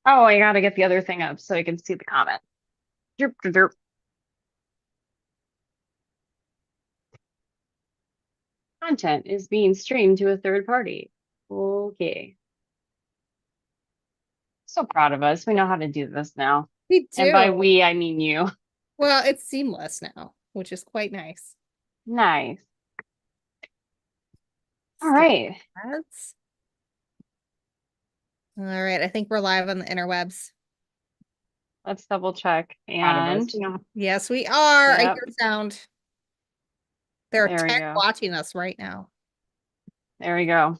Oh, I gotta get the other thing up so I can see the comment. Derp, derp, derp. Content is being streamed to a third party. Okay. So proud of us. We know how to do this now. We And by do. we, I mean you. Well, it's seamless now, which is quite nice. Nice. All Stick right. ads. All right, I think we're live on the interwebs. Let's double check. Proud of us. And Yeah. Yes, we are. I yep, hear sound. There are there we 10 go. watching us right now. There we go.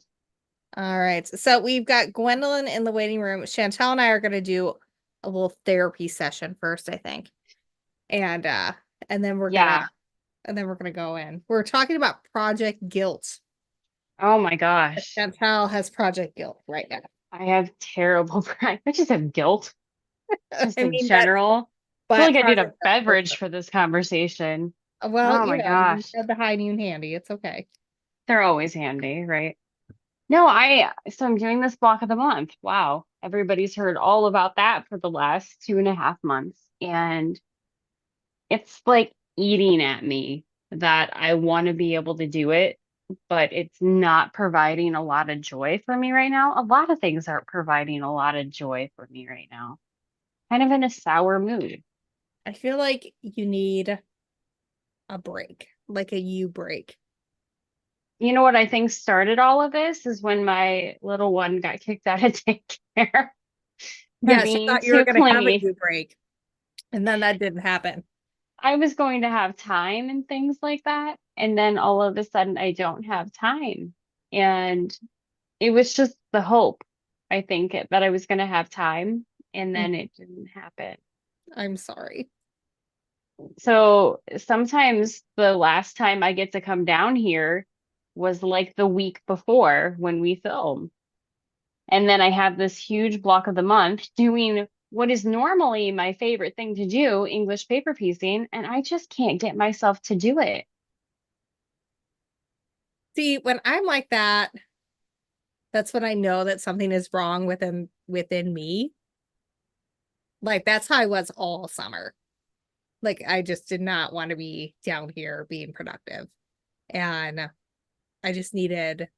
All right. So we've got Gwendolyn in the waiting room. Chantel and I are going to do a little therapy session first, I think. And uh and then we're gonna Yeah. go in. We're talking about project guilt. Oh my gosh. Chantel has project guilt right now. I have terrible pride. I just have guilt, just I in mean that's general. I feel but like I need project a beverage for this conversation. well, Oh my you gosh. had the high noon handy. It's okay. They're always handy, right? No, so I'm doing this block of the month. Wow. Everybody's heard all about that for the last 2.5 months. And it's like eating at me that I want to be able to do it, but it's not providing a lot of joy for me right now. A lot of things aren't providing a lot of joy for me right now. Kind of in a sour mood. I feel like you need a break, like a you break. You know what I think started all of this is when my little one got kicked out of daycare for Yes, I being thought you were too gonna have a clingy. you break, and then that didn't happen. I was going to have time and things like that. And then all of a sudden, I don't have time. And it was just the hope, I think, that I was going to have time. And Mm, then it didn't happen. I'm sorry. So sometimes the last time I get to come down here was like the week before when we film. And then I have this huge block of the month doing what is normally my favorite thing to do, English paper piecing, and I just can't get myself to do it. See, when I'm like that, that's when I know that something is wrong within me. Like that's how I was all summer. Like I just did not want to be down here being productive. And I just needed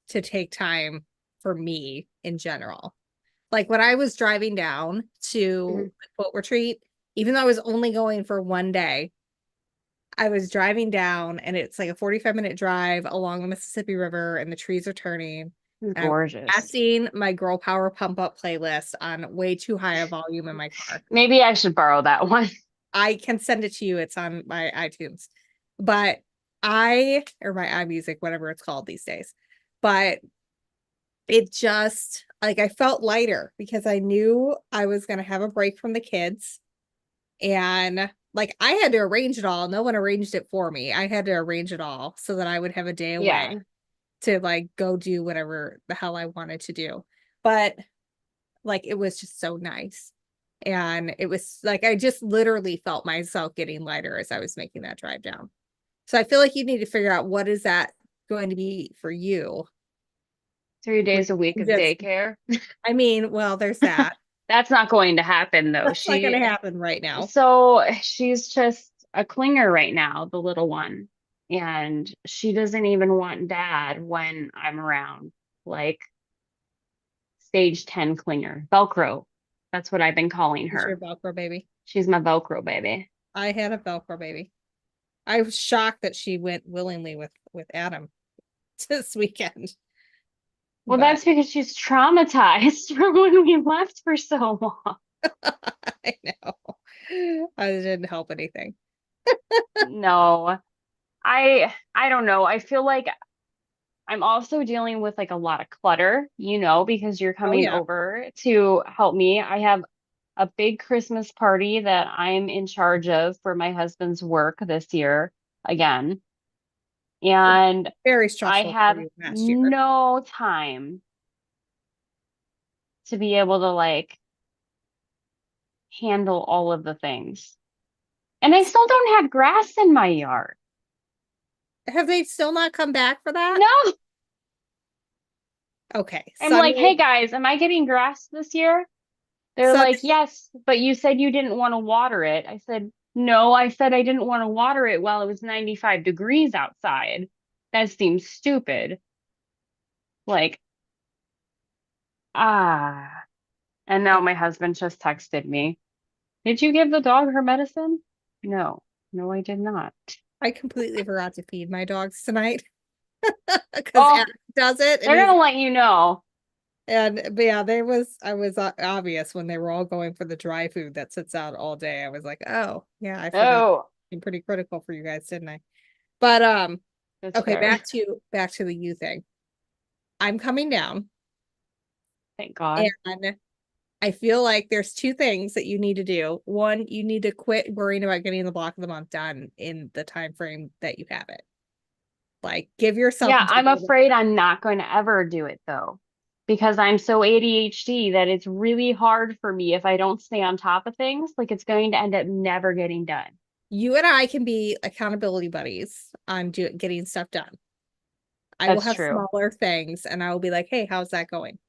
to take time for me in general. Like when I was driving down to Mhm. the quote retreat, even though I was only going for one day, I was driving down and it's like a 45-minute drive along the Mississippi River and the trees are turning. And I was Gorgeous. blasting my Girl Power Pump Up playlist on way too high a volume in my car. Maybe I should borrow that one. I can send it to you. It's on my iTunes. But or my iMusic, whatever it's called these days. But it just, like, I felt lighter because I knew I was going to have a break from the kids. And like, I had to arrange it all. No one arranged it for me. I had to arrange it all so that I would have a day away Yeah. to like go do whatever the hell I wanted to do. But like, it was just so nice. And it was like, I just literally felt myself getting lighter as I was making that drive down. So I feel like you need to figure out what is that going to be for you. 3 days a week of Just, daycare. I mean, well, there's that. That's not going to happen though. That's not going to happen right now. So she's just a clinger right now, the little one. And she doesn't even want dad when I'm around. Like stage 10 clinger, Velcro. That's what I've been calling Is your her. Velcro baby? She's my Velcro baby. I had a Velcro baby. I was shocked that she went willingly with Adam this weekend. Well, But that's because she's traumatized from when we left for so long. I know. I didn't help anything. No, I don't know. I feel like I'm also dealing with like a lot of clutter, because you're Oh coming yeah. over to help me. I have a big Christmas party that I'm in charge of for my husband's work this year again. And Very I stressful for have you last year. no time to be able to like handle all of the things. And I still don't have grass in my yard. Have they still not come back for that? No, Okay, I'm like, hey Sunday. guys, am I getting grass this year? They're like, Sunday. yes, but you said you didn't want to water it. I said, no, I said I didn't want to water it while it was 95 degrees outside. That seems stupid. Like, ah. And now my husband just texted me. Did you give the dog her medicine? No, no, I did not. I completely forgot to feed my dogs tonight because Oh, Adam does it, and they're he's gonna let you know. but yeah, they was I was obvious when they were all going for the dry food that sits out all day. I was like, oh yeah, I forgot. Oh, I'm pretty critical for you guys, didn't I? But that's okay, fair. back to the you thing. I'm coming down, Thank God. and I feel like there's two things that you need to do. One, you need to quit worrying about getting the block of the month done in the time frame that you have it. Like, give yourself Yeah, until I'm afraid I'm not going to ever do it though, because I'm so ADHD that it's really hard for me if I don't stay on top of things. Like it's going to end up never getting done. you and I can be accountability buddies on getting stuff done. I will That's have true. smaller things and I will be like, hey, how's that going?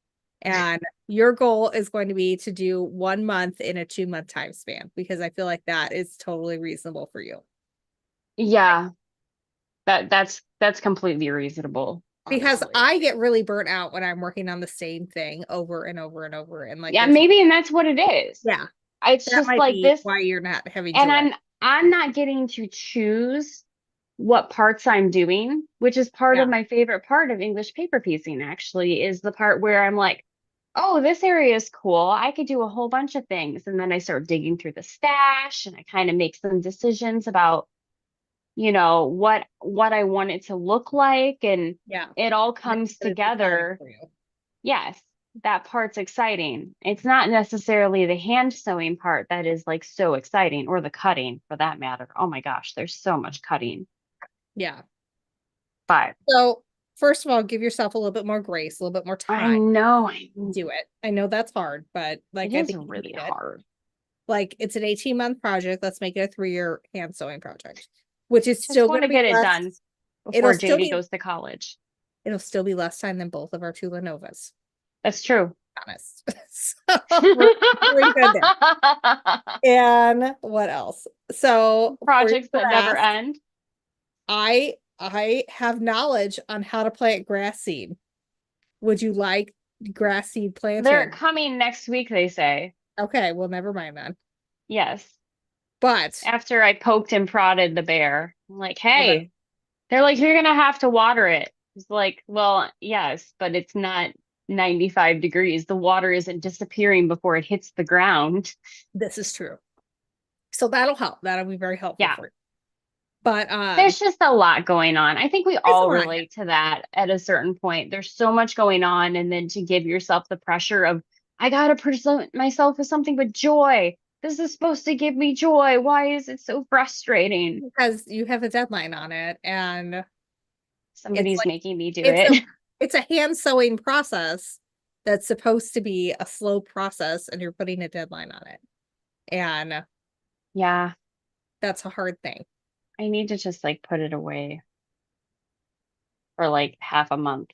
And your goal is going to be to do 1 month in a 2 month time span because I feel like that is totally reasonable for you. Yeah, that's completely reasonable, Because honestly. I get really burnt out when I'm working on the same thing over and over and over. And like, Yeah, there's, maybe, and that's what it is. yeah, It's that just might like be this, why you're not having and joy. I'm not getting to choose what parts I'm doing, which is part of Yeah. my favorite part of English paper piecing, actually, is the part where I'm like, oh, this area is cool. I could do a whole bunch of things. And then I start digging through the stash and I kind of make some decisions about, what I want it to look like. And Yeah. it all That comes is exciting together. for you. Yes, that part's exciting. It's not necessarily the hand sewing part that is like so exciting, or the cutting for that matter. Oh my gosh, there's so much cutting. Yeah. But So, first of all, give yourself a little bit more grace, a little bit more I time. know Do it. I know that's hard, but it like I is think you really need it. hard. Like it's an 18-month project. Let's make it a 3-year hand sewing project, which is Just still want going to to be get it less. done It'll before still JD be goes to college. it'll still be less time than both of our two Lenovas. That's true. Honest. So we're doing good there. And what else? So for Projects your that never grass, end. I have knowledge on how to plant grass seed. Would you like grass seed They're planted? coming next week, they say. Okay, well, never mind then. Yes. But After I poked and prodded the bear. I'm like, okay, hey, they're like, you're gonna have to water it. It's like, well, yes, but it's not 95 degrees. The water isn't disappearing before it hits the ground. this is true. So that'll help. That'll be very helpful Yeah. for you. But There's just a lot going on. I think we there's a all lot. relate to that at a certain point. There's so much going on, and then to give yourself the pressure of, I gotta present myself as something with joy. This is supposed to give me joy. Why is it so frustrating? Because you have a deadline on it, and it's Somebody's like making me do it's a it. it's a hand sewing process that's supposed to be a slow process, and you're putting a deadline on it, and Yeah, that's a hard thing. I need to just like put it away for like half a month.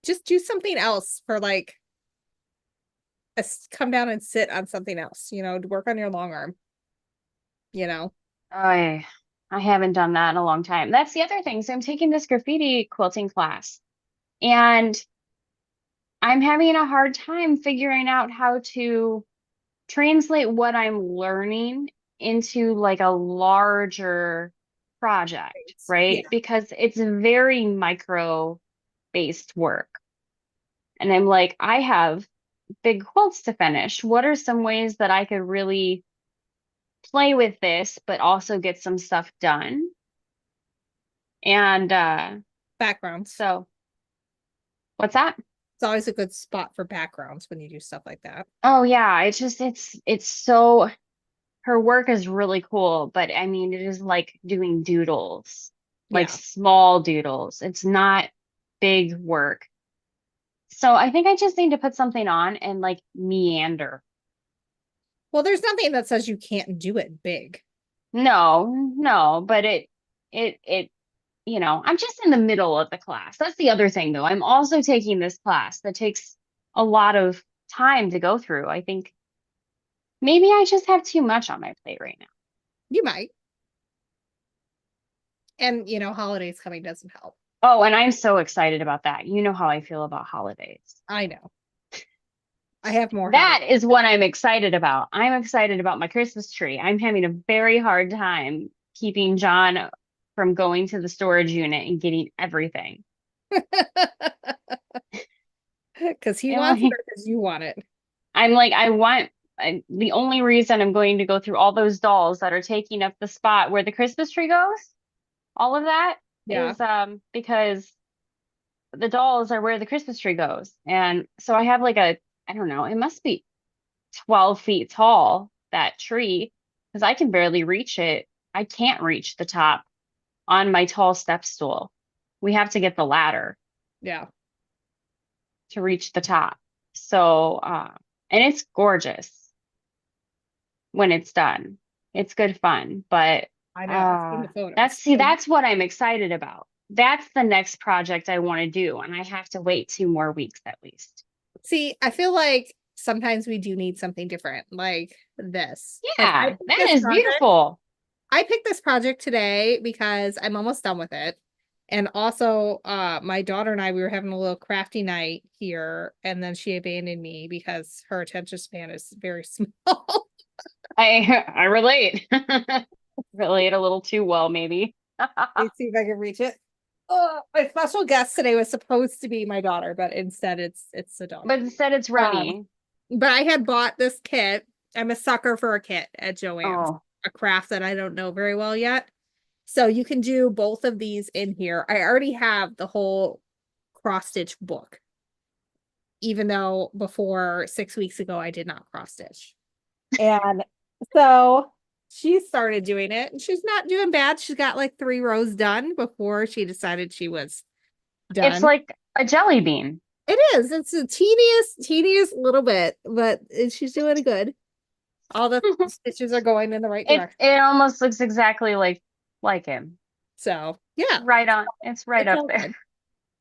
Just do something else for like come down and sit on something else, to work on your long arm, you know. I haven't done that in a long time. That's the other thing. So I'm taking this graffiti quilting class, and I'm having a hard time figuring out how to translate what I'm learning into like a larger project, Yeah. right? Because it's very micro based work. And I'm like, I have big quilts to finish. What are some ways that I could really play with this, but also get some stuff done? And Backgrounds. so what's that? It's always a good spot for backgrounds when you do stuff like that. Oh yeah, it's so her work is really cool, but I mean it is like doing doodles, like Yeah. small doodles. It's not big work. So I think I just need to put something on and like meander. Well, there's nothing that says you can't do it big. No, no, but it I'm just in the middle of the class. That's the other thing, though. I'm also taking this class that takes a lot of time to go through. I think maybe I just have too much on my plate right now. You might. And holidays coming doesn't help. Oh, and I'm so excited about that. You know how I feel about holidays. I know. I have more That holidays. is what I'm excited about. I'm excited about my Christmas tree. I'm having a very hard time keeping John from going to the storage unit and getting everything. Because he I'm wants it like, or because you want it. the only reason I'm going to go through all those dolls that are taking up the spot where the Christmas tree goes, all of that Yeah. is because the dolls are where the Christmas tree goes. And so I have like I don't know, it must be 12 feet tall, that tree, because I can barely reach it. I can't reach the top on my tall step stool. We have to get the ladder Yeah. to reach the top. So, and it's gorgeous when it's done. It's good fun, but I know. I've seen the photos. that's what I'm excited about. That's the next project I want to do, and I have to wait 2 more weeks at least. See, I feel like sometimes we do need something different, like this. Like Yeah, that is beautiful. I picked this project today because I'm almost done with it. And also, my daughter and I, we were having a little crafty night here, and then she abandoned me because her attention span is very small. I relate. Relate a little too well, maybe. Let's see if I can reach it. Oh, my special guest today was supposed to be my daughter, but instead it's the dog. But instead it's Um, Remy. but I had bought this kit. I'm a sucker for a kit at Joann's, Oh, a craft that I don't know very well yet. So you can do both of these in here. I already have the whole cross stitch book, even though before 6 weeks ago I did not cross stitch. And so she started doing it and she's not doing bad. She's got like 3 rows done before she decided she was it's done. like a jelly bean. It is. It's a teeniest little bit, but she's doing good. All the stitches are going in the right direction. It almost looks exactly like him. So yeah, Right on. It's right it's up all there. good.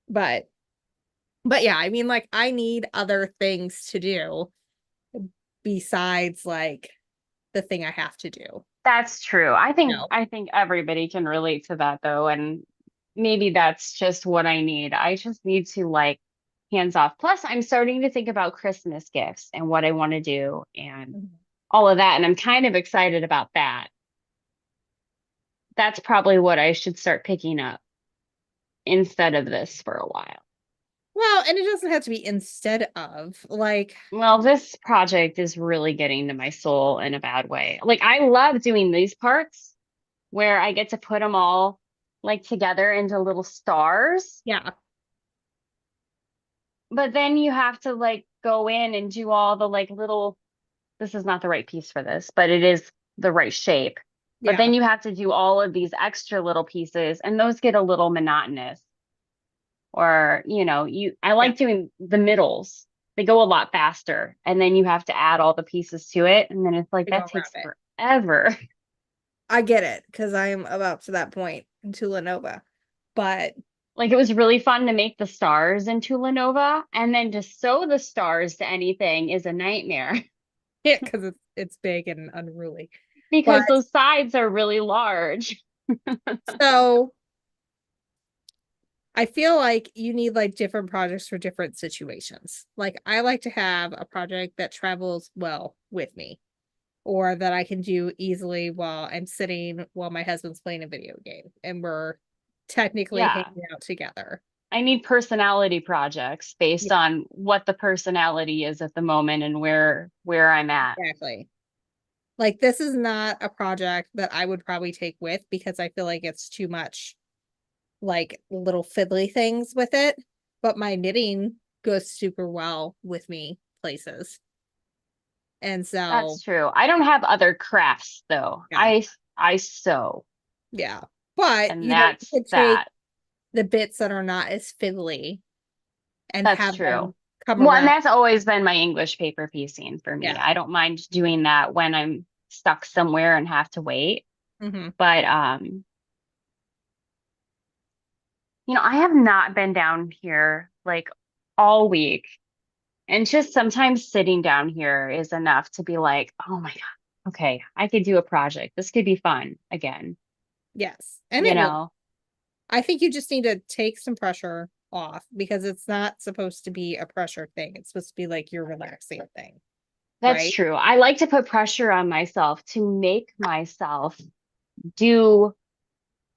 But yeah, I mean, like I need other things to do besides like the thing I have to do. That's true. No. I think everybody can relate to that though, and maybe that's just what I need. I just need to like hands off. Plus, I'm starting to think about Christmas gifts and what I want to do and Mhm. all of that, and I'm kind of excited about that. That's probably what I should start picking up instead of this for a while. Well, and it doesn't have to be instead of like, Well, this project is really getting to my soul in a bad way. Like I love doing these parts where I get to put them all like together into little stars, yeah, but then you have to like go in and do all the like little, this is not the right piece for this, but it is the right shape. But yeah, then you have to do all of these extra little pieces and those get a little monotonous. Or, I yeah, like doing the middles. They go a lot faster. And then you have to add all the pieces to it. And then it's like to go that around takes it. forever. I get it because I'm about to that point in Tulanova. But Like it was really fun to make the stars into Lenovo, and then to sew the stars to anything is a nightmare yeah, because it's big and unruly. But because those sides are really large. so I feel like you need like different projects for different situations. Like I like to have a project that travels well with me or that I can do easily while I'm sitting while my husband's playing a video game and we're technically Yeah. hanging out together. I need personality projects based Yeah, on what the personality is at the moment and where I'm at. exactly. Like this is not a project that I would probably take with because I feel like it's too much like little fiddly things with it. But my knitting goes super well with me places. And so, That's true. I don't have other crafts though. yeah, I sew, yeah. But and you that's could take that. the bits that are not as fiddly and That's have true. them come Well, and around. that's always been my English paper piecing for me. Yeah. I don't mind doing that when I'm stuck somewhere and have to wait. Hmm. But I have not been down here like all week. And just sometimes sitting down here is enough to be like, oh my God, okay, I could do a project. This could be fun again, Yes. And you it will. know? I think you just need to take some pressure off because it's not supposed to be a pressure thing. It's supposed to be like your relaxing thing, That's right? true. I like to put pressure on myself to make myself do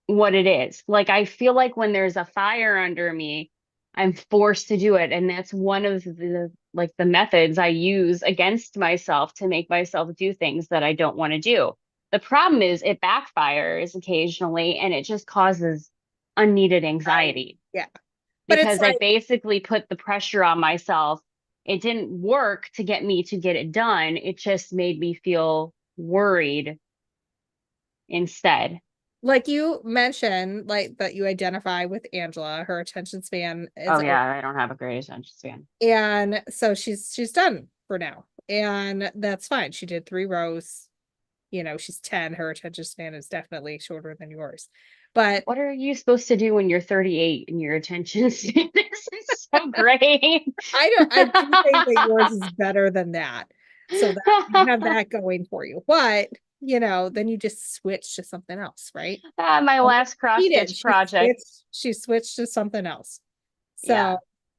what it is. Like I feel like when there's a fire under me, I'm forced to do it. And that's one of the methods I use against myself to make myself do things that I don't want to do. The problem is it backfires occasionally and it just causes unneeded Right. anxiety Yeah. But it's because I like, basically put the pressure on myself. It didn't work to get me to get it done. It just made me feel worried instead. like you mentioned, like that you identify with Angela, her attention span is Oh yeah, I don't have a great attention span. and so she's done for now. And that's fine. She did 3 rows. You know, she's 10. Her attention span is definitely shorter than yours. But What are you supposed to do when you're 38 and your attention span is so great? I do think that yours is better than that. So that you have that going for you. But, then you just switch to something else, right? My And last cross she did. stitch project. She switched to something else. So Yeah,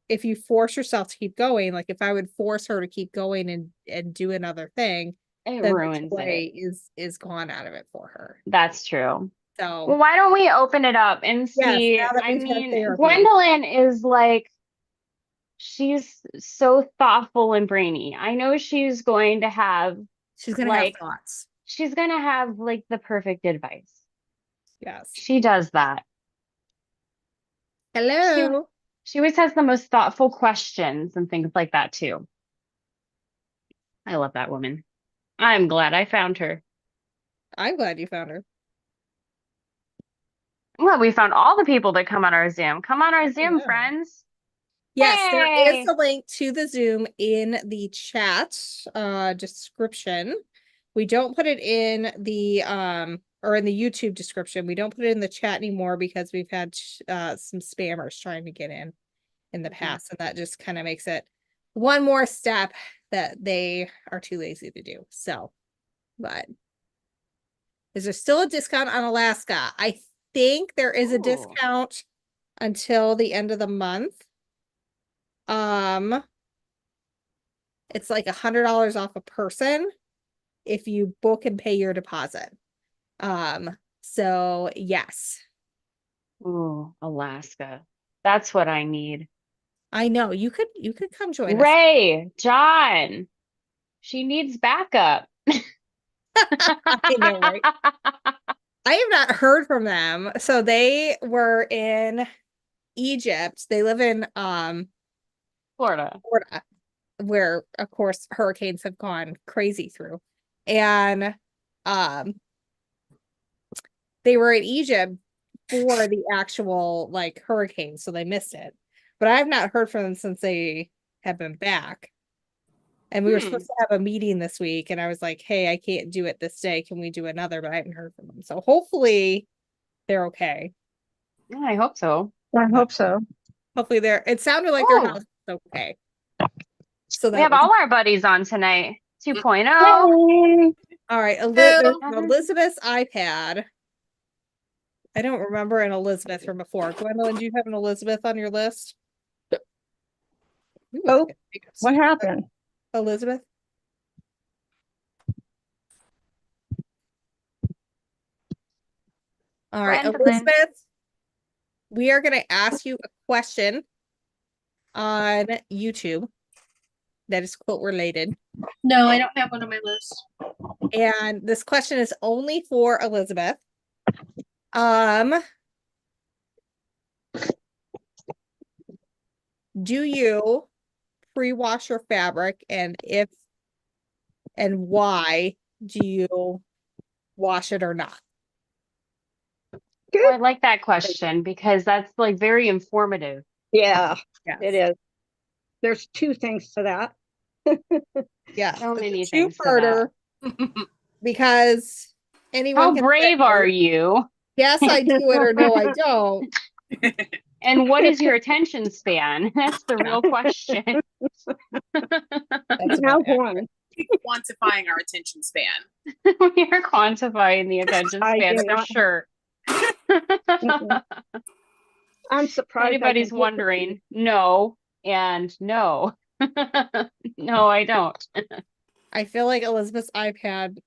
if you force yourself to keep going, like if I would force her to keep going and do another thing, it then the ruins it. joy is gone out of it for her. That's true. So Well, why don't we open it up and yes, see? now that I we've had mean, therapy, Gwendolyn is like, she's so thoughtful and brainy. I know she's going to have she's gonna have like, thoughts. she's going to have like the perfect advice. Yes. She does that. She Hello. she always has the most thoughtful questions and things like that too. I love that woman. I'm glad I found her. I'm glad you found her. I'm glad we found all the people that come on our Zoom. Come on our I Zoom, know. friends. Yes, there is Hey. a link to the Zoom in the chat description. We don't put it in the or in the YouTube description. We don't put it in the chat anymore because we've had some spammers trying to get in the Mhm. past, and that just kind of makes it one more step that they are too lazy to do. So, but is there still a discount on Alaska? I think there is a Ooh. discount until the end of the month. Um, it's like $100 off a person if you book and pay your deposit. So yes, Ooh, Alaska. That's what I need. I know you could come join us. Ray, John, she needs backup. I know, right? I have not heard from them. So they were in Egypt. They live in Florida. Florida, where of course hurricanes have gone crazy through. And um they were in Egypt for the actual like hurricane, so they missed it. But I have not heard from them since they have been back. And we were Hmm. supposed to have a meeting this week, and I was like, "Hey, I can't do it this day. Can we do another?" But I haven't heard from them, so hopefully they're okay. Yeah, I hope so. I But hope so. hopefully they're. It sounded like their house Oh, was okay, so we that have was all our buddies on tonight. 2.0. Hey, all right. There's Hello. an Elizabeth's iPad. I don't remember an Elizabeth from before. Gwendolyn, do you have an Elizabeth on your list? Ooh, oh, what happened? Elizabeth? All right, Gwendolyn. Elizabeth, we are going to ask you a question on YouTube that is quote related. No, I don't have one on my list. And this question is only for Elizabeth. Um, do you pre-wash your fabric, and if and why do you wash it or not? Oh, I Good. like that question because that's like very informative. Yeah, Yes. it is. There's two things to that. Yeah. So many It's a things to that. two-parter because anyone How can brave are say, you? yes, I do it, or no, I don't. And what is your attention span? That's the real question. That's Now about it. one. Quantifying our attention span. We are quantifying the attention I span do for not- sure. Mm-mm. I'm surprised. I can Anybody's hit the wondering, no and no. No, I don't. I feel like Elizabeth's iPad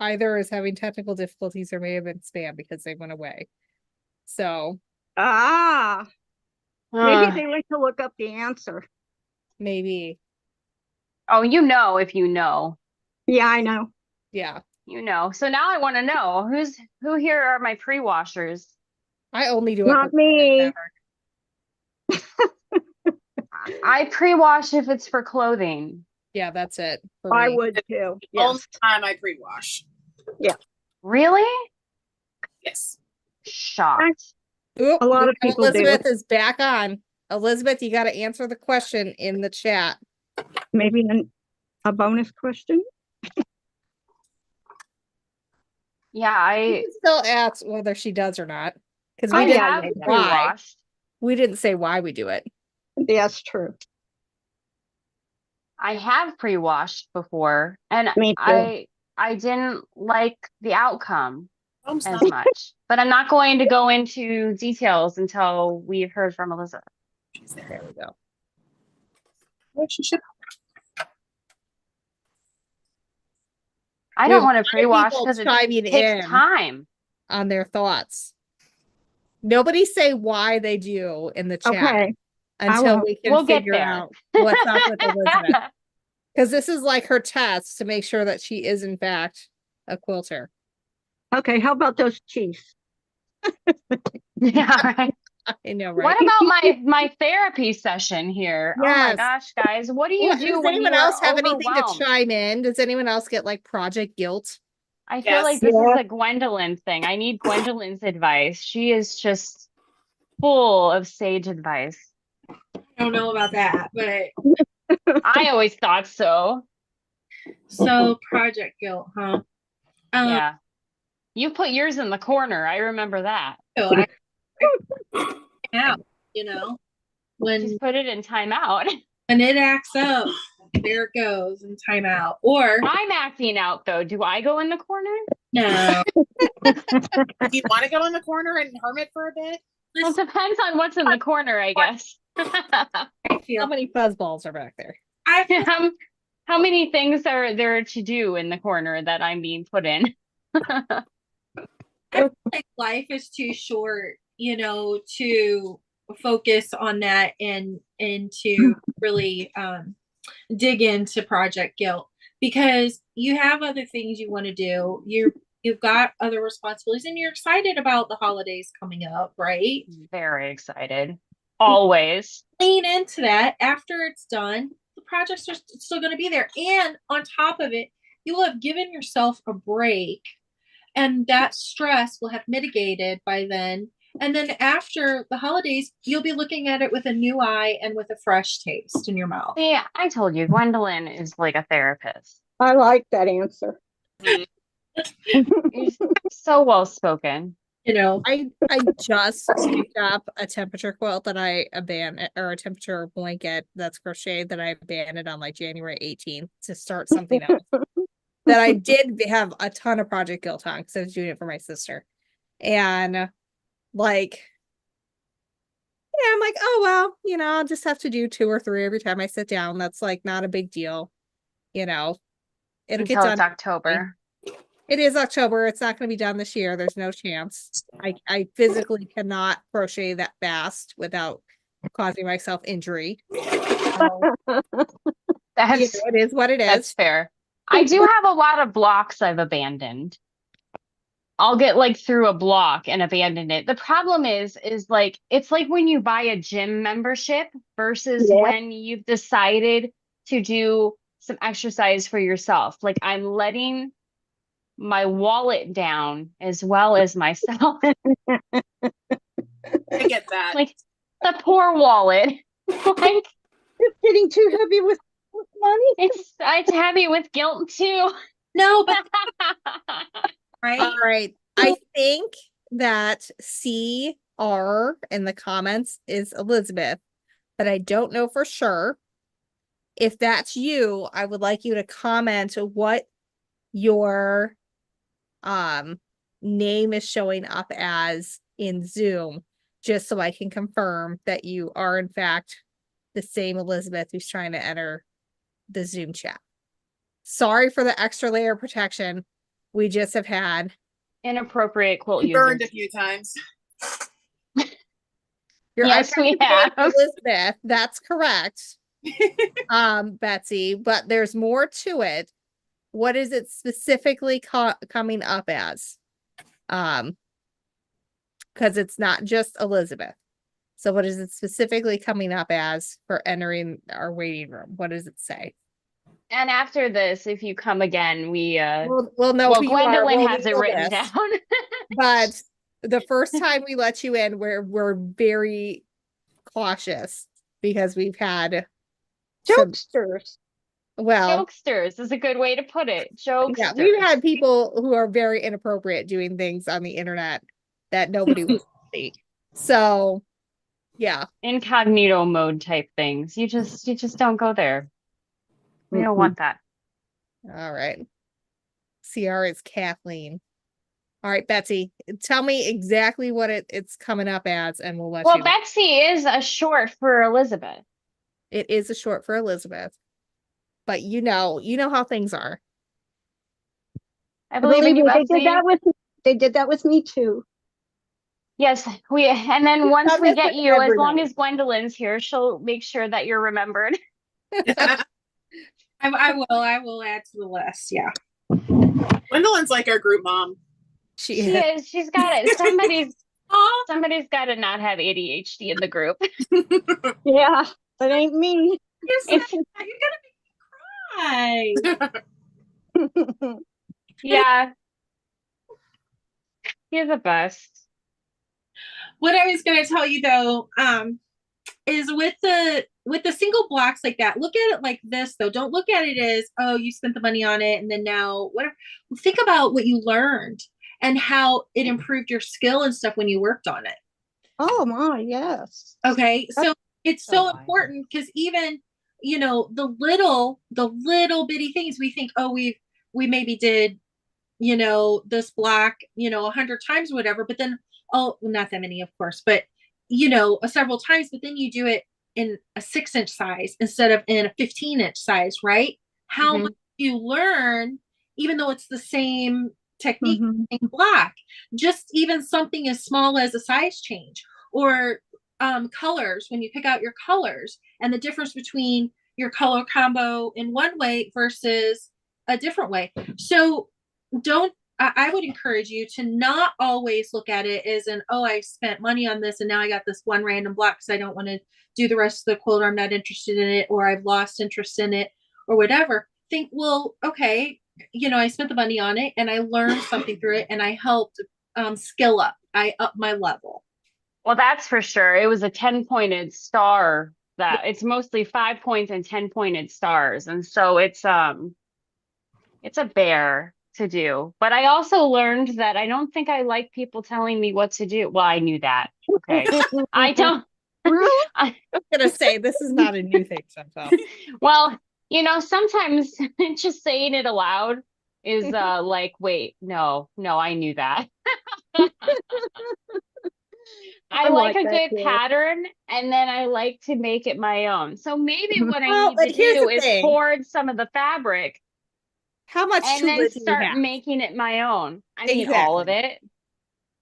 either is having technical difficulties or may have been spam because they went away. So Ah, maybe Uh, they went to look up the answer. maybe, oh, you know if you know. Yeah, I know. yeah. You know. So now I want to know who here are my pre-washers? I only do it Not for me. I pre-wash if it's for clothing. Yeah, that's it. For I me. would too. Only Yes. time I pre-wash. Really? Yes. Shocked. Oop, A lot of people do. Elizabeth is back on. Elizabeth, you got to answer the question in the chat. Maybe a bonus question. Yeah, You can still ask whether she does or not, because we I didn't have say why. pre-washed. We didn't say why we do it. That's true. I have pre-washed before, and Me too. I didn't like the outcome Home's as not much. But I'm not going to go into details until we've heard from Elizabeth. There we go. relationship. I We don't have want a to lot of pre-wash people because it chiming takes in time. on their thoughts. Nobody say why they do in the chat Okay. until won't. we can We'll get figure there. out what's up with Elizabeth. Because this is like her test to make sure that she is in fact a quilter. Okay. How about those Chiefs? Yeah, right. I know, right? What about my therapy session here? Oh my Yes. gosh, guys, what do you What- do does when anyone you are else have anything to overwhelmed? chime in? Does anyone else get like project guilt? I feel Yes. like this Yeah. is a Gwendolyn thing. I need Gwendolyn's advice. She is just full of sage advice. I don't know about that, but I always thought so. so project guilt, huh? Yeah. You put yours in the corner. I remember that. So out, you know, She's when put it in timeout. it acts up, there it goes in timeout. Or I'm acting out though. Do I go in the corner? no, Do you want to go in the corner and hermit for a bit? Well, it depends on what's in the corner, I guess. I How feel many fuzzballs are back there? I feel How many things are there to do in the corner that I'm being put in? like life is too short, you know, to focus on that and to really dig into project guilt because you have other things you want to do. You've got other responsibilities and you're excited about the holidays coming up, right? Very excited. Always. Lean into that. After it's done, the projects are still going to be there. And on top of it, you will have given yourself a break and that stress will have mitigated by then. And then after the holidays, you'll be looking at it with a new eye and with a fresh taste in your mouth. See, I told you, Gwendolyn is like a therapist. I like that answer. You're so well spoken. You know, I just picked up a temperature quilt that I abandoned, or a temperature blanket that's crocheted that I abandoned on like January 18th to start something else. That I did have a ton of project guilt on because I was doing it for my sister. And like, yeah, I'm like, oh well, you know, I'll just have to do 2 or 3 every time I sit down. That's like not a big deal, you know. It'll get Until it's done. October. It is October. It's not going to be done this year. There's no chance. I physically cannot crochet that fast without causing myself injury. So, That's it is what it that's is. fair. I do have a lot of blocks I've abandoned. I'll get like through a block and abandon it. The problem is like it's like when you buy a gym membership versus Yeah. when you've decided to do some exercise for yourself. Like I'm letting my wallet down as well as myself. I get that. Like the poor wallet. Like It's getting too heavy with money. it's heavy with guilt too. no, but right. All right. I think that C R in the comments is Elizabeth, but I don't know for sure. If that's you, I would like you to comment what your name is showing up as in Zoom, just so I can confirm that you are in fact the same Elizabeth who's trying to enter the Zoom chat. Sorry for the extra layer of protection. We just have had Inappropriate quilt We burned a users. few times. your Yes, we effective name, have. Elizabeth. That's correct. Betsy, but there's more to it. What is it specifically coming up as? Because it's not just Elizabeth. So what is it specifically coming up as for entering our waiting room? What does it say? And after this, if you come again, We'll know well, who you are. Gwendolyn We'll has it reveal witten this. down. But the first time we let you in, we're very cautious because we've had some, Jokesters. well, Jokesters is a good way to put it. yeah, Jokesters. we've had people who are very inappropriate doing things on the internet that nobody wants to see. So, yeah. Incognito mode type things. You just don't go there. We don't want that. All right. CR is Kathleen. All right, Betsy, tell me exactly what it's coming up as, and we'll let Well, you know. Betsy is a short for Elizabeth. It is a short for Elizabeth, but you know how things are. I believe in you, They Betsy. did that with me. They did that with me too. Yes, and then once done we this get with you, as long everybody. as Gwendolyn's here, she'll make sure that you're remembered. I will add to the list. Yeah. Gwendolyn's like our group mom. She is. She's got it. Somebody's got to not have ADHD in the group. Yeah, that ain't me. You're gonna make me cry. Yeah, you're the best. What I was going to tell you though, is with the single blocks like that, look at it like this though. Don't look at it as, oh, you spent the money on it and then now whatever. Think about what you learned and how it improved your skill and stuff when you worked on it. Oh my, yes. Okay, so it's so wise. important because even the little bitty things we think, oh, we maybe did this block 100 times or whatever, but then, oh, not that many of course, but several times, but then you do it in a 6-inch size instead of in a 15-inch size, right? How much you learn, even though it's the same technique, same block, just even something as small as a size change or colors, when you pick out your colors and the difference between your color combo in one way versus a different way. So I would encourage you to not always look at it as oh, I spent money on this and now I got this one random block because I don't want to do the rest of the quilt, or I'm not interested in it, or I've lost interest in it, or whatever. Think, well, okay, I spent the money on it and I learned something through it and I helped skill up. I upped my level. Well, that's for sure. It was a 10-pointed star. That it's mostly 5 points and 10-pointed stars, and so it's a bear to do. But I also learned that I don't think I like people telling me what to do. Well, I knew that. Okay. I don't. Really? I'm gonna say this is not a new thing, Chantal. Well, sometimes just saying it aloud is like, wait, no, I knew that. I like a good pattern, and then I like to make it my own. So maybe what I need to do is hoard some of the fabric. How much and then start making it my own. I mean, all of it.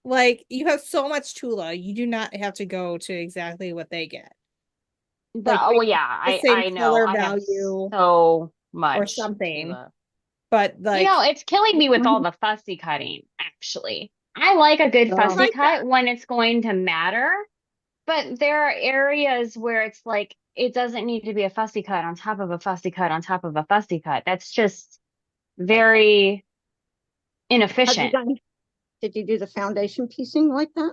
Like, you have so much Tula, you do not have to go to exactly what they get. Like, oh yeah, I know. I have so much or something. Tula. But like, it's killing me with all the fussy cutting, actually. I like a good fussy cut when it's going to matter, but there are areas where it's like it doesn't need to be a fussy cut on top of a fussy cut on top of a fussy cut. That's just very inefficient. Did you do the foundation piecing like that?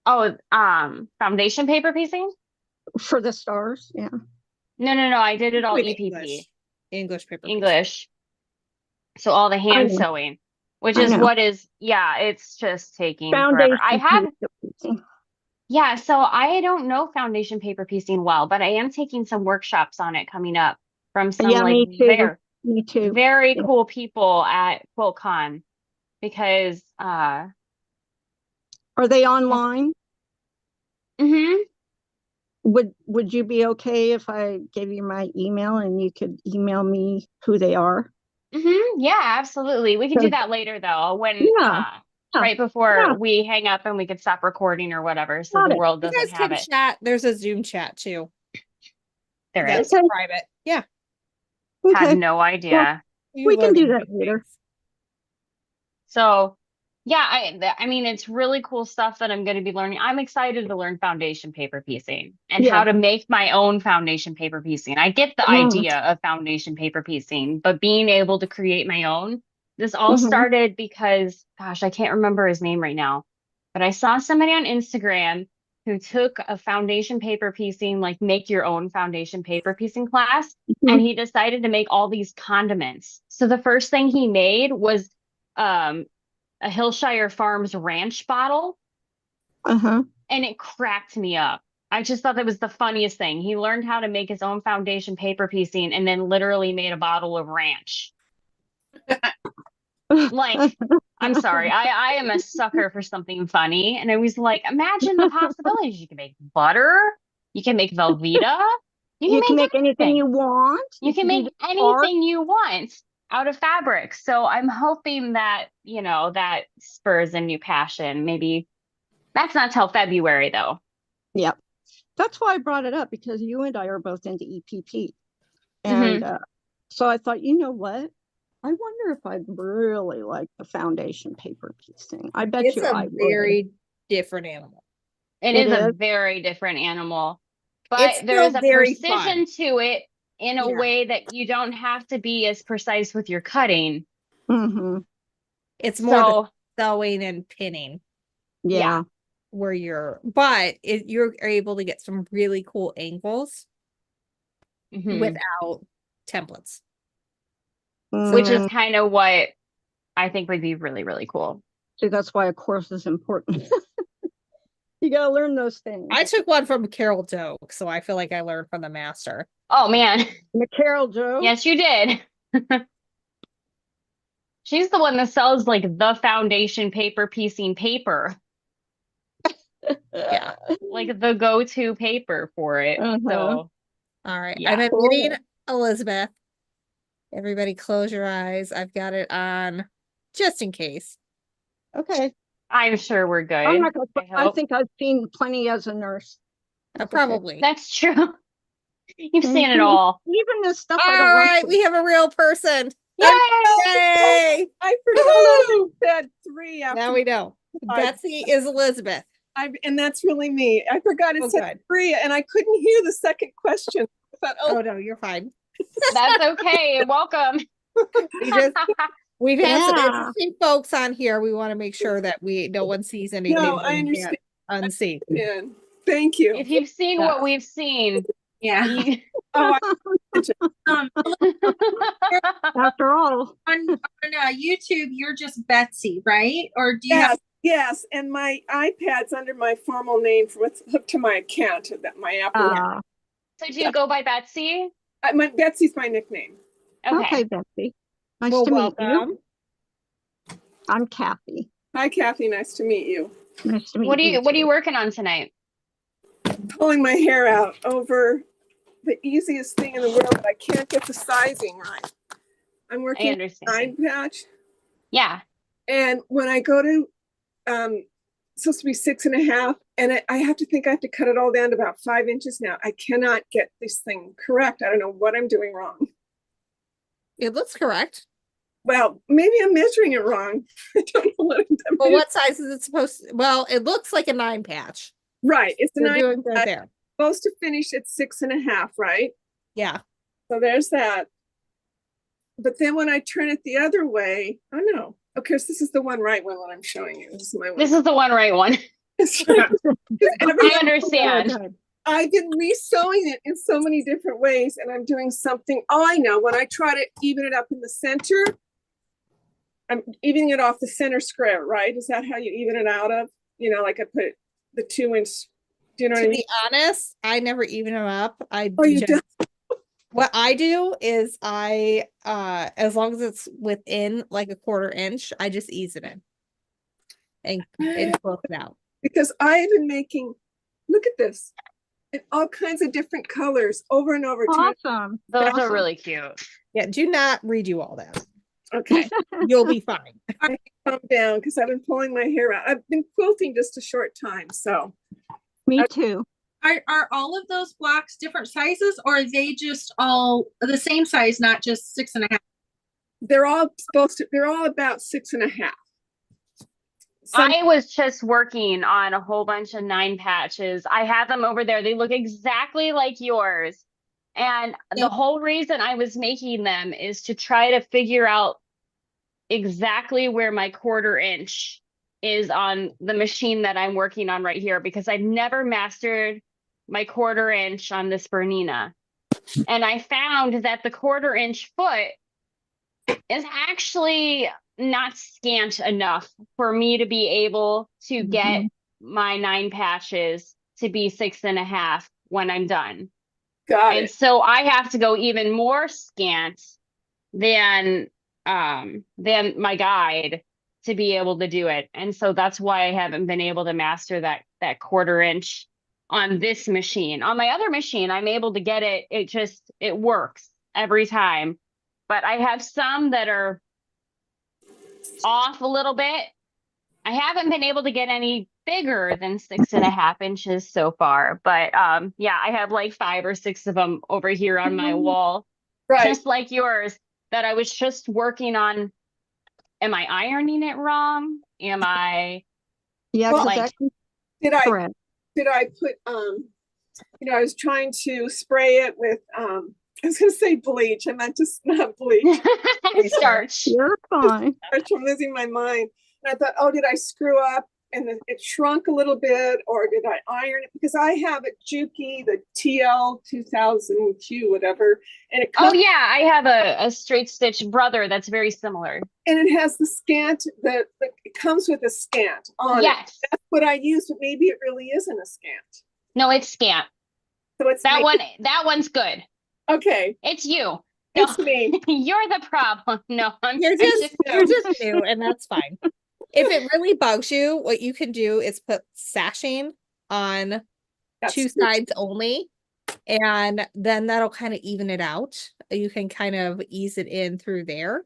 Oh, foundation paper piecing? For the stars, yeah. No, I did it all EPP. English paper. English. So all the hand sewing. which I is know. yeah, it's just taking forever. Foundation I have, piecing. yeah, so I don't know foundation paper piecing well, but I am taking some workshops on it coming up from some Yeah, like me too. Me too. very Yeah. cool people at QuiltCon because Are they online? mhm, Would you be okay if I gave you my email and you could email me who they are? yeah, absolutely. We could do 'Cause- that later though, when Yeah, yeah, right before yeah, we hang up and we could stop recording or whatever so got the it. world You doesn't guys have can it. chat. There's a Zoom chat too. There That's is. Okay, private. Yeah. Had okay. no Well, idea. You we can do learning that new later. things. So, yeah, I mean, it's really cool stuff that I'm going to be learning. I'm excited to learn foundation paper piecing and Yeah. how to make my own foundation paper piecing. I get the Mm, idea of foundation paper piecing, but being able to create my own, this all mhm, started because, gosh, I can't remember his name right now, but I saw somebody on Instagram who took a foundation paper piecing, like make your own foundation paper piecing class, and mhm, he decided to make all these condiments. So the first thing he made was um a Hillshire Farms ranch bottle, uh-huh. and it cracked me up. I just thought that was the funniest thing. He learned how to make his own foundation paper piecing and then literally made a bottle of ranch. Like, I'm sorry, I am a sucker for something funny. And I was like, imagine the possibilities. You can make butter, you can make Velveeta, you can You can make make anything anything. you want. You can do make the art. anything you want out of fabric. So I'm hoping that, that spurs a new passion. Maybe that's not till February though. Yep. That's why I brought it up because you and I are both into EPP. Hmm. And so I thought, you know what? I wonder if I'd really like the foundation paper piecing. I bet It's you a I would. very different animal. It It is a is. very different animal, It's but there is still a very precision fun. to it in a Yeah. way that you don't have to be as precise with your cutting. Mm-hmm. It's more the So, sewing and pinning Yeah. where you're able to get some really cool angles mhm, without templates. which is Mm, kind of what I think would be really, really cool. see, that's why a course is important. You gotta learn those things. I took one from Carol Doak, so I feel like I learned from the master. Oh man, Carol Joe. yes, you did. She's the one that sells like the foundation paper piecing paper, Yeah. like the go-to paper for it. Uh-huh. So, All right. yeah. I'm admitting Cool. Elizabeth. Everybody close your eyes. I've got it on just in case. Okay. I'm sure we're good. I'm not gonna. I hope. think I've seen plenty as a nurse. That's okay. Probably. That's true. You've seen it Mhm. all. Even the stuff All I don't want right, to. we have a real person. Yay! Yay! I forgot I said 3 after Now we know. Betsy is Elizabeth. and that's really me. I forgot it Oh, said good. 3 and I couldn't hear the second question. I thought, Oh no, you're fine. That's okay. Welcome. We've had some Yeah. interesting folks on here. We want to make sure that no one sees anything no, I we understand. can't unsee. Thank you. If you've seen what we've seen, Yeah. you... Oh, Um, After all, on YouTube, you're just Betsy, right? Or do you have? yes, and my iPad's under my formal name for what's hooked to my account. That my Apple. So do you go by Betsy? Betsy's my nickname. Okay. okay, Betsy. Nice Well, to meet you. welcome. I'm Kathy. Hi, Kathy. Nice to meet you. Nice to meet What are you. you too. working on tonight? Pulling my hair out over the easiest thing in the world, but I can't get the sizing right. I'm I working understand. side patch, Yeah. and when I go to it's supposed to be 6.5, and I have to cut it all down to about 5 inches now. I cannot get this thing correct. I don't know what I'm doing wrong. It looks correct. Well, maybe I'm measuring it wrong. I don't know what I'm doing. Well, what size is it supposed to? Well, it looks like a 9 patch. Right, it's You're 9. doing good there. Supposed to finish at 6.5, right? Yeah. So there's that. But then when I turn it the other way, oh no. Okay, so this is the one right one that I'm showing you. This is my one. This is the one right one. I understand. Okay. I've been re-sewing it in so many different ways, and I'm doing something. Oh, I know. When I try to even it up in the center, I'm evening it off the center square, right? Is that how you even it out of? You know, like I put the 2 inch, do you know what I To mean? be honest, I never even them up. Oh, you just- do? What I do is as long as it's within like a 1/4 inch, I just ease it in and close it out. Because I've been making, look at this, in all kinds of different colors over and over. Awesome. Those are Awesome. really cute. Yeah, do not redo all that. Okay, You'll be fine. calm down because I've been pulling my hair out. I've been quilting just a short time, so. Me too. Are all of those blocks different sizes, or are they just all the same size, not just 6.5? They're all about 6.5. I was just working on a whole bunch of 9 patches. I have them over there. They look exactly like yours. And the Yep. whole reason I was making them is to try to figure out exactly where my 1/4 inch is on the machine that I'm working on right here, because I've never mastered my 1/4 inch on this Bernina. And I found that the 1/4 inch foot is actually not scant enough for me to be able to get my 9 patches to be 6.5 when I'm done. Got And it. so I have to go even more scant than my guide to be able to do it. And so that's why I haven't been able to master that 1/4 inch on this machine. On my other machine, I'm able to get it. It works every time. But I have some that are off a little bit. I haven't been able to get any bigger than 6.5 inches so far. But yeah, I have like 5 or 6 of them over here on my wall, Right. just like yours, that I was just working on. Am I ironing it wrong? Am I Yeah, Well, because like, that's Did I correct. put I was trying to spray it with I was gonna say bleach. I meant to not bleach. starch? You're fine. I'm losing my mind. And I thought, oh, did I screw up and then it shrunk a little bit, or did I iron it? Because I have a Juki, the TL 2000Q, whatever, and it Oh comes yeah, I have a straight stitch brother that's very similar. and it has the scant. It comes with a scant on it. Yes. That's what I use, but maybe it really isn't a scant. No, it's scant. So it's That me. that one's good. Okay, It's you. No, it's me. you're the problem. No, You're I'm just new, and that's fine. If it really bugs you, what you can do is put sashing on That's 2 sides only, and then that'll kind of even it out. You can kind of ease it in through there,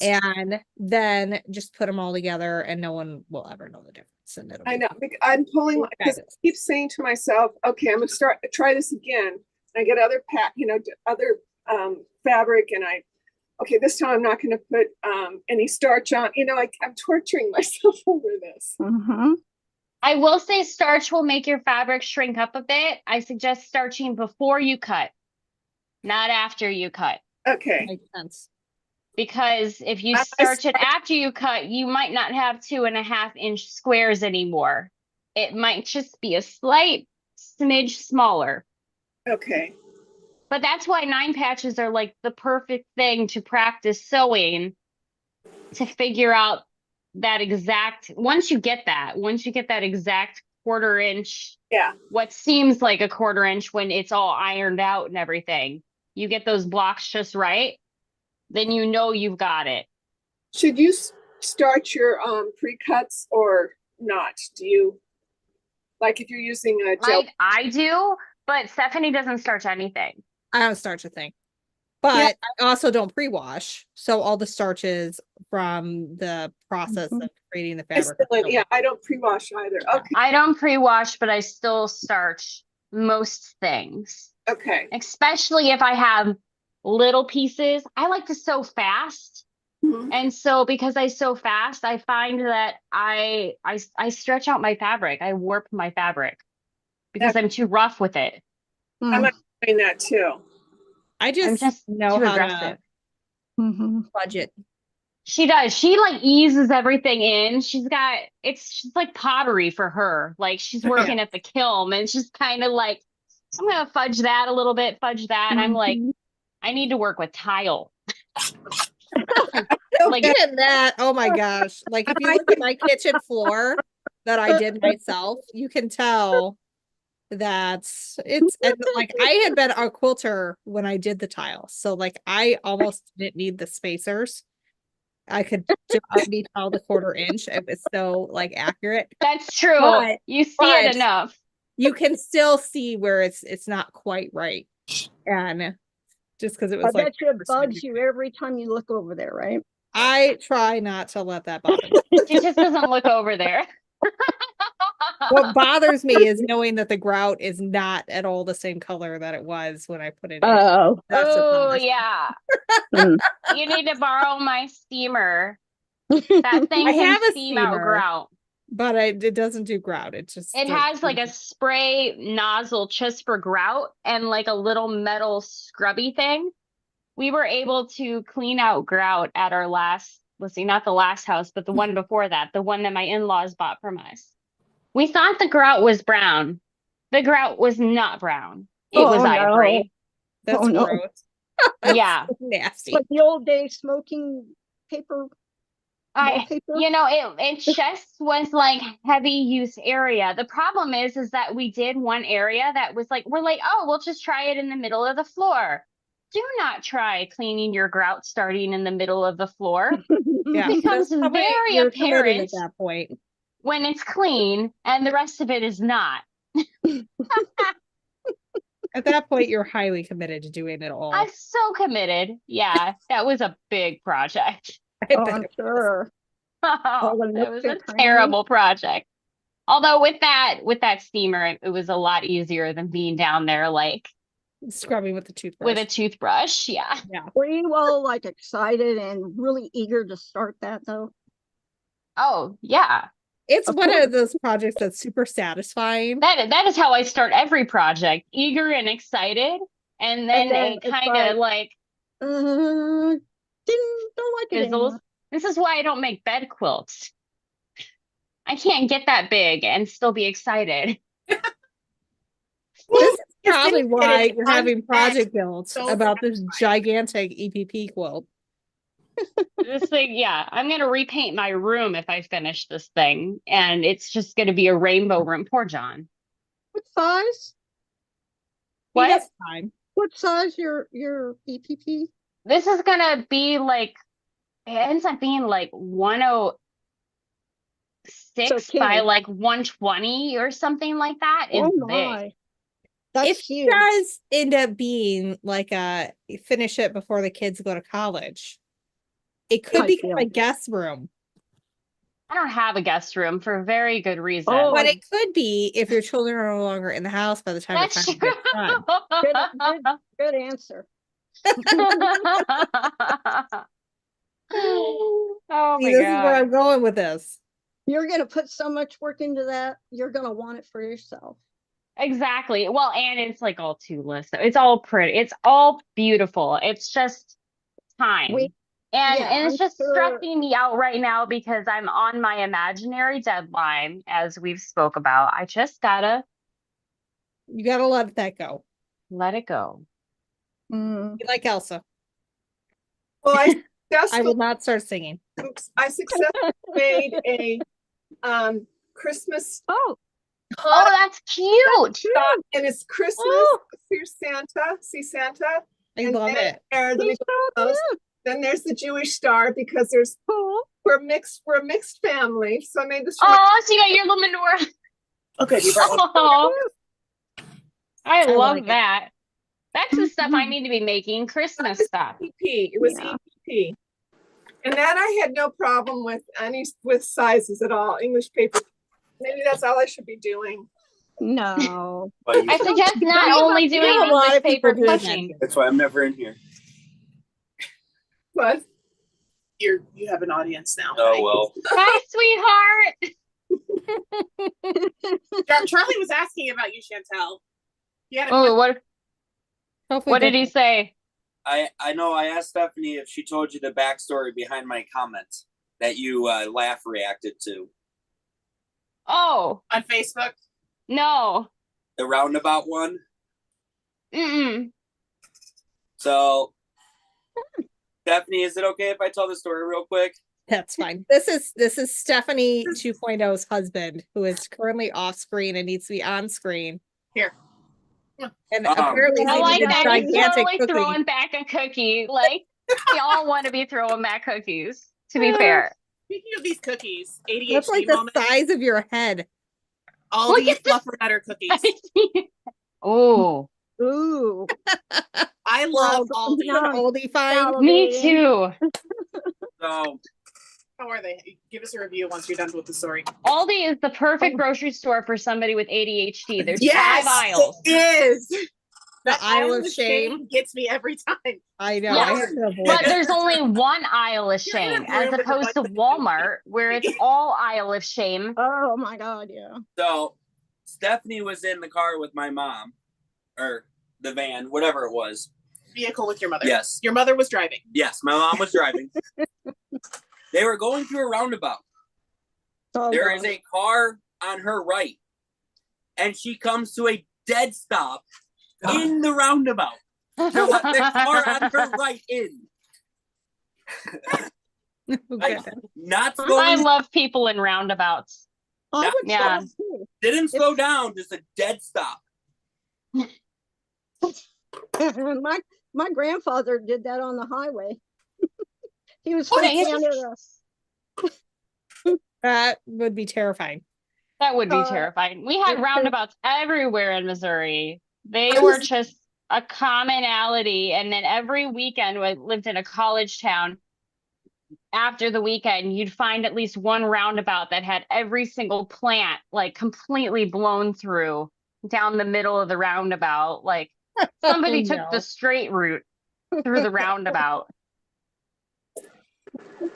and then just put them all together, and no one will ever know the difference. And it'll I be know. I'm pulling because I Fabulous. keep saying to myself, okay, I'm gonna try this again. I get other other fabric, and okay, this time I'm not gonna put any starch on. I'm torturing myself over this. Mm-hmm. I will say starch will make your fabric shrink up a bit. I suggest starching before you cut, not after you cut. Okay, makes sense. Because if you I starch it after you cut, you might not have 2.5 inch squares anymore. It might just be a slight smidge smaller. okay, But that's why 9 patches are like the perfect thing to practice sewing, to figure out that exact, once you get that exact 1/4 inch, yeah. what seems like a 1/4 inch when it's all ironed out and everything, you get those blocks just right, then you know you've got it. Should you start your pre-cuts or not? Do you like if you're using a gel? I do, but Stephanie doesn't starch anything. I don't starch a thing, but I also don't pre-wash. So all the starches from the process Mhm. of creating the I fabric. still, yeah, I don't pre-wash either. Okay, I don't pre-wash, but I still starch most things, okay. especially if I have little pieces. I like to sew fast. Mhm. And so because I sew fast, I find that I stretch out my fabric. I warp my fabric because I'm too rough with it. I'm not doing that too. I I'm just just know too how aggressive. to Mm-hmm. budget. She does. She like eases everything in. She's like pottery for her. Like she's working at the kiln and she's kind of like, I'm gonna fudge that a little bit, fudge that. And I'm like, I need to work with tile. I feel Like, And that, oh my gosh. Like if you look at my kitchen floor that I did myself, you can tell that's it's and like I had been a quilter when I did the tiles. So like I almost didn't need the spacers. I could just already tell the 1/4 inch. It was so like accurate. that's true. But- You see it but- enough. You can still see where it's not quite right. And just because it I was like bet you it bugs you every time you look over there, right? I try not to let that bother me. She just doesn't look over there. What bothers me is knowing that the grout is not at all the same color that it was when I put it in. Oh, That's what Oh, bothers me. yeah. Mm. You need to borrow my steamer. That thing I can have a steam out steamer. grout. But it doesn't do grout. It just It has like a spray nozzle just for grout and like a little metal scrubby thing. We were able to clean out grout at our last, let's see, not the last house, but the one before that, the one that my in-laws bought from us. We thought the grout was brown. The grout was not brown. It was Oh, no. ivory. That's Oh, no. gross. Yeah. Nasty. like the old days smoking paper wallpaper. It just was like heavy use area. The problem is that we did one area that was like, we're like, oh, we'll just try it in the middle of the floor. Do not try cleaning your grout starting in the middle of the floor. Yeah. It becomes that's probably- very you're committed apparent at that point. when it's clean and the rest of it is not. At that point, you're highly committed to doing it all. I'm so committed. Yeah, that was a big project. I Oh, bet I'm it was. sure. Oh, the it nooks was and a crannies. terrible project. Although with that steamer, it was a lot easier than being down there like Scrubbing with the toothbrush. with a toothbrush. Yeah. Were you all like excited and really eager to start that though? Oh, yeah. It's Of one course. of those projects that's super satisfying. That is how I start every project, eager and excited, and then then it it's kind of like Don't like it fizzles. anymore. This is why I don't make bed quilts. I can't get that big and still be excited. This is It's probably just why that it's you're having unmatched, project builds so about this satisfying. gigantic EPP quilt. This thing, yeah, I'm gonna repaint my room if I finish this thing, and it's just gonna be a rainbow room. Poor John. What size? He What? has time. What size your EPP? This is gonna be like it ends up being like 106 So by teeny. like 120 or something like that. It's Oh big. my. That's It huge. does end up being like a finish it before the kids go to college. It could I become feel. a guest room, I don't have a guest room for very good reason. Oh, but it could be if your children are no longer in the house by the time it That's finally true. gets done. Good answer. Oh See, my this is where God. I'm going with this. You're gonna put so much work into that. You're gonna want it for yourself. Exactly. Well, and it's like all toolless. It's all pretty. It's all beautiful. It's just time. We- And yeah, it's I'm just sure- stressing me out right now because I'm on my imaginary deadline, as we've spoke about. I just gotta You gotta let that go. let it go. Mm. Be like Elsa. Well, I will successfully not start singing. made a Christmas Oh, Oh, that's cute. shop, and it's Christmas. Oh. Here's Santa. See Santa. I And love then it. there, let me he's go so close. cute. Then there's the Jewish star because there's Cool. we're a mixed family. So I made this. Oh, so you got your little menorah. Okay, you brought one. Oh, I I love like it. that. That's the stuff I need to be making, Christmas stuff. EPP. It was Yeah. EPP. And that I had no problem with sizes at all. English paper. Maybe that's all I should be doing. No. I suggest not Don't only give doing up. A lot English of people paper do that pushing. here. That's why I'm never in here. But You have an audience now. Oh well. Bye, sweetheart. Charlie was asking about you, Chantel. You had a Oh, what Hopefully what did he different. say? I know I asked Stephanie if she told you the backstory behind my comment that you laugh reacted to. Oh, on Facebook. no. The roundabout one. Mm-mm. So Stephanie, is it okay if I tell the story real quick? That's fine. This is Stephanie 2.0's husband, who is currently off screen and needs to be on screen. Here. And Um, apparently I he like needed a that. He's gigantic totally cookie. throwing back a cookie. Like, we all want to be throwing back cookies, to be fair. Speaking of these cookies, That's ADHD like the moment. size of your head. All Look these at this. fluffer nutter cookies. Oh, Ooh. I love Well, Aldi. An oldie find. me Salivating. too. So How are they? Give us a review once you're done with the story. Aldi is the perfect grocery store for somebody with ADHD. There's Yes, 5 aisles. it is. The That aisle of shame. gets me every time. I know. Yeah. I have to avoid But it. there's only one aisle of You're in a shame, as room with a opposed to bunch of Walmart, where it's all aisle of shame. Oh my God, yeah. so Stephanie was in the car with my mom, or the van, whatever it was. Vehicle with your mother. Yes. Your mother was driving. Yes, my mom was driving. They were going through a roundabout. Oh, There God. is a car on her right, and she comes to a dead stop in the roundabout to let the car on her right in. Okay. Not I slowing, love people in roundabouts. I would Yeah. stop too. didn't slow down, just a dead stop. My grandfather did that on the highway. He was Oh, freaking yeah. out at us. That would be terrifying. That would be Uh, terrifying. We had it's- roundabouts everywhere in Missouri. They were just a commonality. And then every weekend, when I lived in a college town, after the weekend, you'd find at least one roundabout that had every single plant like completely blown through down the middle of the roundabout. Like somebody took No. the straight route through the roundabout.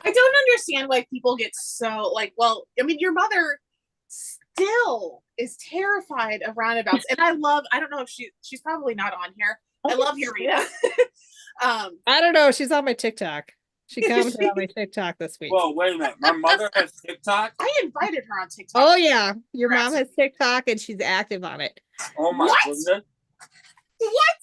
I don't understand why people get so like, well, I mean, your mother still is terrified of roundabouts. And I don't know if she's probably not on here. I love your Rita. I don't know. She's on my TikTok. She commented on my TikTok this week. Whoa, wait a minute. My mother has TikTok? I invited her on TikTok. Oh yeah, your mom has TikTok and she's active on it. Oh my What? goodness. What?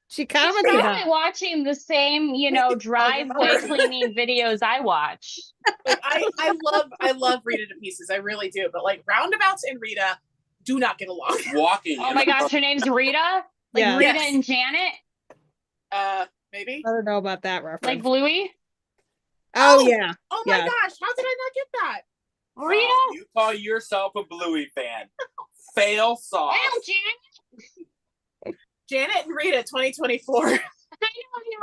She commented on Probably watching the same, driveway cleaning videos I watch. Like, I love Rita to pieces. I really do. But like roundabouts and Rita do not get along. Walking. Oh my gosh, her name's Rita? Like Yeah. Rita Yes. and Janet? Maybe. I don't know about that reference. Like Bluey? Oh Oh, yeah. Oh my Yeah. gosh, how did I not get that? Rita? You call yourself a Bluey fan. Fail sauce. Wow, Janet. Janet and Rita 2024. I don't even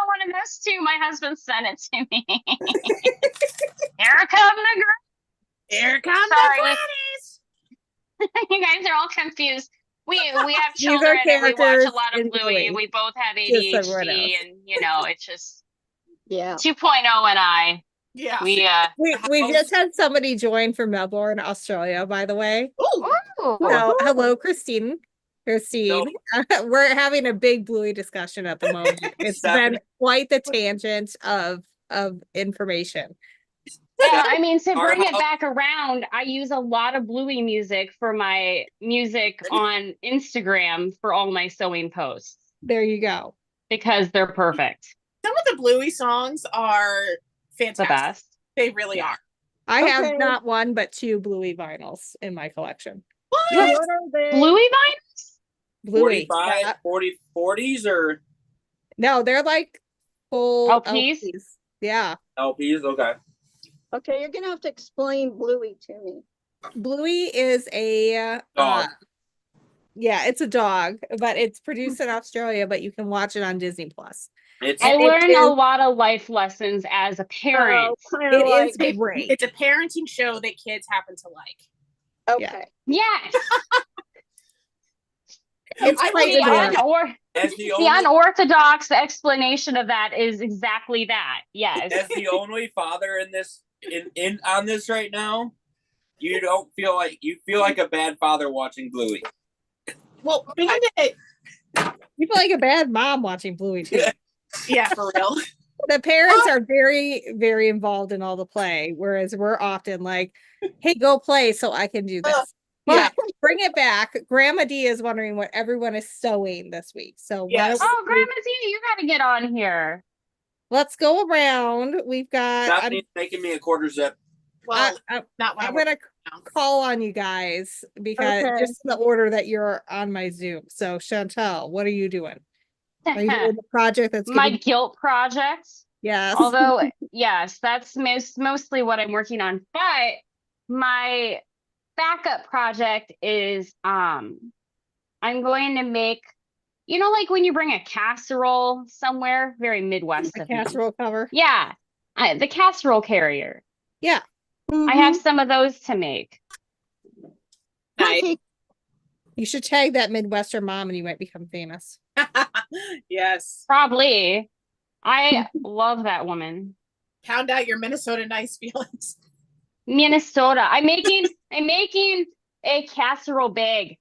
want to miss too. My husband sent it to me. Here come the girl. Here comes Sorry. the grannies. You guys are all confused. We have These are children and we watch characters a lot of in Bluey. Bluey. We both have Just so everyone ADHD knows. and it's just Yeah. 2.0 and I. Yeah. We just had somebody join from Melbourne, Australia, by the way. Ooh. Ooh. So hello, Christine. We're having a big Bluey discussion at the moment. It's been quite the tangent of information. Yeah, I mean, to Our bring it house- back around, I use a lot of Bluey music for my music on Instagram for all my sewing posts There you go. because they're perfect. Some of the Bluey songs are The fantastic. best. They really Yeah. are. I have Okay. not one but 2 Bluey vinyls in my collection. You have What are they? Bluey vines? Bluey. 45, Yeah. 40s or No, they're like full LPs? LPs. Yeah. LPs? Okay. Okay, you're gonna have to explain Bluey to me. Bluey is a Dog. yeah, it's a dog, but it's produced in Australia, but you can watch it on Disney Plus. It's I And it learned a is- lot of life lessons as a parent. Kinda It like, is great. It's a parenting show that kids happen to like. okay. Yes. It's I quite love adorable. as the The only unorthodox explanation of that is exactly that. Yes. as the only father in this in on this right now. You don't feel like you feel like a bad father watching Bluey. Well, Bandit. You feel like a bad mom watching Bluey too. Yeah, for real. The parents are very, very involved in all the play, whereas we're often like, hey, go play so I can do this. Yeah. But bring it back. Grandma D is wondering what everyone is sewing this week. So why Yes. don't Oh, we- Grandma Z, you got to get on here. let's go around. We've got. Stephanie's making me a quarter zip. Well, I'm not when I'm we're gonna now. call on you guys because Okay. just in the order that you're on my Zoom. So Chantel, what are you doing? Are you doing the project that's My giving? guilt project. Yes. Although, yes, that's mostly what I'm working on. But my backup project is I'm going to make, like when you bring a casserole somewhere, very Midwest A of me. casserole cover. Yeah, the casserole carrier. Yeah. I have some of those to make. Nice. Okay. You should tag that Midwestern mom and you might become famous. Yes. Probably. I love that woman. Pound out your Minnesota nice feelings. Minnesota. I'm making a casserole bag.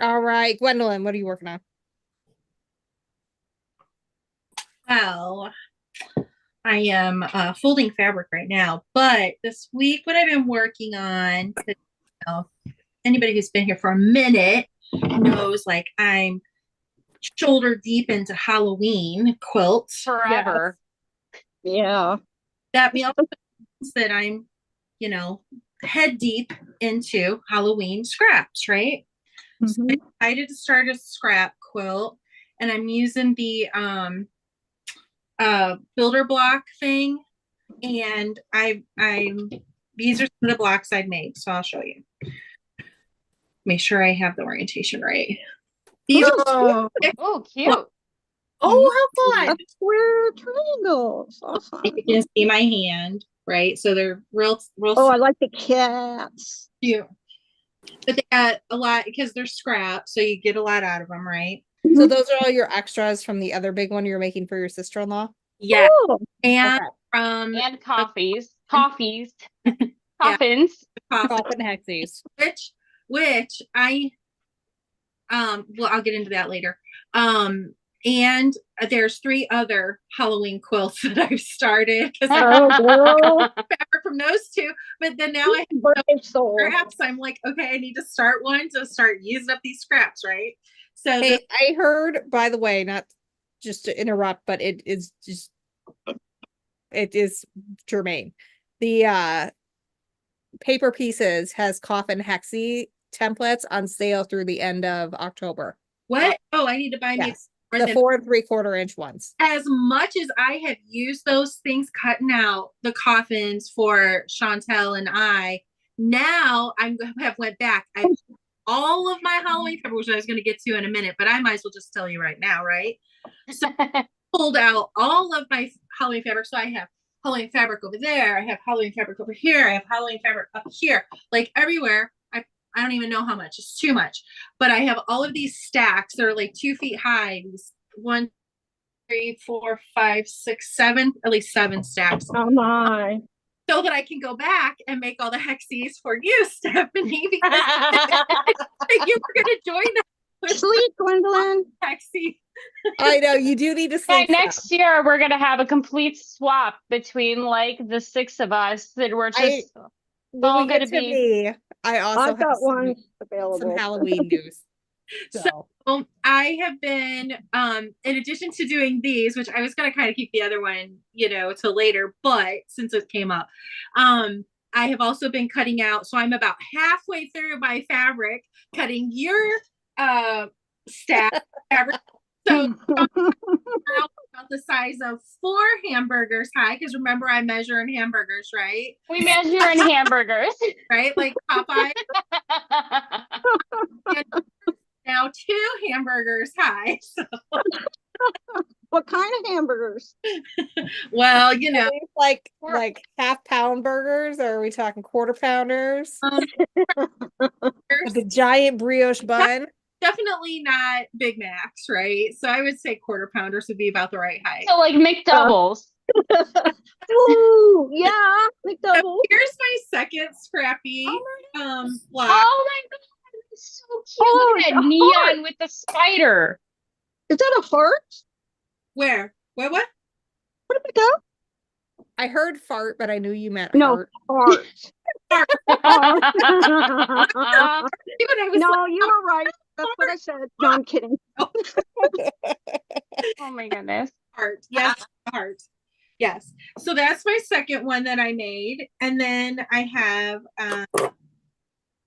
All right, Gwendolyn, what are you working on? Well, I am folding fabric right now, but this week what I've been working on, anybody who's been here for a minute knows like I'm shoulder deep into Halloween quilts. Forever. Yeah. That means that I'm, head deep into Halloween scraps, right? So I decided to start a scrap quilt, and I'm using the builder block thing, and I'm these are some of the blocks I've made, so I'll show you. Make sure I have the orientation right. These Oh, Oh, cute. Oh, how fun. a square triangles. Awesome. you can see my hand, right? So they're real Oh, I like the cats. cute. But they got a lot because they're scrap, so you get a lot out of them, right? So those are all your extras from the other big one you're making for your sister-in-law? Yeah. Oh, And Okay. from And coffins. Coffins. Coffin hexies. which I well, I'll get into that later. And there's 3 other Halloween quilts that I've started because I oh, girl. fabric from those 2. But then now I Brave soul. perhaps I'm like, okay, I need to start one to start using up these scraps, right? So Hey, I heard, by the way, not just to interrupt, but it is germane. The Paper Pieces has coffin hexie templates on sale through the end of October. what? Oh, I need to buy me Yes. more The than 4 3/4 inch ones. as much as I have used those things cutting out the coffins for Chantel and I. Now have went back. I all of my Halloween fabric, which I was going to get to in a minute, but I might as well just tell you right now, right? So pulled out all of my Halloween fabric. So I have Halloween fabric over there. I have Halloween fabric over here. I have Halloween fabric up here, like everywhere. I don't even know how much. It's too much. But I have all of these stacks that are like 2 feet high. These 1, 3, 4, 5, 6, 7, at least 7 stacks. Oh, my. So that I can go back and make all the hexies for you, Stephanie, because you were going to join us with Sleep, Gwendolyn. hexie. I know you do need to Yeah, sleep. next year we're gonna have a complete swap between like the 6 of us, and we're just When all we get gonna to be. me, I also I've have got some, one some available. Halloween news. So I have been, in addition to doing these, which I was going to kind of keep the other one, till later, but since it came up, I have also been cutting out. So I'm about halfway through my fabric, cutting your stack fabric. So about the size of 4 hamburgers high, because remember I measure in hamburgers, right? We measure in hamburgers. Right, like Popeye. Now 2 hamburgers high. So. What kind of hamburgers? Well, like half-pound burgers, or are we talking quarter pounders? With the giant brioche bun. Definitely not Big Macs, right? So I would say quarter pounders would be about the right height. So like McDoubles. Ooh, yeah, McDouble. So here's my second scrappy block. Oh my god, it's so cute. Oh, Look at it's that a neon heart. with the spider. Is that a heart? Where? What? What did it go? I heard fart, but I knew you meant No, heart. heart. Even I was No, you were right. That's what I said. No, I'm kidding. Oh my goodness. Heart. Yes, heart. Yes. So that's my second one that I made. And then I have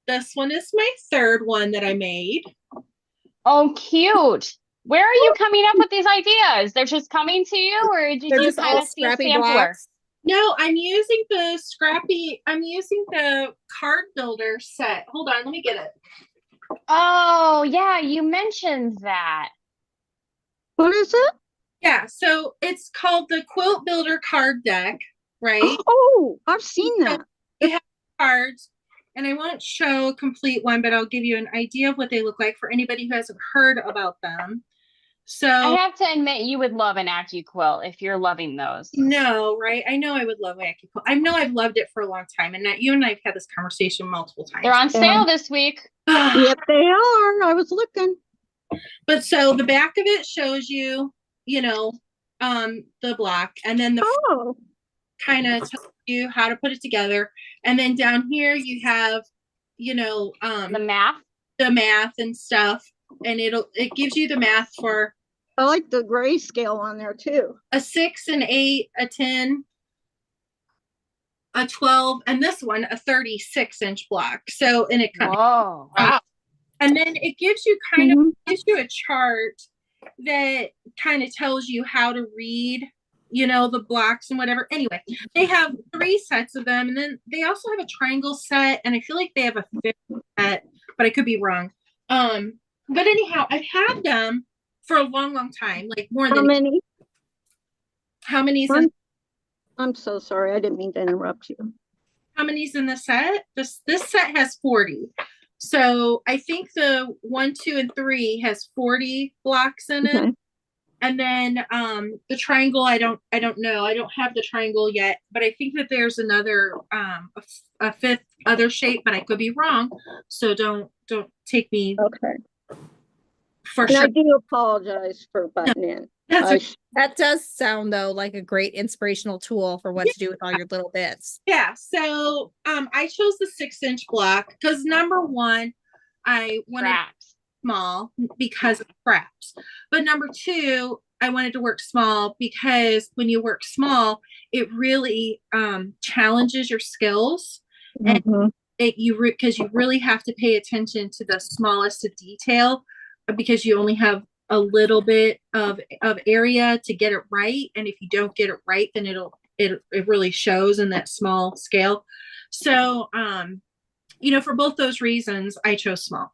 this one is my third one that I made. Oh, cute. Where are you coming up with these ideas? They're just coming to you, or did They're you just kind all of see a scrappy sampler? blocks. No, I'm using the card builder set. Hold on, let me get it. Oh, yeah, you mentioned that. What is it? Yeah, so it's called the Quilt Builder Card Deck, right? Oh, I've seen that. You have cards, and I won't show a complete one, but I'll give you an idea of what they look like for anybody who hasn't heard about them. So I have to admit, you would love an AccuQuilt if you're loving those. no, right? I know I would love AccuQuilt. I know I've loved it for a long time, and that you and I've had this conversation multiple times. They're on sale this week. Yep, they are. I was looking. But so the back of it shows you, the block, and then the Oh, kind of tells you how to put it together. And then down here you have, The math. the math and stuff, and it gives you the math for I like the grayscale on there too. a 6, an 8, a 10, a 12, and this one a 36-inch block. So, and it comes, Whoa. wow. And then it gives you kind of Mhm. gives you a chart that kind of tells you how to read, the blocks and whatever. Anyway, they have 3 sets of them, and then they also have a triangle set, and I feel like they have a 5th set, but I could be wrong. But anyhow, I've had them for a long, long time, like more How than many? how many's One? in I'm so sorry. I didn't mean to interrupt you. how many's in the set? This set has 40. So I think the 1, 2, and 3 has 40 blocks in it. Okay. And then the triangle, I don't know. I don't have the triangle yet, but I think that there's another a 5th other shape, but I could be wrong. So don't take me Okay. for And sure. I do apologize for butting in. That's I okay. That does sound though like a great inspirational tool for what to do with all your little bits. Yeah, so I chose the 6-inch block because number one, I wanted Scraps. small because of scraps. But number 2, I wanted to work small because when you work small, it really challenges your skills, and Mhm. because you really have to pay attention to the smallest of detail because you only have a little bit of area to get it right, and if you don't get it right, then it really shows in that small scale. So for both those reasons, I chose small,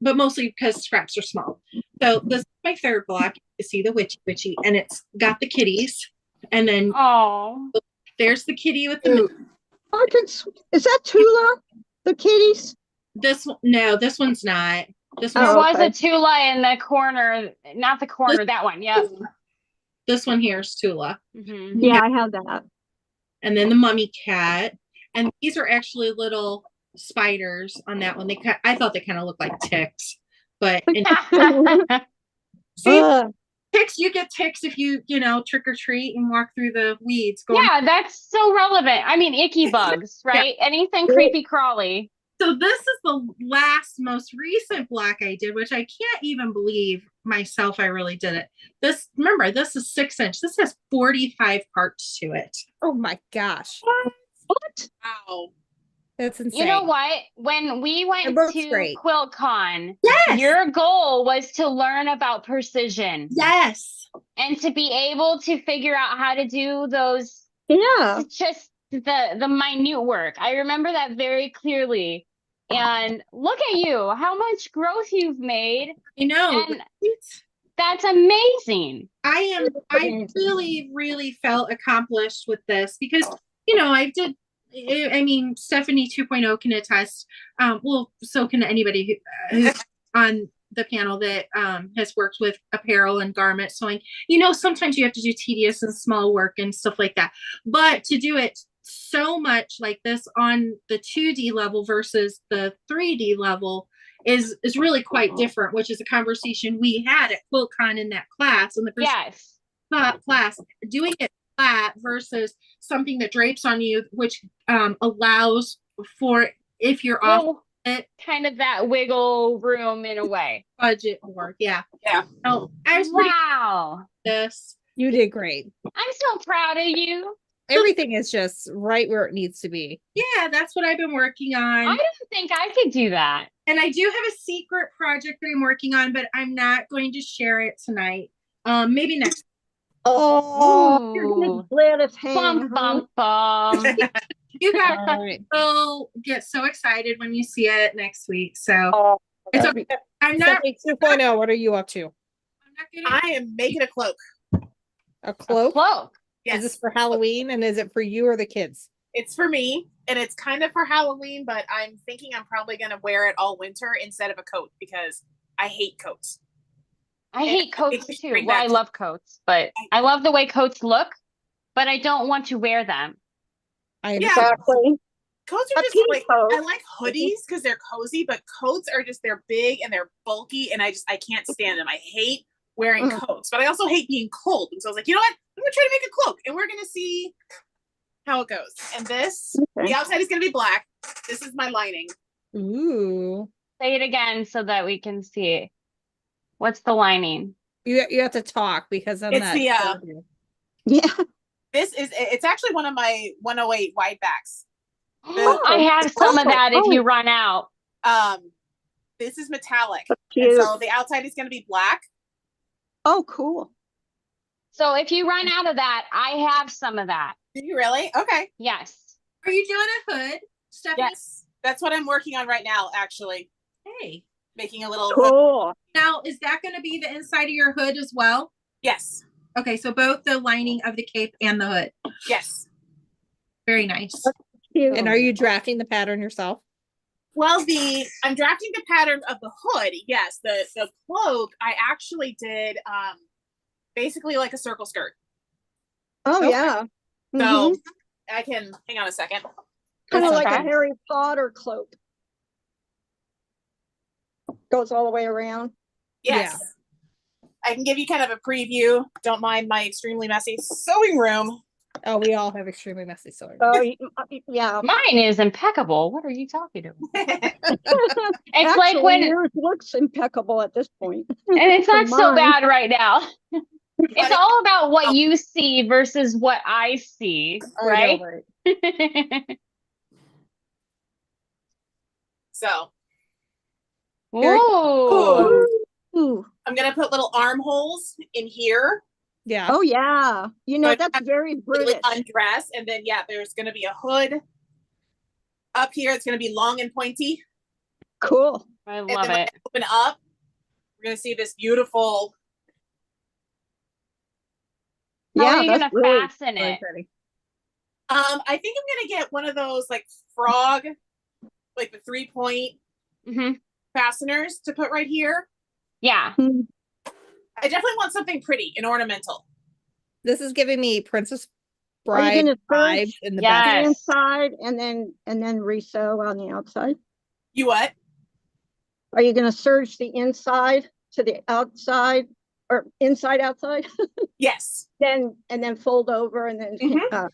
but mostly because scraps are small. So this is my third block. You see the witchy, and it's got the kitties, and then Oh. there's the kitty with the Is that Tula? The kitties? this one. No, this one's not. This There Oh, one's was okay. a Tula in the corner, not the corner, that one. Yep. this one here is Tula, Yeah, I have that. and then the mummy cat, and these are actually little spiders on that one. I thought they kind of looked like ticks, but see, Ugh. ticks, you get ticks if you trick or treat and walk through the weeds going. Yeah, that's so relevant. I mean, icky bugs, right? Anything creepy crawly. So this is the most recent block I did, which I can't even believe myself I really did it. This is 6-inch. This has 45 parts to it. Oh my gosh. What? Wow. That's insane. You know what? When we went looks to great. QuiltCon, Yes. your goal was to learn about precision Yes. and to be able to figure out how to do those, Yeah. just the minute work. I remember that very clearly. And look at you, how much growth you've made. I know. And right? that's amazing. I really, really felt accomplished with this because, Stephanie 2.0 can attest. So can anybody who's on the panel that has worked with apparel and garment sewing. Sometimes you have to do tedious and small work and stuff like that. But to do it so much like this on the 2D level versus the 3D level is really quite different, which is a conversation we had at QuiltCon in that class. And the Yes. class, doing it flat versus something that drapes on you, which allows for, if you're off kind of that wiggle room in a way. budget work. Yeah. Yeah. Oh, I was pretty Wow. this. You did great. I'm so proud of you. Everything is just right where it needs to be. Yeah, that's what I've been working I on. don't think I could do that. And I do have a secret project that I'm working on, but I'm not going to share it tonight. Maybe next. Oh, you're gonna Ooh. let us hang. Bum, huh? bum, bum. You guys All right. will get so excited when you see it next week. So Oh, it's that'd be- okay. I'm not. Stephanie 2.0, what are you up to? I'm not gonna. I am making a cloak. A A cloak? cloak. Yes. Is this for Halloween and is it for you or the kids? It's for me, and it's kind of for Halloween, but I'm thinking I'm probably going to wear it all winter instead of a coat because I hate coats. I hate coats it too. bring Well, back I to- love coats, but I love the way coats look, but I don't want to wear them. I Yeah. Exactly. Coats A are just pea like, coat. I like hoodies because they're cozy, but coats are just, they're big and they're bulky, and I can't stand them. I hate wearing coats, but I also hate being cold. And so I was like, you know what? I'm going to try to make a cloak, and we're going to see how it goes. And this, Okay. the outside is going to be black. This is my lining. Ooh. Say it again so that we can see. What's the lining? You have to talk because I'm It's not. the, Yeah. It's actually one of my 108 wide backs. I have some of that if Oh. you run out. This is metallic. Cute. And so the outside is going to be black. Oh, cool. So if you run out of that, I have some of that. Did you really? Okay. Yes. Are you doing a hood, Stephanie? Yes. That's what I'm working on right now, actually. Hey. Making a little hood. Cool. Now, is that going to be the inside of your hood as well? Yes. Okay, so both the lining of the cape and the hood. Yes. Very nice. Cute. And are you drafting the pattern yourself? Well, I'm drafting the pattern of the hood. Yes. The cloak, I actually did basically like a circle skirt. Oh, Okay. yeah. So I can hang on a second. Kind of That's like a okay. Harry Potter cloak. Goes all the way around. Yes. I can give you kind of a preview. Don't mind my extremely messy sewing room. Oh, we all have extremely messy sewing. Oh, yeah. Mine is impeccable. What are you talking about? It's Actually, like when, and yours looks impeccable at this point. it's not so Mine. bad right now. It's all about what you see versus what I see, I know, right? right? So Very Ooh. Ooh. I'm gonna put little armholes in here. Yeah. Oh, yeah. You know, But that's very British. Undress, and then there's gonna be a hood up here. It's gonna be long and pointy. Cool. I And love then when it. I open up, we're gonna see this beautiful. How Yeah, are you that's gonna really, fasten Really it? pretty. I think I'm gonna get one of those like frog, like the 3-point Hmm. fasteners to put right here. Yeah. I definitely want something pretty and ornamental. This is giving me Princess Are you Bride gonna vibes search in the Yes. best. the inside and then resew on the outside? You what? Are you gonna serge the inside to the outside or inside outside? Yes. And then fold over and then Mhm.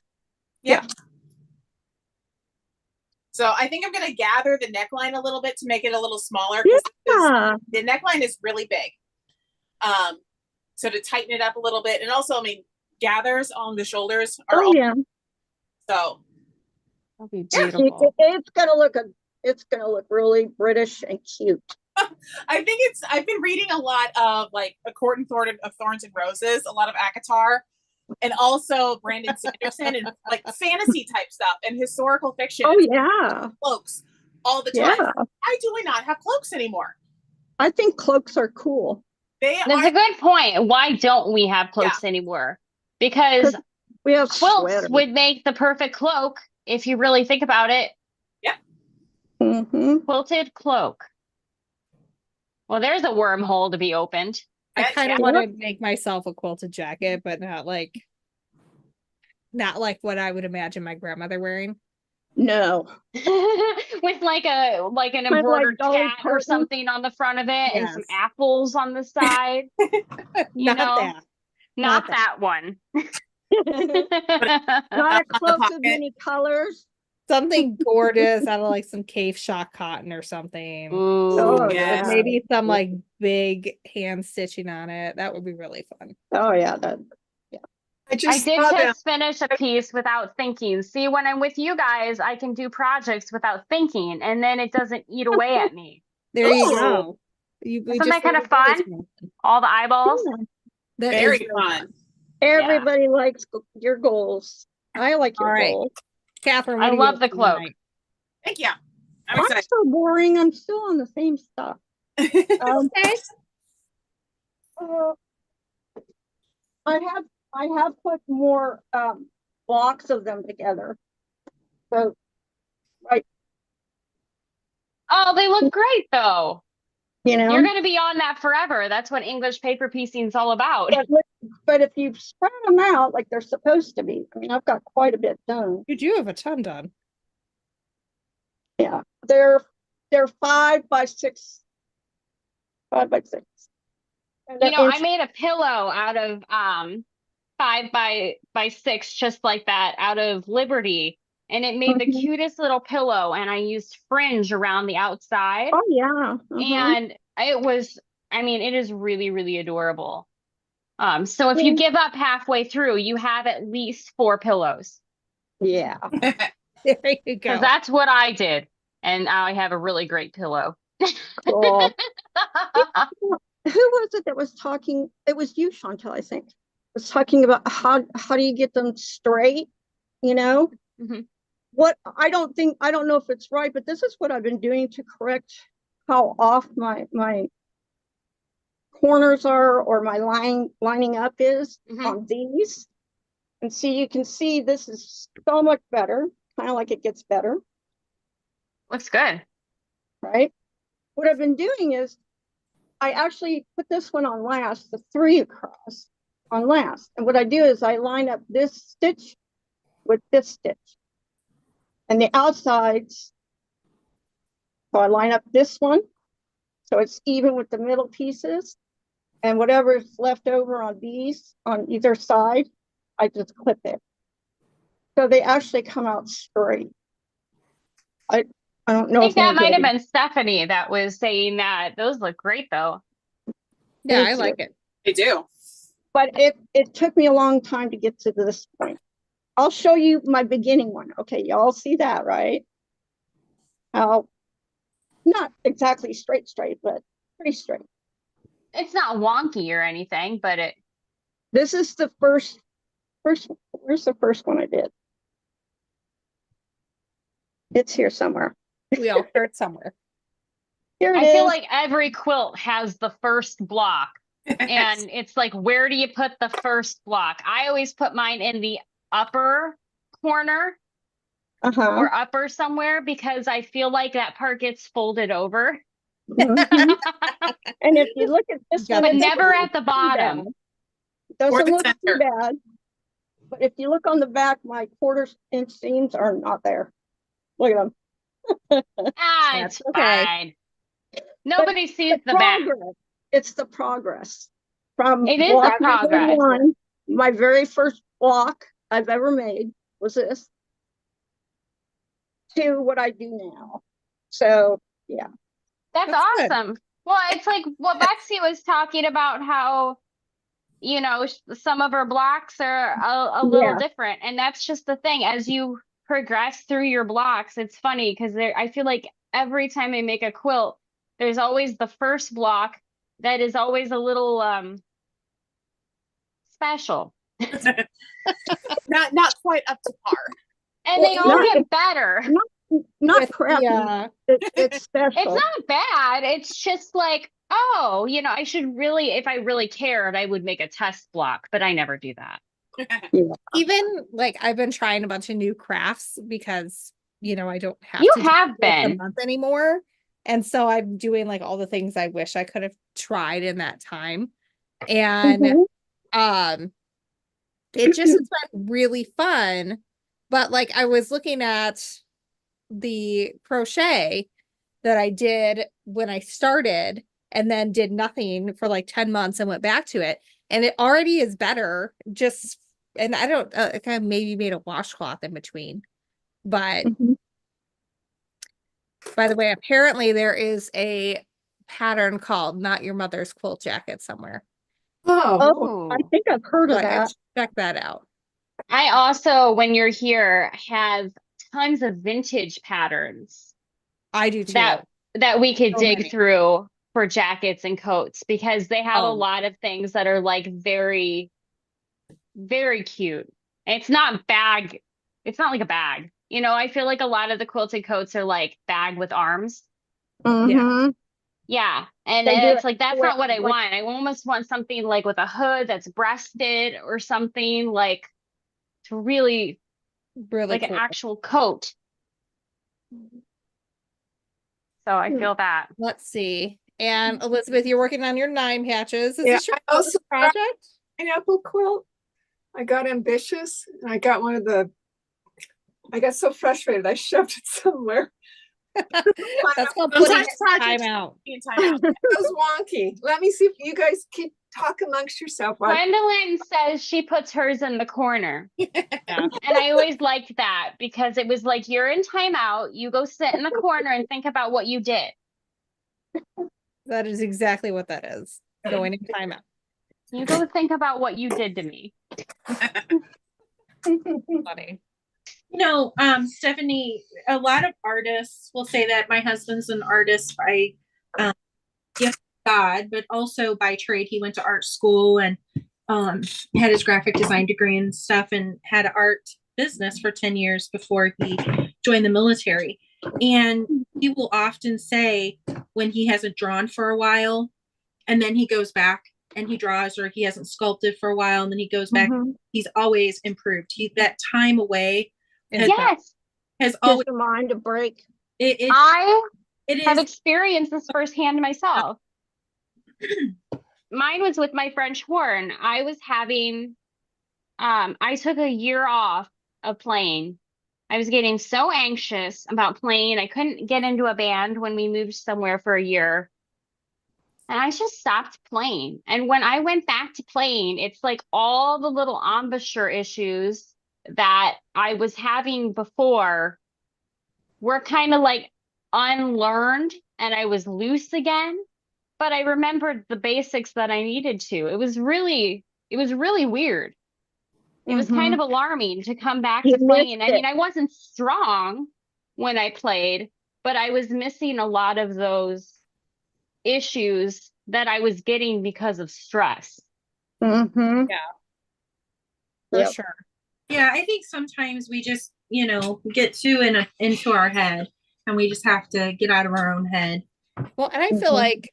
So I think I'm gonna gather the neckline a little bit to make it a little smaller. 'Cause yeah. the neckline is really big. So to tighten it up a little bit, and also, I mean, gathers along the shoulders are Oh, yeah. so. That'll be Yeah. beautiful. It's gonna look really British and cute. I think I've been reading a lot of like A Court and Thorn of Thorns and Roses, a lot of ACOTAR, and also Brandon Sanderson and like fantasy type stuff and historical fiction. Oh, and yeah. cloaks all the time. Yeah. Why do we not have cloaks anymore? I think cloaks are cool. They That's are. a good point. Why don't we have cloaks anymore? Because We have quilts sweaters. would make the perfect cloak if you really think about it. Mhm. Quilted cloak. Well, there's a wormhole to be opened. I Yeah, kind of yeah. want to make myself a quilted jacket, but not like what I would imagine my grandmother wearing. No. With like an of like embroidered Dolly cat or Parton. something on the front of it and some Yes. apples on the side. You Not know, that. Not that. that one. Not a on the cloak of pocket. many colors. something gorgeous out of like some cave shock cotton or something. Ooh. Oh, yeah. yeah. Maybe some like big hand stitching on it. That would be really fun. Oh, yeah. That, I I just did saw them. just finish a piece without thinking. See, when I'm with you guys, I can do projects without thinking, and then it doesn't eat away at me. There you Ooh. go. We Isn't just that kind of learned that fun? this morning. All the eyeballs. That is Very really fun. everybody likes your goals. I like your All right. goals. Catherine, I what are you love up the to cloak. tonight? Thank you. I'm I'm excited. so boring. I'm still on the same stuff. Um, Okay. uh, I have put more blocks of them together. So Oh, they look great though. you know, You're going to be on that forever. That's what English paper piecing is all about. but if you spread them out like they're supposed to be, I mean, I've got quite a bit done. You do have a ton done. Yeah, they're 5 by 6, 5 by 6. And You that know, I inch- made a pillow out of 5 by 6, just like that, out of Liberty, and it made the Mhm. cutest little pillow. And I used fringe around the outside, Oh yeah. and it was, I mean, it is really, really adorable. So if you Yeah. give up halfway through, you have at least 4 pillows, Yeah. There you because go. that's what I did, and now I have a really great pillow. Cool. Who was it that was talking? It was you, Chantel, I think. Was talking about how do you get them straight? You know, Mhm. what I don't know if it's right, but this is what I've been doing to correct how off my corners are or my lining up is Mhm. on these. And see, you can see this is so much better, kind of like it gets better, Looks good. right? What I've been doing is I actually put this one on last, the 3 across on last. And what I do is I line up this stitch with this stitch and the outsides. So I line up this one so it's even with the middle pieces, and whatever's left over on these on either side, I just clip it. So they actually come out straight. I don't I know think if that might have anybody, been Stephanie that was saying that. Those look great though. Yeah, I Thank like you. it. They do. but it took me a long time to get to this point. I'll show you my beginning one. Okay, y'all see that, right? How not exactly straight, but pretty straight. It's not wonky or anything, but it This is the first, where's the first one I did? It's here somewhere. We all start somewhere. Here it I feel is. like every quilt has the first block. And it's like, where do you put the first block? I always put mine in the upper corner Uh-huh. or upper somewhere because I feel like that part gets folded over, Mhm. And if you look at this one, but it doesn't never look at the too bottom. bad. It doesn't the look too center. bad. But if you look on the back, my 1/4-inch seams are not there. Look at them. Ah, That's it's okay. fine. Nobody sees The the back. progress. It's the progress from It is the block number progress. 1. My very first block I've ever made was this, to what I do now. So yeah. That's That's good. awesome. Well, it's like what Lexi was talking about, how, you know, some of her blocks are a little Yeah. different. And that's just the thing. As you progress through your blocks, it's funny because I feel like every time I make a quilt, there's always the first block that is always a little special. Not quite up to par. And Well, they all even- get better. Not With crappy. It's It's special. not bad. It's just like, oh, you know, I should really, if I really cared, I would make a test block, but I never do that. even like I've been trying a bunch of new crafts because I don't have You to do have it a been. month anymore. And so I'm doing like all the things I wish I could have tried in that time. And Mhm. it just has been really fun. But like I was looking at the crochet that I did when I started and then did nothing for like 10 months and went back to it. And it already is better. Just, and I don't, I kind of maybe made a washcloth in between, but Mhm. By the way, apparently there is a pattern called Not Your Mother's Quilt Jacket somewhere. Oh, Oh, I Ooh. think I've heard So of that. check that out. I also, when you're here, have tons of vintage patterns I do too. that we could So dig many. through for jackets and coats because they have a Oh. lot of things that are like very, very cute. It's not bag, it's not like a bag. You know, I feel like a lot of the quilted coats are like bag with arms. Mhm. Yeah. And They do it's it like that's quick, not what I like- want. I almost want something like with a hood that's breasted or something like to really Really like an cool. actual coat. So I feel that. Let's see. And Elizabeth, you're working on your 9 patches. Is Yeah, this your I also first project? pineapple quilt. I got ambitious and I got one of the, I got so frustrated, I shoved it somewhere. That's called Sometimes putting projects time out. need time out. It was wonky. Let me see if you guys keep talk amongst yourself. while- Gwendolyn says she puts hers in the corner. Yeah. And I always liked that because it was like you're in timeout, you go sit in the corner and think about what you did. That is exactly what that is. Going in timeout. You go think about what you did to me. Funny. You know, Stephanie, a lot of artists will say that my husband's an artist by gift of God, but also by trade. He went to art school and had his graphic design degree and stuff and had an art business for 10 years before he joined the military. And he will often say when he hasn't drawn for a while and then he goes back and he draws, or he hasn't sculpted for a while and then he goes back, Mhm. he's always improved. That time away has, Yes, has Gives always your mind a break. it I it have is experienced this firsthand myself. Mine was with my French horn. I was having, I took a year off of playing. I was getting so anxious about playing. I couldn't get into a band when we moved somewhere for a year. And I just stopped playing. And when I went back to playing, it's like all the little embouchure issues that I was having before were kind of like unlearned and I was loose again. But I remembered the basics that I needed to. It was really weird. It was kind of alarming to come back You to playing. missed I mean, it. I wasn't strong when I played, but I was missing a lot of those issues that I was getting because of stress. Mm-hmm. For Yep. sure. yeah, I think sometimes we just, get into our head and we just have to get out of our own head. Well, and I feel Mhm.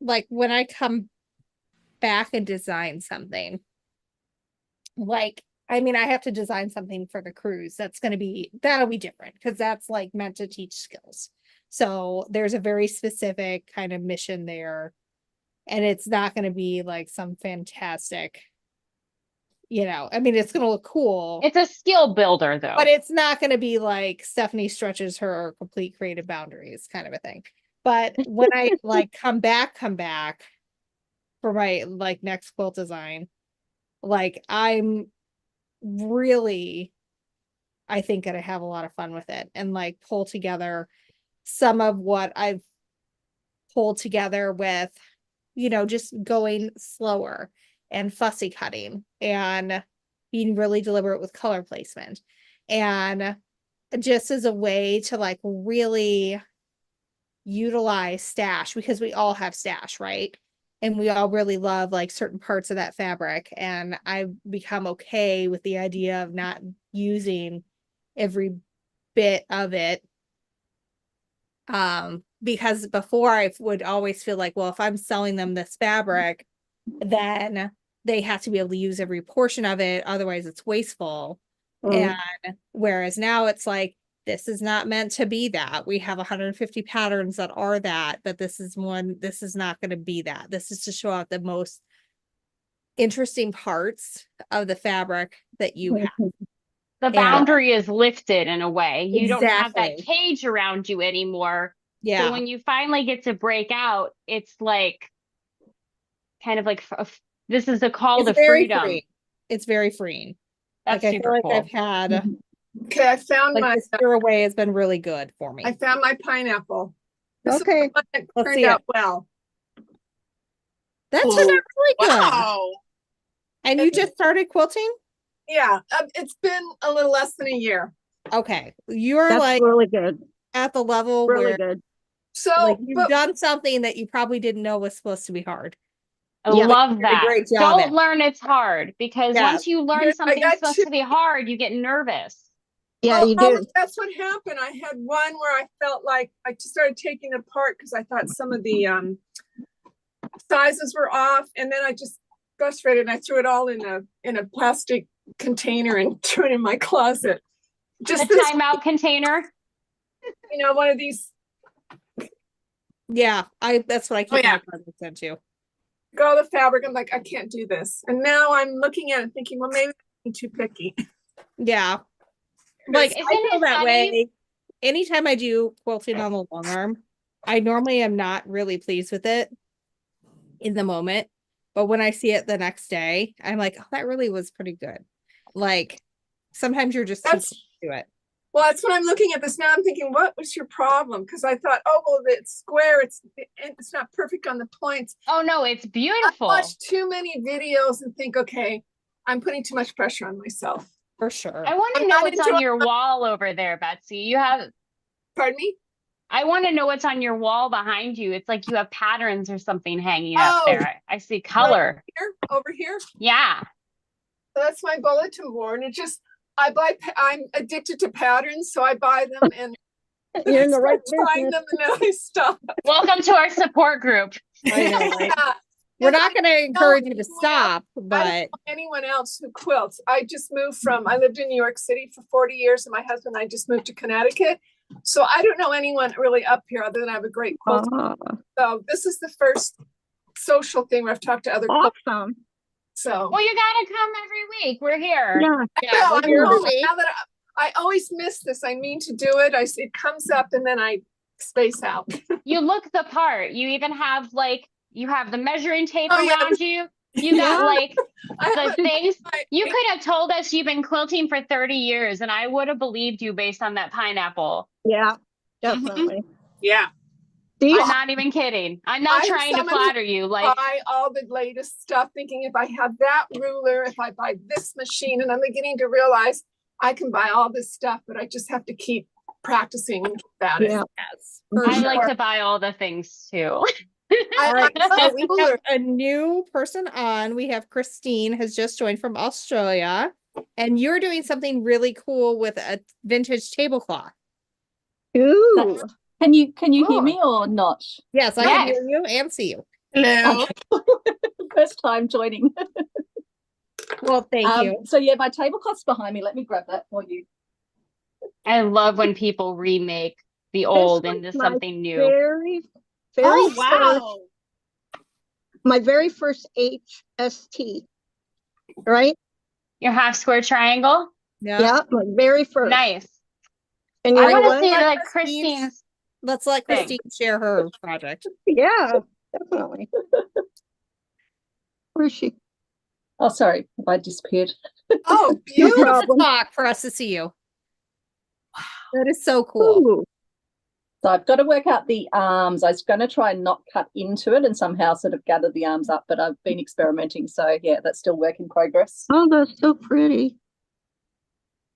like when I come back and design something, like, I mean, I have to design something for the cruise. That'll be different because that's like meant to teach skills. So there's a very specific kind of mission there. And it's not going to be like some fantastic, I mean, it's going to look cool, It's a skill builder though. but it's not going to be like Stephanie stretches her complete creative boundaries kind of a thing. But when I like come back for my like next quilt design, like I'm really, I think gonna have a lot of fun with it and like pull together some of what I've pulled together with, just going slower and fussy cutting and being really deliberate with color placement. And just as a way to like really utilize stash because we all have stash, right? And we all really love like certain parts of that fabric. And I've become okay with the idea of not using every bit of it. Because before I would always feel like, well, if I'm selling them this fabric, then they have to be able to use every portion of it, otherwise it's wasteful. Mm. And whereas now it's like, this is not meant to be that. We have 150 patterns that are that, but this is not going to be that. This is to show out the most interesting parts of the fabric that you have. The boundary is lifted in a way. You don't have that Exactly. cage around you anymore. So Yeah. when you finally get to break out, it's like kind of like this is a call It's to very freedom. free. It's very freeing. That's Like I feel super like cool. I've had Okay, I found Like my this year away has been really good for me. I found my pineapple. This is Okay. the one that Let's turned see out it. well. That turned Ooh, out really good. wow. And you just started quilting? Yeah, it's been a little less than a year. Okay. You're That's like really good. at the level Really where good. So, like you've but done something that you probably didn't know was supposed to be hard. I Yeah. love You did a that. great job Don't at it. learn it's hard because Yeah. once you learn Here, I something's got supposed two. to be hard, you get nervous. Yeah, well, you do. that's what happened. I had one where I felt like I just started taking it apart because I thought some of the sizes were off, and then I just frustrated and I threw it all in a plastic container and threw it in my closet. Just The this, timeout container. one of these Yeah, that's what I keep Oh, yeah. my projects into. go the fabric. I'm like, I can't do this. And now I'm looking at it thinking, well, maybe I'm too picky. Yeah. Like Isn't I feel it that funny? way. Anytime I do quilting on the long arm, I normally am not really pleased with it in the moment. But when I see it the next day, I'm like, oh, that really was pretty good. Like sometimes you're just too That's quick to do it. well, that's when I'm looking at this now. I'm thinking, what was your problem? Because I thought, oh, well, it's square. It's not perfect on the points. Oh no, it's I beautiful. watch too many videos and think, okay, I'm putting too much pressure on myself. For sure. I want to I'm know not what's on enjoying your wall over there, Betsy. You have Pardon me? I want to know what's on your wall behind you. It's like you have patterns or something hanging up Oh, there. I see color. Here, over here. Yeah. So that's my bulletin board. And it just, I'm addicted to patterns. So I buy them and You're in the right start trying business. them and then I stop. Welcome to our support group. I know, right? Yeah. We're And not going to encourage you to anyone stop, I don't but know anyone else who quilts. I just moved I lived in New York City for 40 years and my husband and I just moved to Connecticut. So I don't know anyone really up here other than I have a great quilt. So this is the first social thing where I've talked to other quilters. Awesome. So Well, you gotta come every week. We're here. Yeah. yeah, no, we're I'm here home. every week. Now that I always miss this. I mean to do it. It comes up and then I space out. You look the part. You even have you have the measuring tape Oh, yeah. around you. You got Yeah. like I the have things. my- You could have told us you've been quilting for 30 years and I would have believed you based on that pineapple. Yeah. Definitely. Yeah. See, I'm not even kidding. I'm not I'm trying to someone who flatter you. Like, buy all the latest stuff, thinking if I have that ruler, if I buy this machine, and I'm beginning to realize I can buy all this stuff, but I just have to keep practicing about it. yeah. Yes, for I like sure. to buy all the things too. All right, I so love we have ruler. a new person on. We have Christine has just joined from Australia, and you're doing something really cool with a vintage tablecloth. Ooh. Can you hear Oh. me or not? Yes, I Yes. can hear you and see you. Hello. First time joining. Well, thank you. So yeah, my tablecloth's behind me. Let me grab that for you. I love when people remake the old into was my something new. Very Oh, first, wow. my very first HST. Right? Your half square triangle. Yeah. My very first. Nice. And you I know want to what? see Let like Christine- Christine's. Let's let Thing. Christine share her project. Yeah, definitely. Where is she? Oh, sorry, have I disappeared? Oh, No beautiful. problem. Talk for us to see you. That is so cool. Ooh. So I've got to work out the arms. I was going to try and not cut into it and somehow sort of gather the arms up, but I've been experimenting. So yeah, that's still work in progress. Oh, that's so pretty.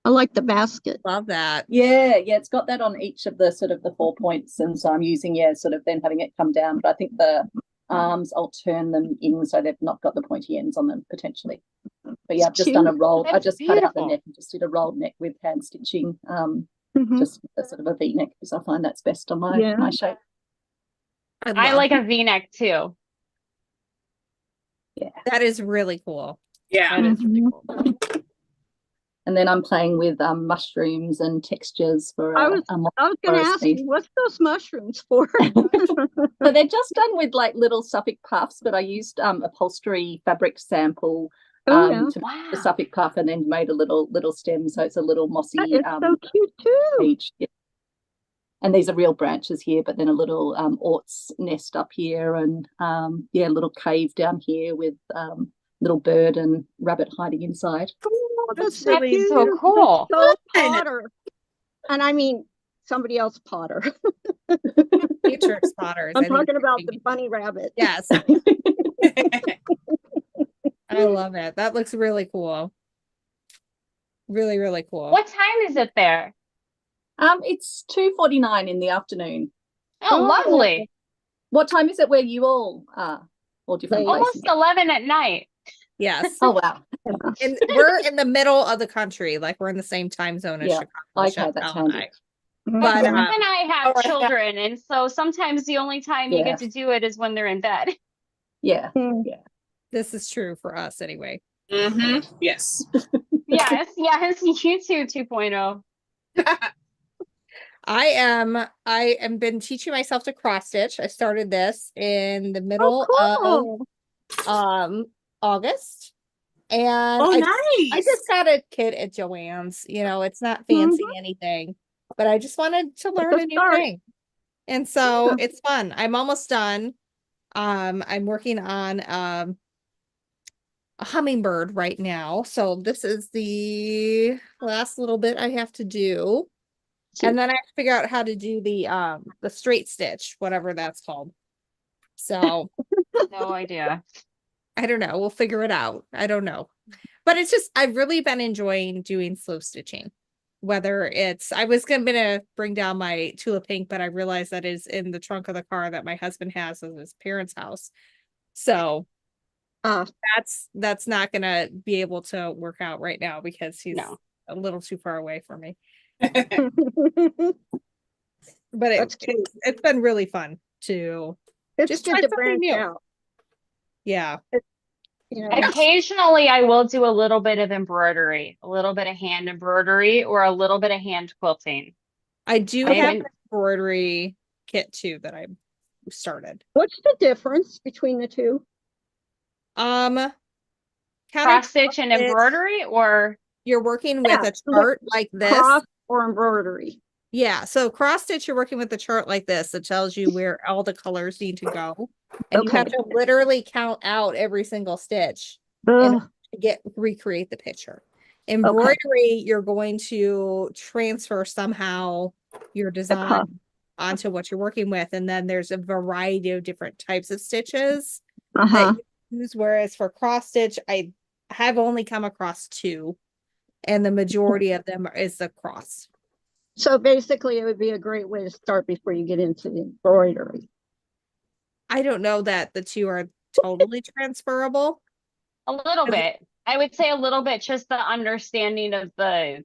I like the basket. Love that. Yeah, it's got that on each of the sort of the 4 points, and so I'm using sort of then having it come down. But I think the arms, I'll turn them in so they've not got the pointy ends on them potentially. But yeah, I've just done a roll. I That's just cut out the beautiful. neck and just did a rolled neck with hand stitching, Mhm. just a sort of a V neck because I find that's best on my Yeah. my shape. I love like a V-neck too. that is really cool. Yeah. That is really Mhm. cool. And then I'm playing with mushrooms and textures for I was going to forest ask leaf. you, what's those mushrooms for? So they're just done with like little Suffolk puffs, but I used upholstery fabric sample Oh, yeah. to make the Wow. Suffolk puff and then made a little stem, so it's a little mossy It's so cute too. peach. Yeah. And these are real branches here, but then a little orts nest up here, and a little cave down here with little bird and rabbit hiding inside. Oh, That's That's really so cute. cool. So Fun. Potter. And I mean, somebody else Potter. Matrix spotters. I'm I think talking about it's the bunny rabbit. yes, I love it. That looks really cool. Really, really cool. What time is it there? It's 2:49 in the afternoon. Oh, lovely. What time is it where you all are? All different Late. places. Almost 11 at night. Yes. Oh wow. And we're in the middle of the country, like we're in the same time zone as Yeah. Chicago. Okay, that's Chantel and handy. I. But Steph and I have Oh, yeah. children, and so sometimes the only time you Yeah. get to do it is when they're in bed. Yeah. this is true for us anyway. Yes. Yes, yes, you too, 2.0. I am been teaching myself to cross stitch. I started this in the middle Oh, cool. of August. And Oh, I nice. just got a kit at Joann's. You know, it's not fancy anything, but I just wanted to learn a new start. thing. And so Yeah. it's fun. I'm almost done. I'm working on a hummingbird right now. So this is the last little bit I have to do. And then I have to figure out how to do the straight stitch, whatever that's called. So No idea. I don't know. We'll figure it out. I don't know. But it's just I've really been enjoying doing slow stitching. Whether it's I was gonna bring down my tulip pink, but I realized that is in the trunk of the car that my husband has in his parents' house. So that's not gonna be able to work out right now because he's No. a little too far away from me. It's But That's cute. it's been really fun to just try good to something branch new. out. Yeah. You know, Occasionally, I will do a little bit of embroidery, a little bit of hand embroidery, or a little bit of hand quilting. I do I have haven't- an embroidery kit too that I started. what's the difference between the two? Counter Cross stitch and stitch, embroidery, or you're working with Yeah, a chart like this. Cross or embroidery? Yeah, so cross stitch, you're working with a chart like this that tells you where all the colors need to go. And you have Okay. to literally count out every single stitch Ugh, to recreate the picture. Embroidery, you're going to transfer somehow your design onto what you're working with. And then there's a variety of different types of stitches that you use. Whereas for cross stitch, I have only come across 2, and the majority of them is the cross. So basically, it would be a great way to start before you get into the embroidery. I don't know that the 2 are totally transferable. a little bit. I would say a little bit, just the understanding of the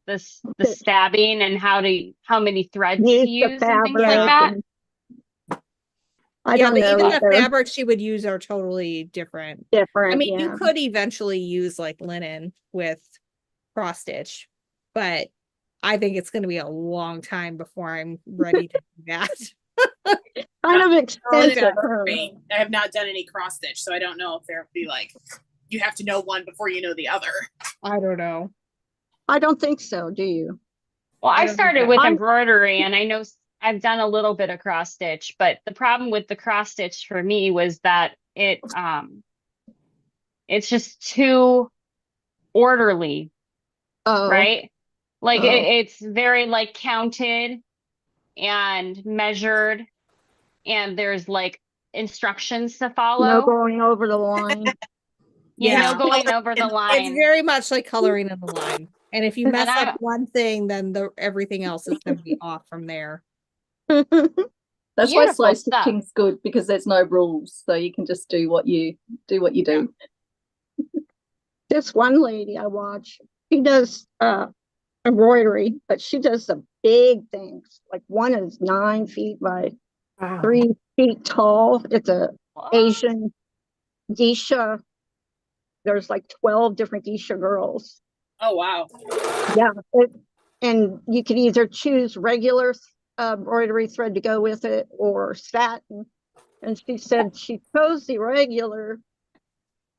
stabbing and how many threads to use and things like that. I Yeah, don't but know even the either. fabrics you would use are totally different. Different. I mean, yeah. you could eventually use like linen with cross stitch, but I think it's going to be a long time before I'm ready to do that. Kind of expensive. I have not done any cross stitch, so I don't know if there'll be like you have to know one before you know the other. I don't know. I don't think so. Do you? Well, I don't started know. with embroidery, and I know I've done a little bit of cross stitch, but the problem with the cross stitch for me was that it's just too orderly, Oh, right? Like Oh. it's very like counted and measured, and there's like instructions to no follow. going over the line. No going over the It's line. very much like coloring in the line. And if you mess And up one thing, then everything else is going to be off from there. That's why Beautiful slow stuff. stitching's good, because there's no rules, so you can just do what you do. This one lady I watch, she does embroidery, but she does the big things. Like one is 9 feet by 3 feet tall. It's a Asian geisha. There's like 12 different geisha girls. Oh wow. Yeah. And you could either choose regular embroidery thread to go with it or satin. And she said she chose the regular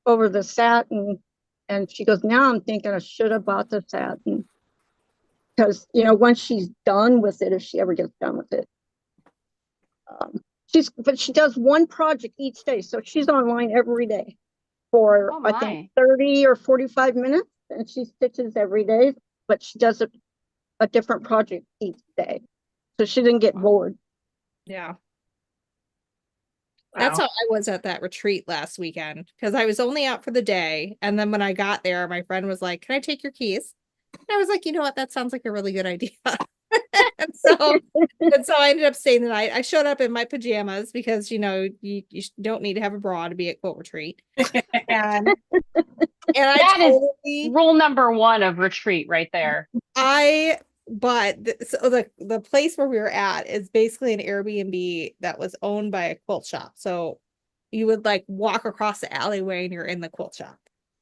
over the satin. And she goes, now I'm thinking I should have bought the satin. Because, once she's done with it, if she ever gets done with it. But she does one project each day. So she's online every day for, I think, 30 or 45 minutes. and she stitches every day, but she does a different project each day. So she didn't get bored. Yeah. That's Wow. how I was at that retreat last weekend because I was only out for the day. And then when I got there, my friend was like, "Can I take your keys?" And I was like, "You know what? That sounds like a really good idea." and so I ended up staying the night. I showed up in my pajamas because you don't need to have a bra to be at quilt retreat. And I That is totally rule number one of retreat right there. so the place where we were at is basically an Airbnb that was owned by a quilt shop. So you would like walk across the alleyway and you're in the quilt shop.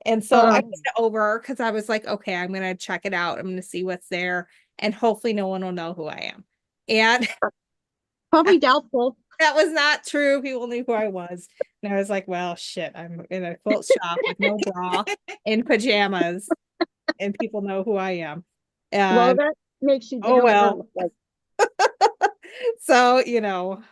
And so I went over because I was like, okay, I'm gonna check it out. I'm gonna see what's there, and hopefully no one will know who I am. And Probably doubtful. that was not true. People knew who I was. And I was like, well, shit, I'm in a quilt shop with no bra in pajamas, and people know who I am. Well, And that makes you oh down to well. earth, like, So,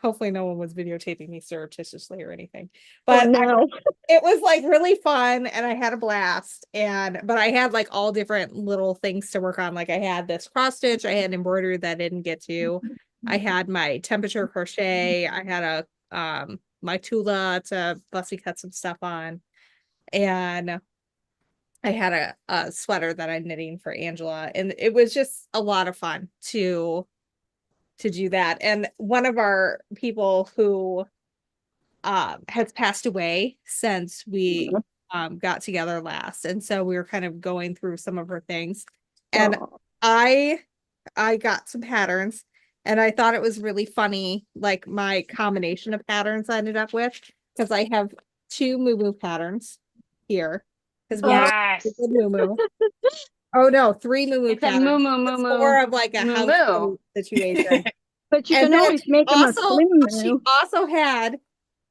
hopefully no one was videotaping me surreptitiously or anything. oh But no. it was like really fun and I had a blast. But I had like all different little things to work on. Like I had this cross stitch, I had embroidery that I didn't get to. I had my temperature crochet, I had my tula to fussy cut some stuff on. And I had a sweater that I'm knitting for Angela. And it was just a lot of fun to do that. And one of our people who has passed away since we got together last. And so we were kind of going through some of her things. And Oh. I got some patterns and I thought it was really funny, like my combination of patterns I ended up with, because I have two moo patterns here. Because Yes. moo. Oh no, three moo It's a patterns. moo moo moo It's moo. more of like a Moo house moo. situation. But you And can then always make them a slim she moo. also had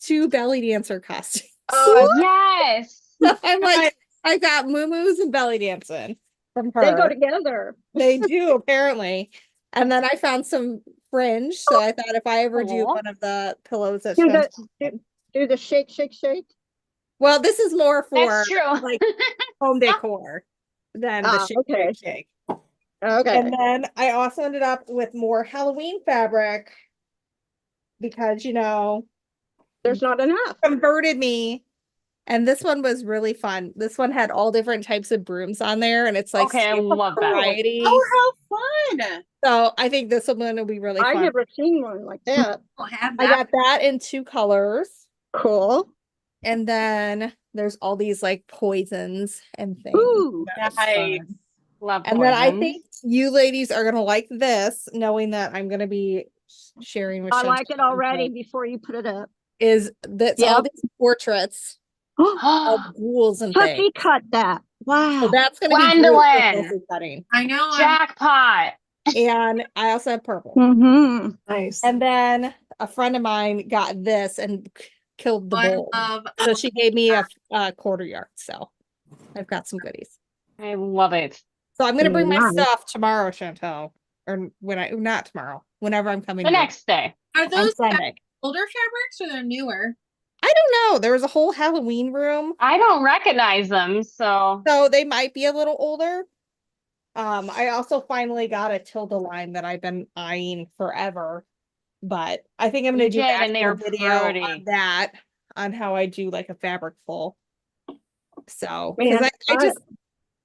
two belly dancer costumes. Oh, yes. So I'm like, I got moo and belly dancing from her. They go together. They do apparently. And then I found some fringe. So I thought if I ever do Cool. one of the pillows that Do do the shake, shake, shake. well, this is more for That's true. like home decor than the shake, okay. shake. Okay. And then I also ended up with more Halloween fabric because, There's not enough. converted me. And this one was really fun. This one had all different types of brooms on there, and it's like Okay, I love that. variety. Oh, how fun! So I think this one will be really I've fun. never seen one like that. Don't have I that. got that in two colors. Cool. And then there's all these like poisons and things. Ooh. That was Nice. fun. Love And then I poisons. think you ladies are gonna like this, knowing that I'm gonna be sharing with I like it Chantal already before you put it up. is that's all Yep. these portraits of ghouls and Puffy things. cut that. Wow. So that's gonna be great for Gwendolyn. puffy cutting. I know. Jackpot. And I also have purple. Mm-hmm. Nice. And then a friend of mine got this and killed the bull. So she gave me a quarter yard. So I've got some goodies. I love it. So I'm gonna bring my Nice. stuff tomorrow, Chantal. Or not tomorrow, whenever I'm coming The here next day. Are on those Sunday. older fabrics or they're newer? I don't know. There was a whole Halloween room. I don't recognize them, so So they might be a little older. I also finally got a Tilda line that I've been eyeing forever. But I think I'm You gonna do did, an and they actual are video pretty. on that, on how I do like a fabric full. So Man, because I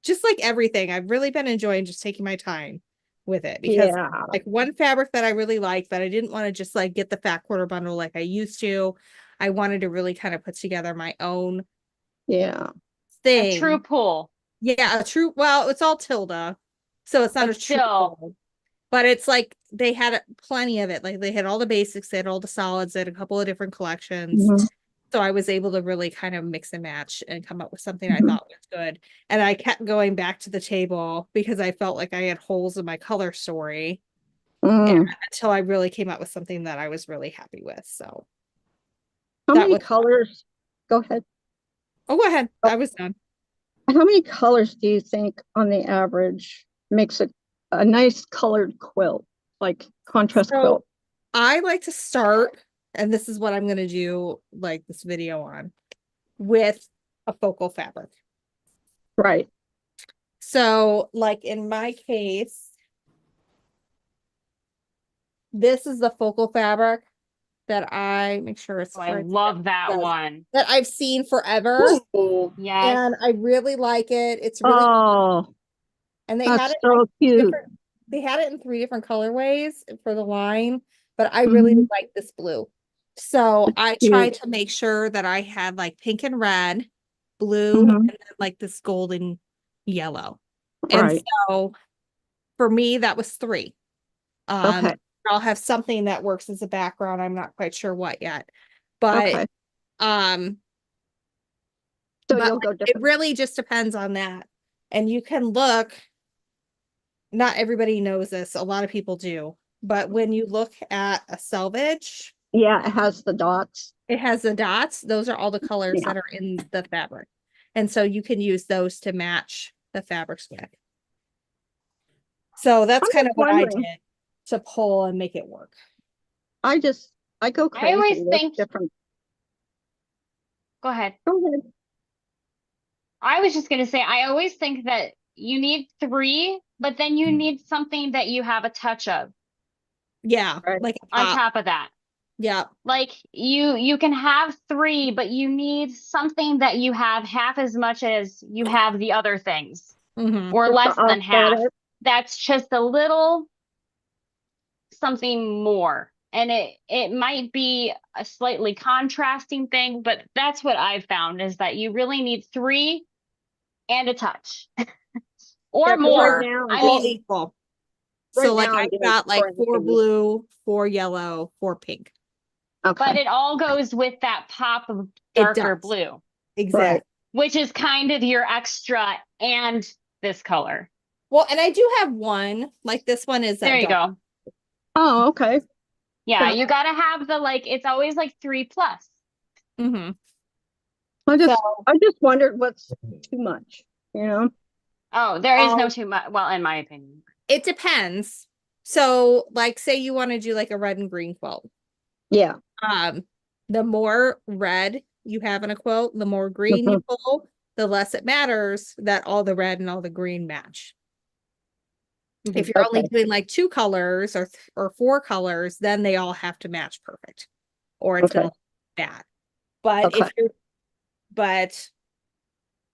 just like everything, I've really been enjoying just taking my time with it because yeah. like one fabric that I really like, but I didn't want to just like get the fat quarter bundle like I used to. I wanted to really kind of put together my own Yeah. thing. a true pull. Yeah, a true. Well, it's all Tilda, so it's not But a true still. pull. But it's like they had plenty of it. Like they had all the basics, they had all the solids, they had a couple of different collections. Mhm. So I was able to really kind of mix and match and come up with something I Mhm. thought was good. And I kept going back to the table because I felt like I had holes in my color story Mm. until I really came up with something that I was really happy with. So How that many was fun. colors? Go ahead. Oh, go ahead. I was done. How many colors do you think on the average makes a nice colored quilt, like contrast So quilt? I like to start, and this is what I'm going to do like this video on, with a focal fabric. Right. So like in my case, this is the focal fabric that I make sure it's Oh, I right love that there. one. That I've seen forever. Ooh, Yes. And I really like it. It's really Oh, and they had that's it so cute. different. They had it in 3 different colorways for the line, but I really Mhm. like this blue. So I cute. tried to make sure that I had like pink and red, blue, Mhm. and then like this golden yellow. And Right. so for me, that was 3. Okay. I'll have something that works as a background. I'm not quite sure what yet, but Okay. um, So but you'll like, go it different. really just depends on that. And you can look, not everybody knows this, a lot of people do, but when you look at a selvage, Yeah, it has the dots. it has the dots. Those are all the colors Yeah. that are in the fabric. And so you can use those to match the fabrics with. So that's I'm kind just of what I wondering. did to pull and make it work. I go I crazy always with think, different. go ahead. Go ahead. I was just going to say, I always think that you need 3, but then you need something that you have a touch of Yeah, Right. like a on pop. top of that. Yeah. Like you can have 3, but you need something that you have half as much as you have the other things, Mm-hmm. or Just to less than half. offset it. That's just a little something more. And it might be a slightly contrasting thing, but that's what I've found is that you really need 3 and a touch or Yeah, 'cause right more. now, I All mean, equal. right So like now I'm I've doing got like 4 crazy. blue, 4 yellow, 4 pink. but Okay. it all goes with that pop of It darker does. blue, Exactly. which is kind of your extra and this color. Well, and I do have one, like this one is There that you dark. go. Oh, okay. Yeah, you got to have the like, it's always like 3 plus. Mm-hmm. I So just wondered what's too much, you know? Oh, there is no Um, too much. Well, in my opinion. it depends. So like say you want to do like a red and green quilt. Yeah. The more red you have in a quilt, the more green you pull, the less it matters that all the red and all the green match. If you're only Okay. doing like 2 colors or 4 colors, then they all have to match perfect, or it's Okay. gonna look bad. But Okay. if you're, but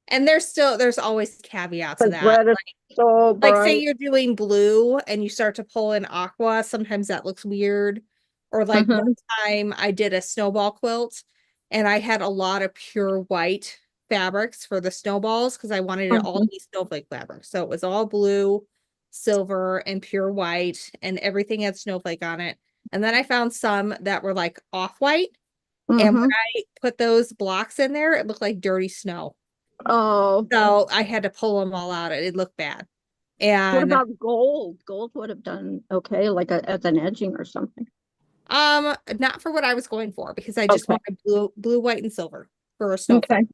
and there's always caveats to 'Cause that. red is so Like say bright. you're doing blue and you start to pull in aqua, sometimes that looks weird. Or like Mhm. one time I did a snowball quilt and I had a lot of pure white fabrics for the snowballs because I wanted it all to be snowflake fabric. So it was all blue, silver, and pure white, and everything had snowflake on it. And then I found some that were like off-white. And when Mhm. I put those blocks in there, it looked like dirty snow. Oh, So I had to pull them all out. It looked bad. what And about gold? Gold would have done okay, like as an edging or something. not for what I was going for because I just Okay. wanted blue, white, and silver for a snowflake. Okay.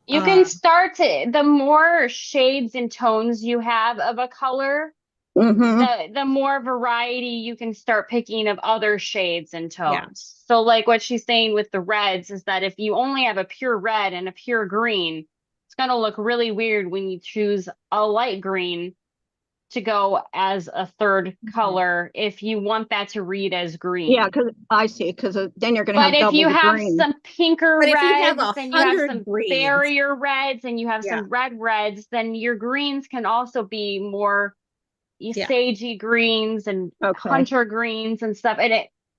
You can Um, start to, the more shades and tones you have of a color, Mm-hmm. the more variety you can start picking of other shades and Yeah. tones. So like what she's saying with the reds is that if you only have a pure red and a pure green, it's going to look really weird when you choose a light green to go as a third color if you want that to read as green. Yeah, because I see, because then you're going to But have if double you the have green. some pinker But if you have reds, then you have 100 some greens, barrier reds and you have Yeah. some red reds, then your greens can also be more Yeah. sagey greens and Okay. hunter greens and stuff. And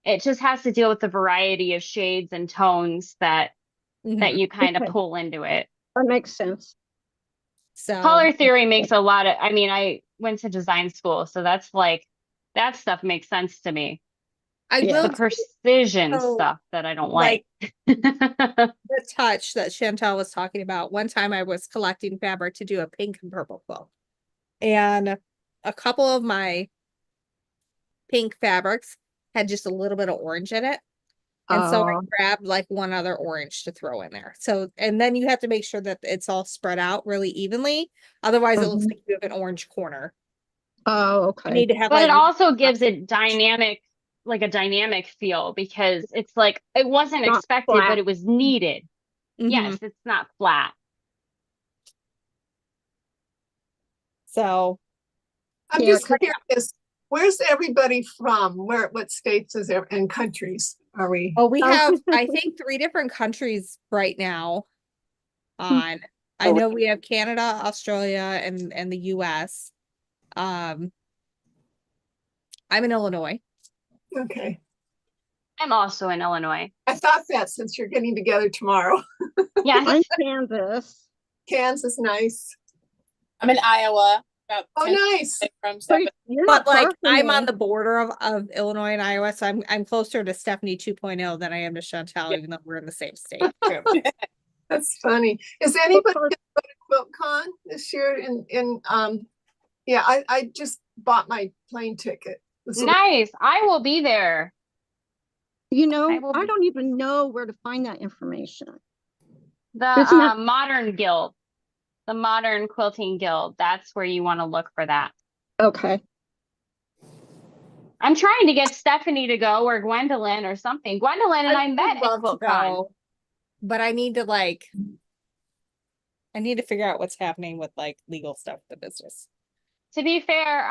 it just has to deal with the variety of shades and tones that Mhm. you kind of Okay. pull into it. That makes sense. So Color theory makes a lot of, I mean, I went to design school, so that's like, that stuff makes sense to me. I Yeah. will The precision so, stuff that I don't like like. the touch that Chantel was talking about. One time I was collecting fabric to do a pink and purple quilt. And a couple of my pink fabrics had just a little bit of orange in it. And so I grabbed like one other orange to throw in there. So, and then you have to make sure that it's all spread out really evenly. Otherwise, it looks Mhm. like you have an orange corner. Oh, You okay. need to have But like it also gives it dynamic, like a dynamic feel because it's like it wasn't Not expected, flat. but it was needed. Mhm. Yes, it's not flat. So I'm Yeah, just 'cause- curious, where's everybody from? What states is there and countries are we? oh, we Oh. have I think 3 different countries right now on. I Oh, know we have Canada, Australia, and the US. I'm in Illinois. Okay. I'm also in Illinois. I thought that since you're getting together tomorrow. Yes. I'm Kansas. Kansas, nice. I'm in Iowa. About Oh, 10 nice. from 7. You're But not far like from I'm me. on the border of Illinois and Iowa, so I'm closer to Stephanie 2.0 than I am to Chantel, Yeah. even though we're in the same state. That's funny. Is anybody part? gonna go to QuiltCon this year yeah, I just bought my plane ticket. Nice. I will be there. You I know, will I be- don't even know where to find that information. The Isn't that- Modern Guild, the Modern Quilting Guild. That's where you want to look for that. Okay. I'm trying to get Stephanie to go or Gwendolyn or something. Gwendolyn and I would met at love to QuiltCon. go, but I need to figure out what's happening with like legal stuff with the business. To be fair,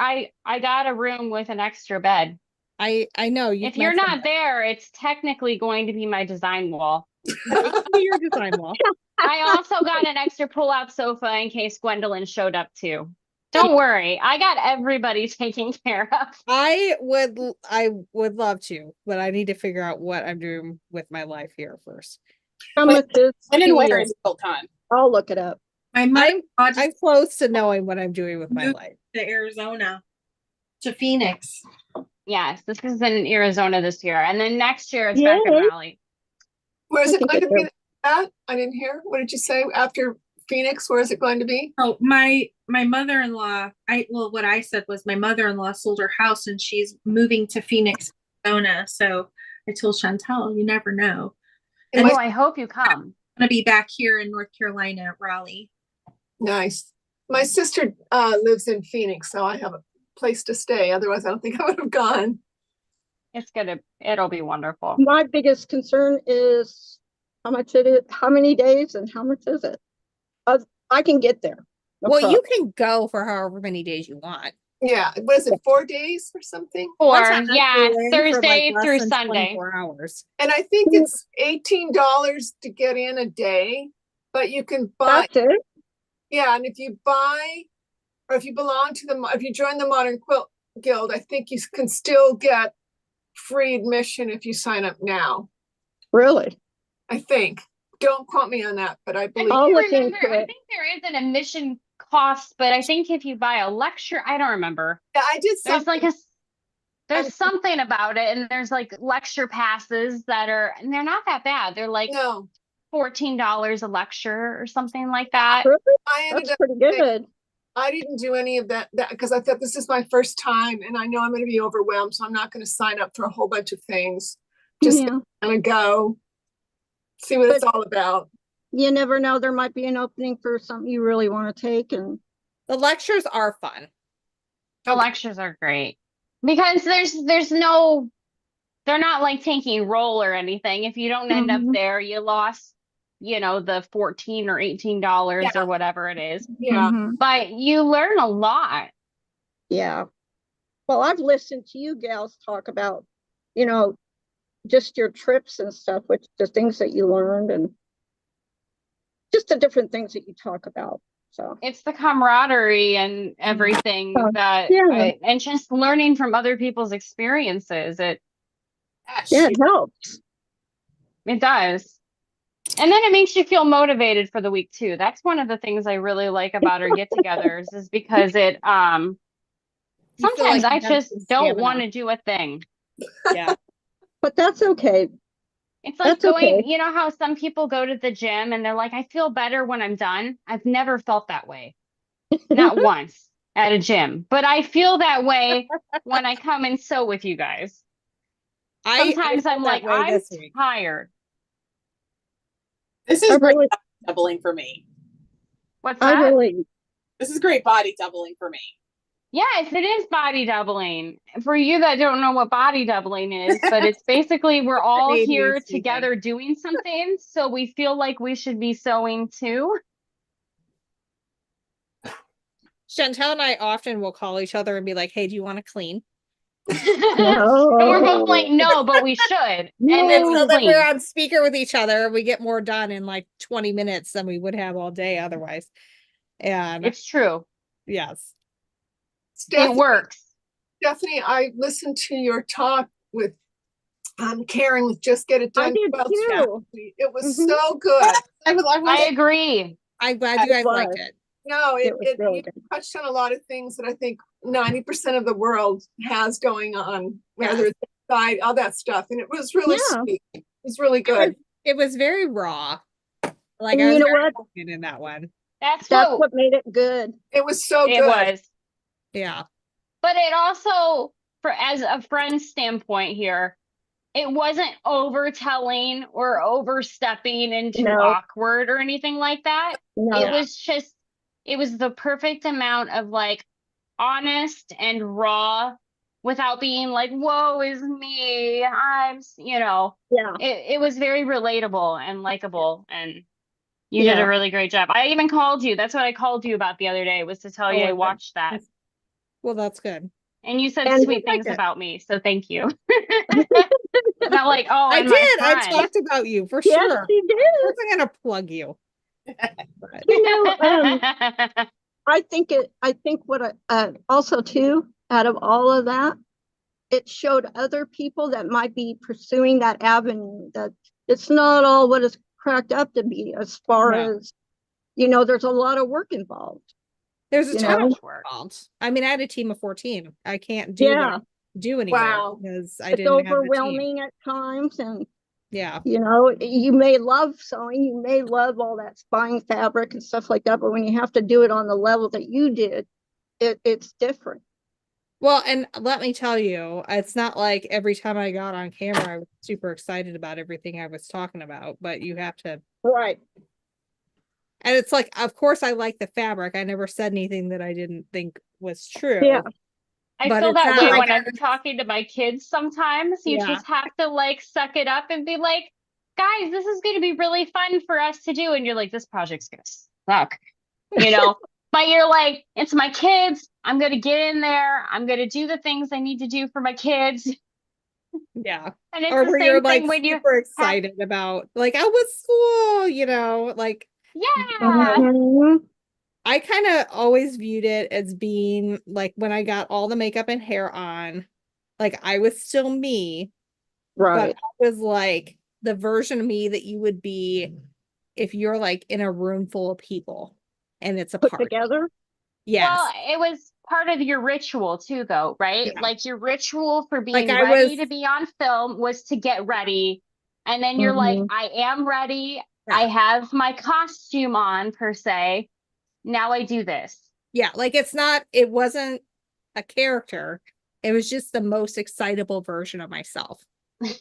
I got a room with an extra bed. I know If you're not there, it's technically going to be my design wall. your design wall. I also got an extra pull-out sofa in case Gwendolyn showed up too. Don't worry, I got everybody taken care of. I would love to, but I need to figure out what I'm doing with my life here first. How Wait, much is When and where the- is QuiltCon? I'll look it up. My mother I'm close to knowing what I'm doing with my Moved life. to Arizona, to Phoenix. Yes, this is in Arizona this year, and then next year it's back in Yay. Raleigh. Where's I it think going to it's be at? I didn't hear. What did you say after Phoenix? Where is it going to be? Oh, my mother-in-law, what I said was my mother-in-law sold her house and she's moving to Phoenix, Arizona. So I told Chantel, you never know. And Oh, my- I hope you come. I'm gonna be back here in North Carolina at Raleigh. Nice. My sister lives in Phoenix, so I have a place to stay. Otherwise, I don't think I would have gone. It'll be wonderful. My biggest concern is how much it is, how many days and how much is it? I can get there. No Well, you problem. can go for however many days you want. Yeah. What is it? 4 days or something? Or One time I yeah, flew in for, like, Thursday less through than Sunday. 24 hours. And I think it's $18 to get in a day, but you can buy. That's it. Yeah, and if you buy, or if you belong to if you join the Modern Quilt Guild, I think you can still get free admission if you sign up now. Really? I think. Don't quote me on that, but I I believe. think I'll you look remember, into I it. think there is an admission cost, but I think if you buy a lecture, I don't remember. Yeah, I did There's something. like there's I'm- something about it, and there's like lecture passes that are, and they're not that bad. They're like No, $14 a lecture or something like that. Really? I ended That's up. pretty good. I didn't do any of that because I thought this is my first time, and I know I'm going to be overwhelmed, so I'm not going to sign up for a whole bunch of things. Just Yeah. gonna go see what it's But- all about. You never know. There might be an opening for something you really want to take. And The lectures are fun. The Okay. lectures are great because there's no, they're not like taking roll or anything. If you don't end up Mhm. there, you lost, the $14 or $18 Yeah. or whatever it is. Yeah. Mhm. But you learn a lot. Yeah. Well, I've listened to you gals talk about, just your trips and stuff, which the things that you learned and just the different things that you talk about. So It's the camaraderie and everything Oh, that, yeah. and just learning from other people's experiences. It yeah, it helps. does. And then it makes you feel motivated for the week too. That's one of the things I really like about our get-togethers is because it You feel sometimes like I you have just some don't stamina. want to do a thing. Yeah. But that's okay. It's like That's going, okay. you know how some people go to the gym and they're like, I feel better when I'm done. I've never felt that way. Not once at a gym, but I feel that way when I come and sew with you guys. Sometimes feel I'm that like, way I'm this week. tired. This is I great really, body doubling for me. What's I that? really, This is great body doubling for me. Yes, it is body doubling. For you that don't know what body doubling is, but it's basically we're all made me here sleeping. together doing something, so we feel like we should be sewing too. Chantel and I often will call each other and be like, "Hey, do you want to clean?" And we're both like, no, but we should. And then And we so that we're clean. on speaker with each other, we get more done in like 20 minutes than we would have all day otherwise. And It's true. yes. It works. Stephanie, I listened to your talk with Karen with Just Get It I Done. did too. It was Mhm. so good. I agree. I'm glad you guys was. liked it. No, It was really you good. touched on a lot of things that I think 90% of the world has going on, whether it's inside, all that stuff. And it was really Yeah. sweet. It was really good. It was very raw. Like And I was you know very what? confident in that one. That's That's what what made it good. It was so it good. was. Yeah. But it also, for as a friend's standpoint here, it wasn't overtelling or overstepping into No. awkward or anything like that. No. It was just, it was the perfect amount of like honest and raw without being like, woe is me. Yeah. It was very relatable and likable, and you did Yeah. a really great job. I even called you. That's what I called you about the other day, was to tell you Oh, I I watched that. Well, that's good. And you said And- sweet things it. about me, so thank you. Not like, oh, I and my did. I friend. talked about you for Yes, sure. she did. I wasn't gonna plug you. But You know, I think what also too, out of all of that, it showed other people that might be pursuing that avenue, that it's not all what it's cracked up to be, as far No. as, there's a lot of work involved. there's a You ton know? of work involved. I mean, I had a team of 14. I can't do what Yeah. I do anymore Wow. because I It's didn't have the team. overwhelming at times, and Yeah. you may love sewing, you may love all that spine fabric and stuff like that, but when you have to do it on the level that you did, it's different. Well, and let me tell you, it's not like every time I got on camera, I was super excited about everything I was talking about, but you have to, Right. and it's like, of course, I like the fabric. I never said anything that I didn't think was true. Yeah. I But feel it's that not way like when I'm talking to my kids sometimes. You Yeah. just have to like suck it up and be like, guys, this is going to be really fun for us to do. And you're like, this project's going to suck, But you're like, it's my kids. I'm going to get in there. I'm going to do the things I need to do for my kids. Yeah. And it's Or the where same you're like thing when you super excited about like, I was school, like yeah. Mhm. I kind of always viewed it as being like when I got all the makeup and hair on, like I was still me, Right. but I was like the version of me that you would be if you're like in a room full of people and it's a Put party. together. Yes. Well, it was part of your ritual too, though, right? Yeah. Like your ritual for Like being I ready was- to be on film was to get ready. And then you're like, Mhm. I am ready. Yeah. I have my costume on, per se. Now I do this. Yeah, like it wasn't a character. It was just the most excitable version of myself.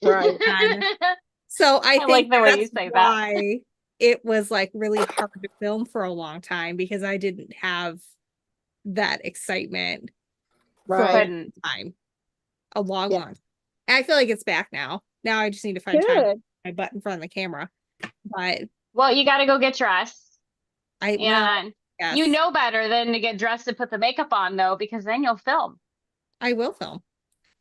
Right. And so I I think like the way you that's say that. why it was like really hard to film for a long time because I didn't have that excitement for a Right. long time. A long, Yeah. long. And I feel like it's back now. Now I just need to find time to Good. put my butt in front of the camera. But Well, you got to go get dressed. well, And yes, you know better than to get dressed and put the makeup on, though, because then you'll film. I will film.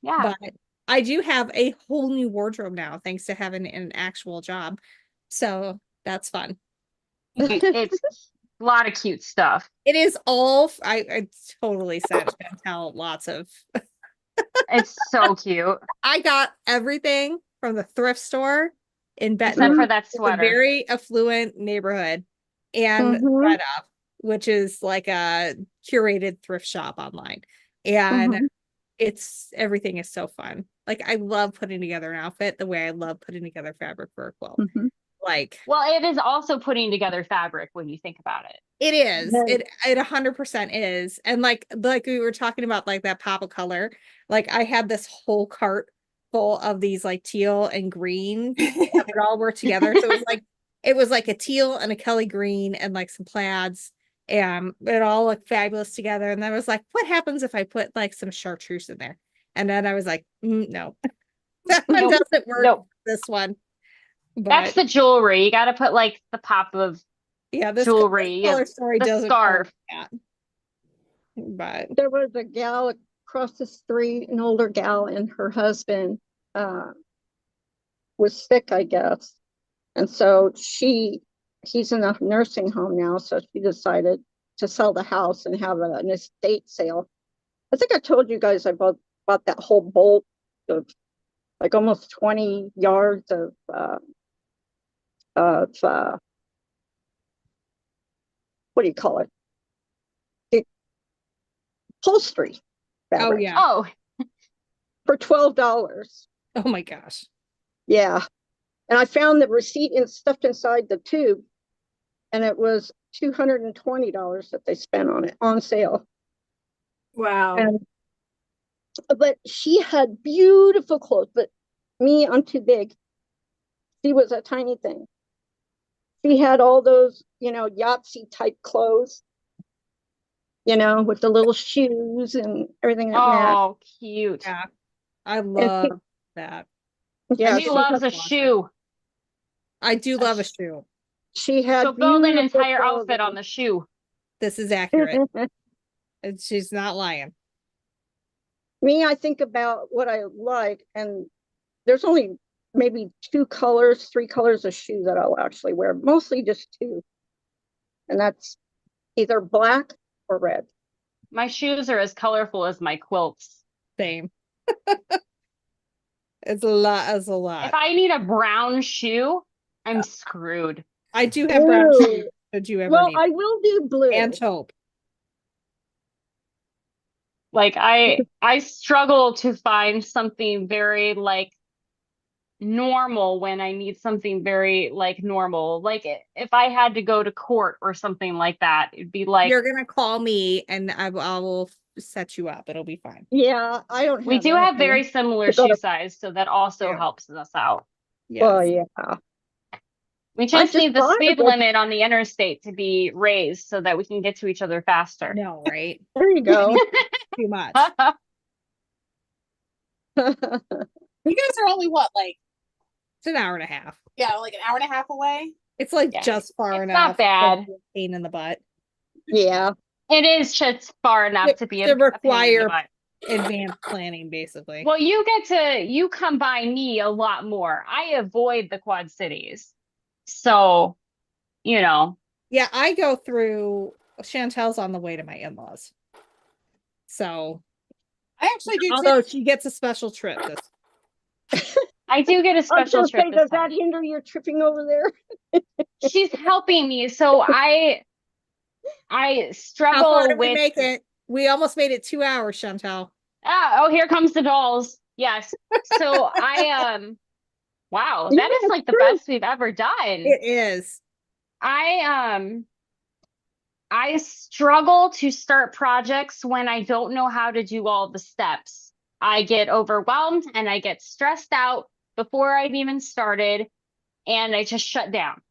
Yeah. But I do have a whole new wardrobe now, thanks to having an actual job. So that's fun. It's a lot of cute stuff. It is all I totally sent Chantel lots of It's so cute. I got everything from the thrift store in Except Benton. for that It's a sweater. very affluent neighborhood, and Mhm. Red Up, which is like a curated thrift shop online. And Mhm. everything is so fun. Like I love putting together an outfit the way I love putting together fabric for a quilt. Mhm. Like Well, it is also putting together fabric when you think about it. it is. Right. It 100% is. And like we were talking about like that pop of color. Like I had this whole cart full of these like teal and green that would all work together. So it was like a teal and a Kelly green and like some plaids. And it all looked fabulous together. And then I was like, what happens if I put like some chartreuse in there? And then I was like, no, that one Nope. doesn't work. Nope. This one. That's But the jewelry. You got to put like the pop of yeah, this jewelry, color story the doesn't scarf. work like that. But there was a gal across the street, an older gal, and her husband was sick, I guess. And so he's in a nursing home now, so she decided to sell the house and have an estate sale. I think I told you guys I bought that whole bolt of like almost 20 yards of what do you call it? Upholstery fabric. yeah. Oh, For $12. Oh my gosh. Yeah. And I found the receipt stuffed inside the tube, and it was $220 that they spent on it on sale. Wow. And but she had beautiful clothes, but me, I'm too big. She was a tiny thing. She had all those, Yahtzee type clothes, with the little shoes and everything that matched. oh, cute. Yeah. I love that. Yeah, He loves a shoe. I do love a shoe. she had So build an beautiful entire outfit on clothing. the shoe. This is accurate. And she's not lying. Me, I think about what I like, and there's only maybe 3 colors of shoes that I'll actually wear, mostly just 2. And that's either black or red. My shoes are as colorful as my quilts. Same. It's a lot. It's a lot. If I need a brown shoe, I'm screwed. I do have brown Ooh. shoes. Did you ever Well, need I will do blue. and taupe? Like I struggle to find something very like normal when I need something very like normal. Like if I had to go to court or something like that, it'd be like You're gonna call me and I will set you up. It'll be fine. Yeah, I don't we have do have anything very similar to go shoe to- size, so that also Yeah. helps us out. Well, Yes. yeah. We just just need the thought speed of it. limit on the interstate to be raised so that we can get to each other faster. No, right? There you go. Too much. You guys are only what, like, It's an hour and a half. yeah, like an hour and a half away? It's like Yeah, just far it's enough. not bad. to be a pain in the butt. Yeah. It is just far enough to be To a pain in the require butt. advanced planning, basically. Well, you come by me a lot more. I avoid the Quad Cities. So, Yeah, I go through Chantel's on the way to my in-laws. So I actually do although too. she gets a special trip this I do get a I was special gonna trip say, this does time. that hinder your tripping over there? She's helping me. So I How struggle far did we with make it? We almost made it 2 hours, Chantel. oh, here comes the dolls. Yes. So wow, that is like the best we've ever done. It is. I struggle to start projects when I don't know how to do all the steps. I get overwhelmed and I get stressed out before I've even started, and I just shut down.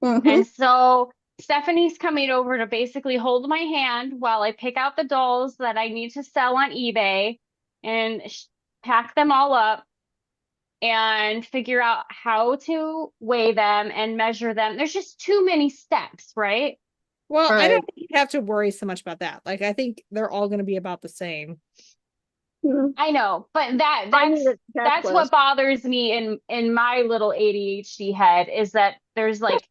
Mhm. And so Stephanie's coming over to basically hold my hand while I pick out the dolls that I need to sell on eBay and pack them all up and figure out how to weigh them and measure them. There's just too many steps, right? Well, I Right. don't think you have to worry so much about that. Like I think they're all going to be about the same. Mhm. I know, but I that's need a that's checklist. what bothers me in my little ADHD head is that there's like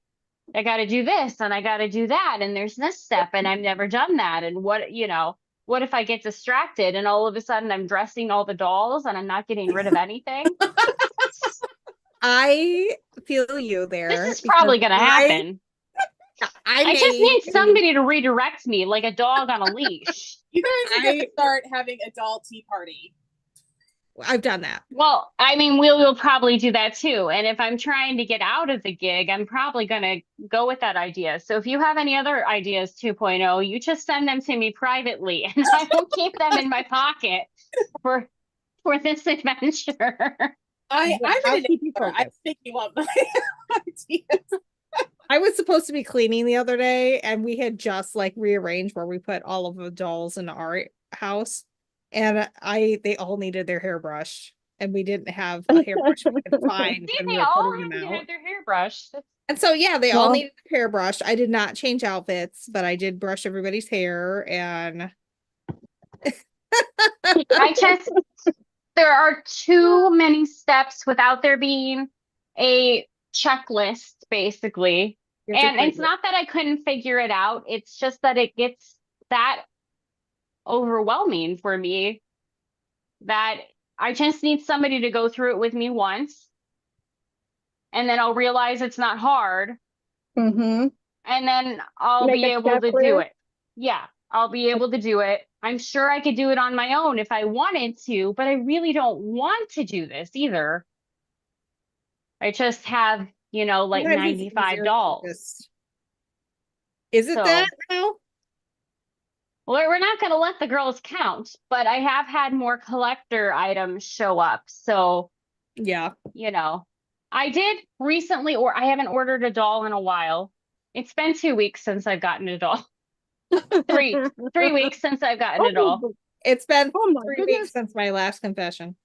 I got to do this and I got to do that and there's this step and I've never done that and what if I get distracted and all of a sudden I'm dressing all the dolls and I'm not getting rid of anything? I feel you there. This is probably because going to happen. I just need somebody to redirect me like a dog on a leash. You guys are going to start having a doll tea party. I've done that. Well, I mean, we'll probably do that too. And if I'm trying to get out of the gig, I'm probably going to go with that idea. So if you have any other ideas 2.0, you just send them to me privately and I will keep them in my pocket for this adventure. I'm I'll an keep you enabler. I'm focused. picking up my ideas. I was supposed to be cleaning the other day and we had just like rearranged where we put all of the dolls in our house. And they all needed their hairbrush and we didn't have a hairbrush we could find See, when they we were all putting have them to out. have their hair brushed. And so yeah, they all Well- needed a hairbrush. I did not change outfits, but I did brush everybody's hair and I just, there are too many steps without there being a checklist, basically. You have to And it's create it. not that I couldn't figure it out, it's just that it gets that overwhelming for me that I just need somebody to go through it with me once, and then I'll realize it's not hard, Mm-hmm. and then I'll Make be a able to do checklist. it. Yeah, I'll be able to do it. I'm sure I could do it on my own if I wanted to, but I really don't want to do this either. I just have, like Sometimes it's 95 easier to dolls. just- Is it that So, now? well, we're not going to let the girls count, but I have had more collector items show up. So, Yeah. I did recently, or I haven't ordered a doll in a while. It's been 2 weeks since I've gotten a doll. Three weeks since I've gotten a doll. Oh, It's been oh my 3 weeks since my last confession.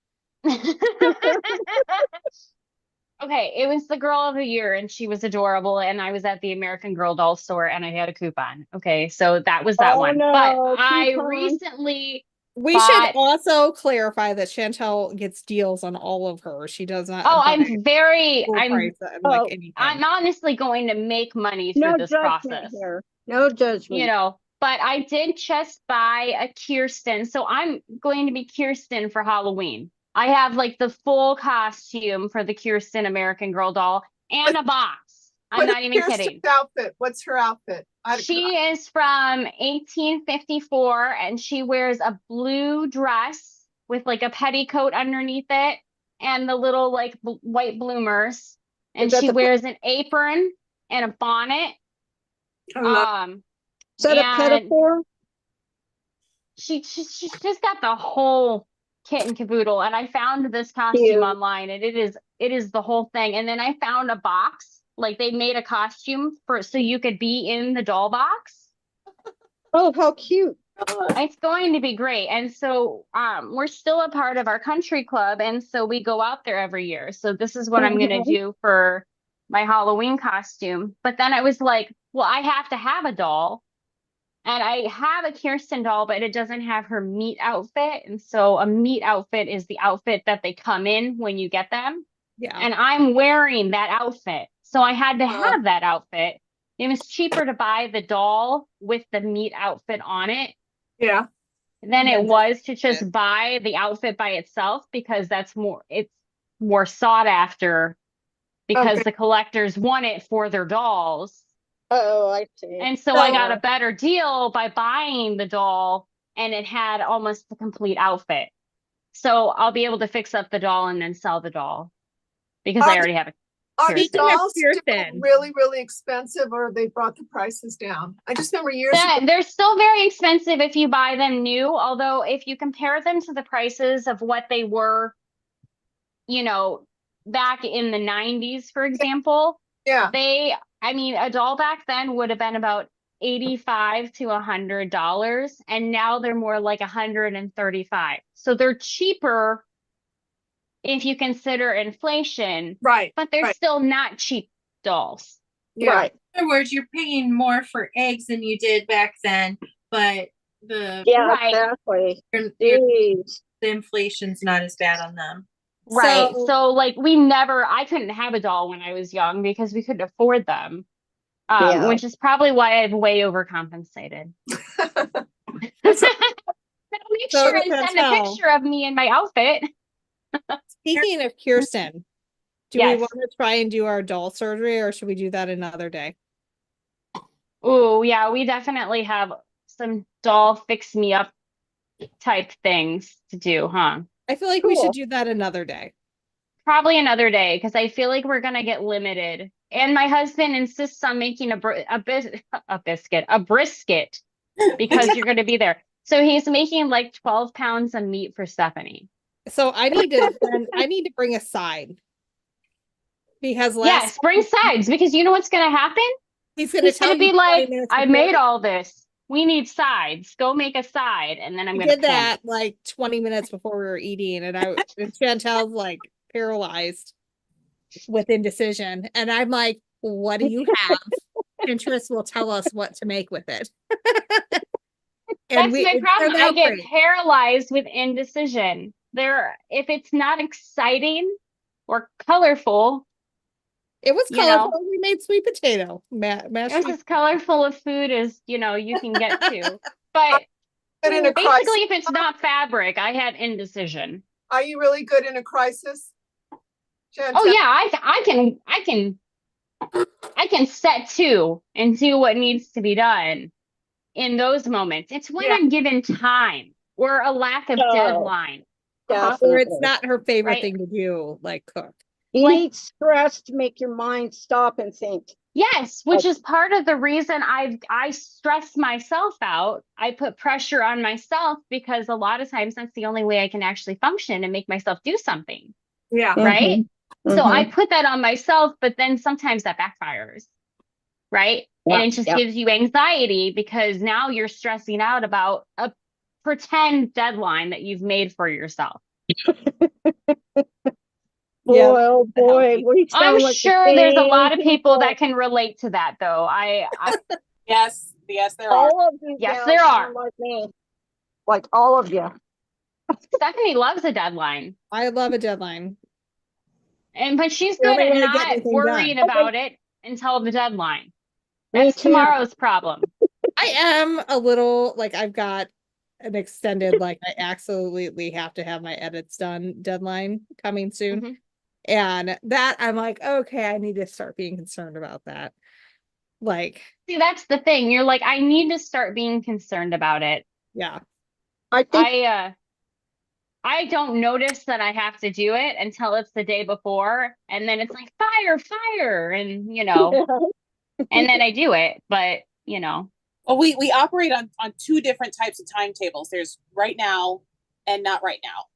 Okay, it was the girl of the year and she was adorable, and I was at the American Girl doll store and I had a coupon. Okay, so that was that Oh, one. no, But I coupon. recently We should bought. also clarify that Chantel gets deals on all of her. She does not. Oh, buy I'm very full I'm price on, Oh, like anything. I'm honestly going to make money No through this judgment process. here. No judgment. But I did just buy a Kirsten. So I'm going to be Kirsten for Halloween. I have like the full costume for the Kirsten American Girl doll and a box. I'm What not is even Kirsten's kidding. outfit? What's her outfit? She is from 1854 and she wears a blue dress with like a petticoat underneath it and the little like white bloomers. And Is that she the- wears an apron and a bonnet. I love Is that a and pinafore? she's just got the whole kit and caboodle. And I found this costume Cute. online, and it is the whole thing. And then I found a box, like they made a costume for so you could be in the doll box. Oh, how cute. It's going to be great. And so we're still a part of our country club, and so we go out there every year. So this is what I'm going to Mhm. do for my Halloween costume. But then I was like, well, I have to have a doll. And I have a Kirsten doll, but it doesn't have her meat outfit. And so a meat outfit is the outfit that they come in when you get them. Yeah. And I'm wearing that outfit. So I had to Oh. have that outfit. It was cheaper to buy the doll with the meat outfit on it Yeah. than Yeah, it was to it. just buy the outfit by itself, because it's more sought after because Okay. the collectors want it for their dolls. Oh, I see. And so I got So- a better deal by buying the doll, and it had almost the complete outfit. So I'll be able to fix up the doll and then sell the doll because I Are- already have a Are the Kirsten. dolls still Kirsten. really, really expensive, or they brought the prices down? I just remember years ago. They're still very expensive if you buy them new, although if you compare them to the prices of what they were, back in the 90s, for example, Yeah. a doll back then would have been about $85 to $100, and now they're more like $135. So they're cheaper if you consider inflation, Right. but they're Right. still not cheap dolls. Yeah. Right. In other words, you're paying more for eggs than you did back then, but the Yeah, Right. exactly. the Jeez. inflation's not as bad on them. Right. So- So like I couldn't have a doll when I was young because we couldn't afford them. Yeah. Which is probably why I've way overcompensated. But I'll make So sure and send a Chantel- picture of me in my outfit. Speaking of Kirsten, do Yes. we want to try and do our doll surgery, or should we do that another day? Oh, yeah, we definitely have some doll fix me up type things to do, huh? I feel like we Cool. should do that another day. Probably another day because I feel like we're gonna get limited. And my husband insists on making a brisket because you're gonna be there. So he's making like 12 pounds of meat for Stephanie. So I need to bring a side. Because Yes, bring sides because you know what's gonna happen? he's gonna He's tell gonna be you 20 like, minutes I before made all this. We need sides. Go make a side, and then I'm he gonna did that panic. like 20 minutes before we were eating, and Chantel's like paralyzed with indecision. And I'm like, what do you have? Pinterest will tell us what to make with it. That's my it problem. turned I out get great. paralyzed with indecision. If it's not exciting or colorful, It was you know, colorful. We made sweet potato mashed it's sweet. as colorful of food as, you can get to. But Good in a crisis. basically, if it's not fabric, I had indecision. Are you really good in a crisis? Oh yeah, I can set to and do what needs to be done in those moments. It's when Yeah. I'm given time or a lack of Oh. deadline, Or it's Definitely. not her favorite right? thing to do, like cook. You Like- need stress to make your mind stop and think. Yes, which is part of the reason I stress myself out. I put pressure on myself because a lot of times that's the only way I can actually function and make myself do something, Yeah. right? So Mhm. I put that on myself, but then sometimes that backfires, right? Yeah, And it just yeah. gives you anxiety because now you're stressing out about a pretend deadline that you've made for yourself. Boy, Yeah, oh boy, we I'm sound like the sure there's a same lot of people that people. can relate to that, though. Yes, there are. All of you Yes, gals there are. sound like me. Like all of you. Stephanie loves a deadline, I love a deadline. but she's The good only at way to get not anything worrying done. about it until the deadline. Me That's too. tomorrow's problem. I am a little like I've got an extended like I absolutely have to have my edits done deadline coming soon. Mhm. And that I'm like, okay, I need to start being concerned about that. Like, See, that's the thing. You're like, I need to start being concerned about it. yeah. I think I don't notice that I have to do it until it's the day before, and then it's like fire, and and then I do it. But Well, we operate on two different types of timetables. There's right now and not right now.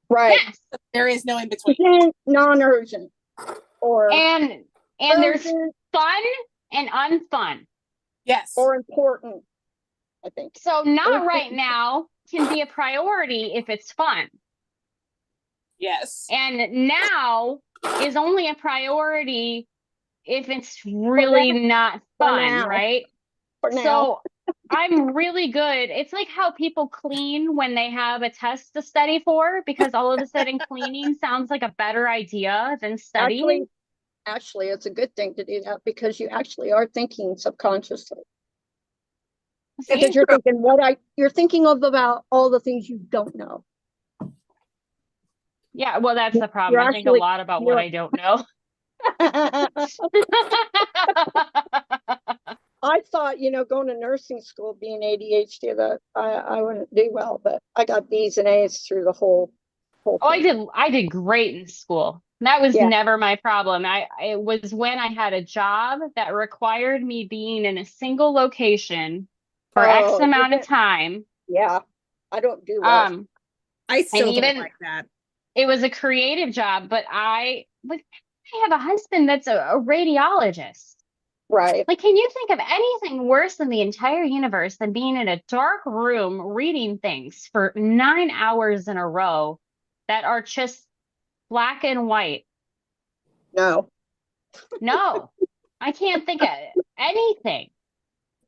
right. yes, There is no in between. Urgent, non-urgent. Or and there's urgent fun and unfun. Yes. or important, I think. So not Urgent. right now can be a priority if it's fun. Yes. And now is only a priority if it's really not fun, now. right? For now. So I'm really good. It's like how people clean when they have a test to study for, because all of a sudden cleaning sounds like a better idea than studying. Actually, it's a good thing to do that because you actually are thinking subconsciously. See? Because you're thinking about all the things you don't know. Yeah, well, that's the problem. You're I think a actually- lot about what I don't know. I thought, going to nursing school, being ADHD, that I wouldn't do well, but I got B's and A's through the whole Oh, thing. I did great in school. That was Yeah. never my problem. It was when I had a job that required me being in a single location for X Oh, amount of time. Yeah, I don't do well. I still don't even- like that. It was a creative job, but I have a husband that's a radiologist. Right. Like, can you think of anything worse in the entire universe than being in a dark room reading things for 9 hours in a row that are just black and white? No. No, I can't think of anything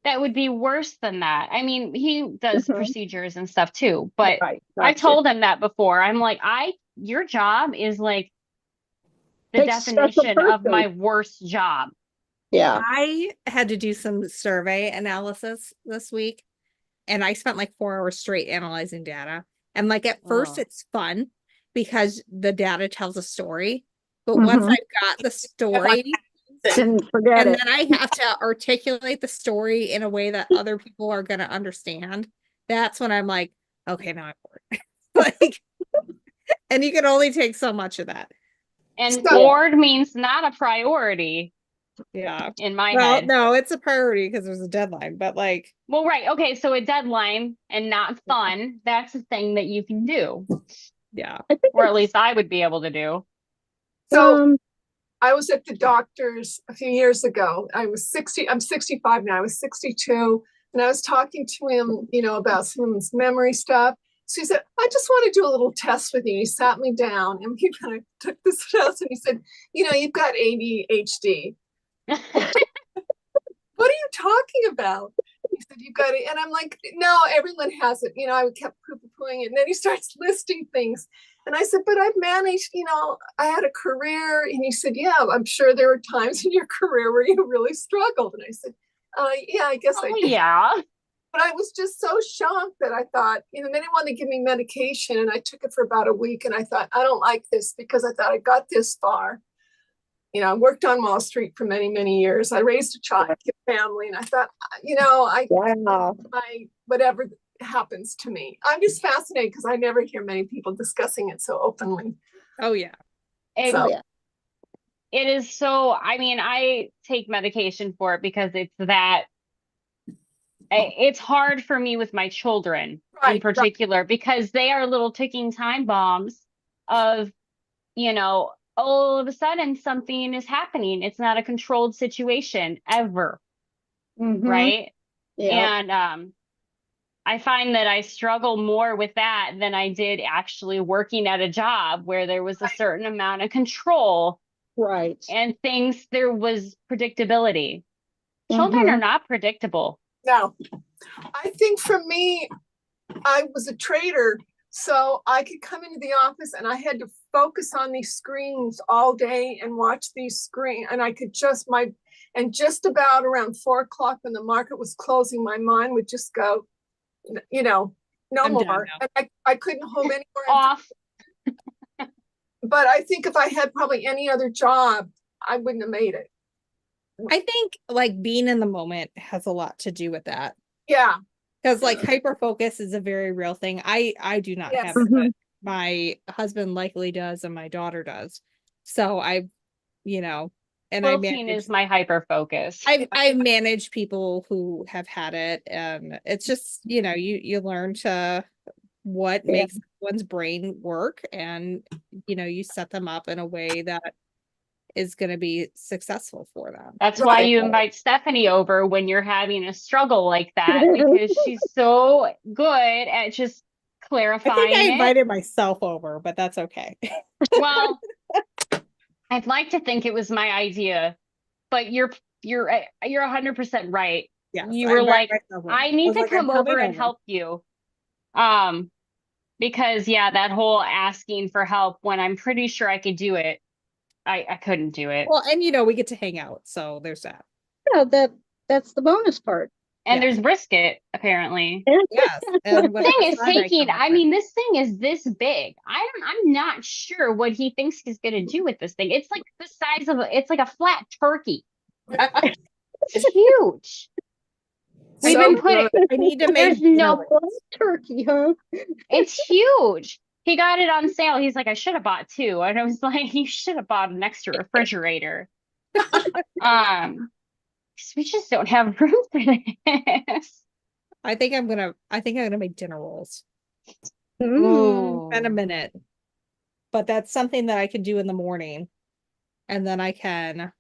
that would be worse than that. I mean, he does Mhm. procedures and stuff too, but Right. I Gotcha. told him that before. I'm like, your job is like the Takes a special definition of person. my worst job. Yeah. I had to do some survey analysis this week, and I spent like 4 hours straight analyzing data. And like at first, Oh. it's fun because the data tells a story. But once Mhm. I've got the story, Didn't forget and it. then I have to articulate the story in a way that other people are going to understand, that's when I'm like, okay, now I'm bored. Like, and you can only take so much of that. And So- bored means not a priority Yeah. in my Well, head. no, it's a priority because there's a deadline, but like, Well, right. Okay. So a deadline and not fun, that's a thing that you can do, yeah. I think or at least I would be able to do. So I was at the doctor's a few years ago. I'm 65 now. I was 62. And I was talking to him, about some of his memory stuff. So he said, I just want to do a little test with you. He sat me down and he kind of took this test and he said, you've got ADHD. What are you talking about? He said, you got it. And I'm like, no, everyone has it. You know, I kept poo-pooing it. And then he starts listing things. And I said, but I've managed, you know, I had a career. And he said, yeah, I'm sure there were times in your career where you really struggled. And I said, yeah, I guess I Oh did. yeah. But I was just so shocked that I thought, you know, they didn't want to give me medication. And I took it for about a week. And I thought, I don't like this because I thought I got this far. You know, I worked on Wall Street for many, many years. I raised a child, family. And I thought, you know, Wow. whatever happens to me. I'm just fascinated because I never hear many people discussing it so openly. Oh yeah. It, So- Yeah. it is so, I mean, I take medication for it because it's hard for me with my children in Right, particular because they are little ticking time bombs of, you know, all of a sudden something is happening. It's not a controlled situation ever, Mhm. right? Yeah. And I find that I struggle more with that than I did actually working at a job where there was a certain amount of control Right. and things, there was predictability. Children are not predictable. No, I think for me, I was a trader, so I could come into the office and I had to focus on these screens all day and watch these screens. And I could just just about around 4 o'clock when the market was closing, my mind would just go, you know, no I'm done more. now. And I couldn't hold any more. Off. But I think if I had probably any other job, I wouldn't have made it. I think like being in the moment has a lot to do with that. Yeah. Because like hyper focus is a very real thing. I do not Yes. have it, but my husband likely does and my daughter does. So I, you know, and I Quilting manage is my hyper focus. I manage people who have had it, and it's just, you know, you learn to what Yeah. makes one's brain work, and you know, you set them up in a way that is going to be successessul for them. That's why you invite Stephanie over when you're having a struggle like that, because she's so good at just I clarifying think I it. invited myself over, but that's okay. Well, I'd like to think it was my idea, but you're 100% right. Yes, You I were invited like, myself over. I need was to like, I'm come over coming and help you. Because yeah, that whole asking for help when I'm pretty sure I could do it, I couldn't do it. Well, and you know, we get to hang out, so there's that. Yeah, that's the bonus part. And yeah. there's brisket, apparently. Yes. This And thing is whatever side taking, come up I with. mean, this thing is this big. I'm not sure what he thinks he's gonna do with this thing. It's like the size of it's like a flat turkey. It's huge. We've So been putting, I need to make there's no, Turkey, huh? it's huge. He got it on sale. He's like, I should have bought two. And I was like, you should have bought an extra refrigerator. 'Cause we just don't have room for this. I think I'm gonna make dinner rolls Mm. in a minute. But that's something that I can do in the morning. And then I can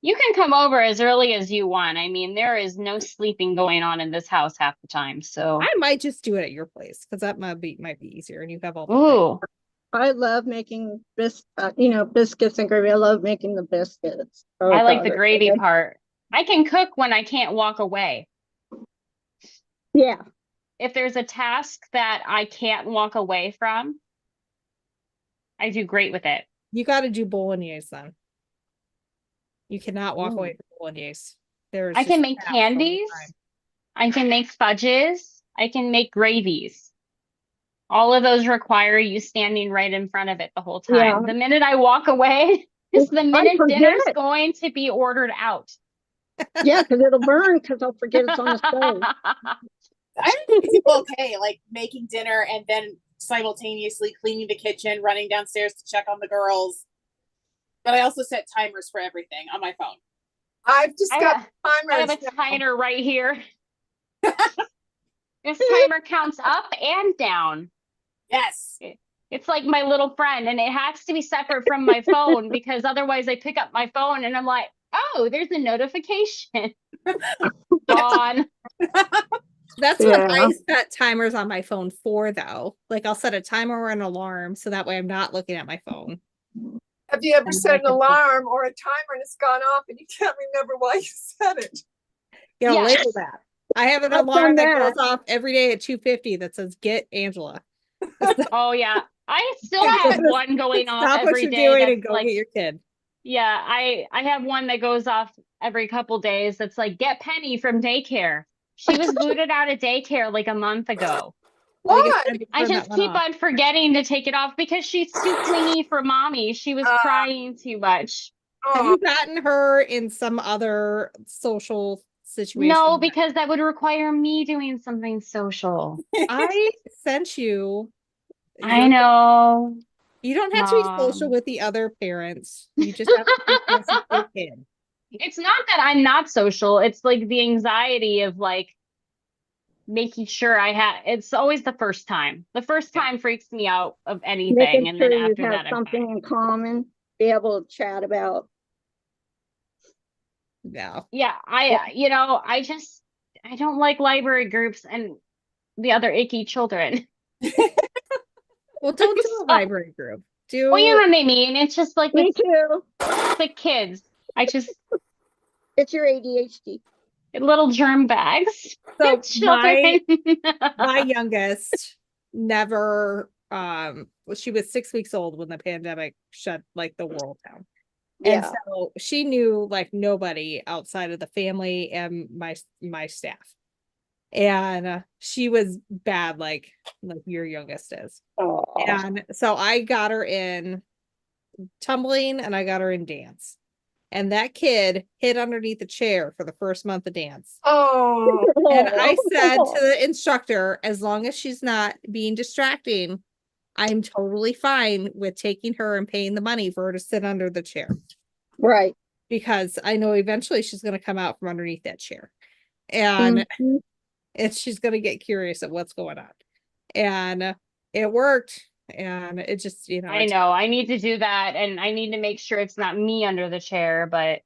You can come over as early as you want. I mean, there is no sleeping going on in this house half the time. So, I might just do it at your place because that might be easier and you have all the ooh, I love making biscuits and gravy. I love making the biscuits. Oh, I like God, the they're gravy good. part. I can cook when I can't walk away. Yeah. If there's a task that I can't walk away from, I do great with it. You got to do bolognese then. You cannot walk away from bolognese. There's I can just make fat all the candies. time. I can make fudges. I can make gravies. All of those require you standing right in front of it the whole time. Yeah. The minute I walk away is the minute forget dinner's it. going to be ordered out. Yeah, because it'll burn because I'll forget it's on the stove. I think people okay, like making dinner and then simultaneously cleaning the kitchen, running downstairs to check on the girls. But I also set timers for everything on my phone. I've just I got have- I timers. have a timer right here. This timer counts up and down. Yes. It's like my little friend, and it has to be separate from my phone because otherwise I pick up my phone and I'm like, oh, there's a notification. Gone. That's what Yeah. I set timers on my phone for, though. Like I'll set a timer or an alarm so that way I'm not looking at my phone. Have you ever And set I an can- alarm or a timer and it's gone off and you can't remember why you set it? Yeah, Yes. label that. I have an I've alarm done that goes that. off every day at 2:50 that says "Get Angela." Oh yeah. I still have one going off Stop what every you're day doing that's and go like, get your kid. yeah, I have one that goes off every couple days that's like, get Penny from daycare. She was booted out of daycare like a month ago. Like, it's Why? time to I turn that just one keep off. on forgetting to take it off because she's too clingy for mommy. She was crying too much. Have Oh, you gotten her in some other social situation? No, because that would require me doing something social. I sent you. I know, You don't have to be social Mom. with the other parents. You just have to be social with your kid. It's not that I'm not social. It's like the anxiety of like making sure I have, it's always the first time. The first Yeah. time freaks me out of anything. Making And then sure you after have that, I'm something fine. in common, be able to chat about. No. Yeah, I don't like library groups and the other icky children. Well, don't do a So, library group. well, you know Do what I mean? It's just like Me with too. the kids. I just It's your ADHD. little germ bags. so Children. my youngest never well, she was 6 weeks old when the pandemic shut like the world down. And Yeah. so she knew like nobody outside of the family and my staff. And she was bad like your youngest is. Oh. And so I got her in tumbling and I got her in dance. And that kid hid underneath the chair for the first month of dance. oh, And I said to the instructor, as long as she's not being distracting, I'm totally fine with taking her and paying the money for her to sit under the chair. Right. Because I know eventually she's going to come out from underneath that chair. And Mhm. she's going to get curious at what's going on. And it worked. And it just, I know. I need to do that, and I need to make sure it's not me under the chair, but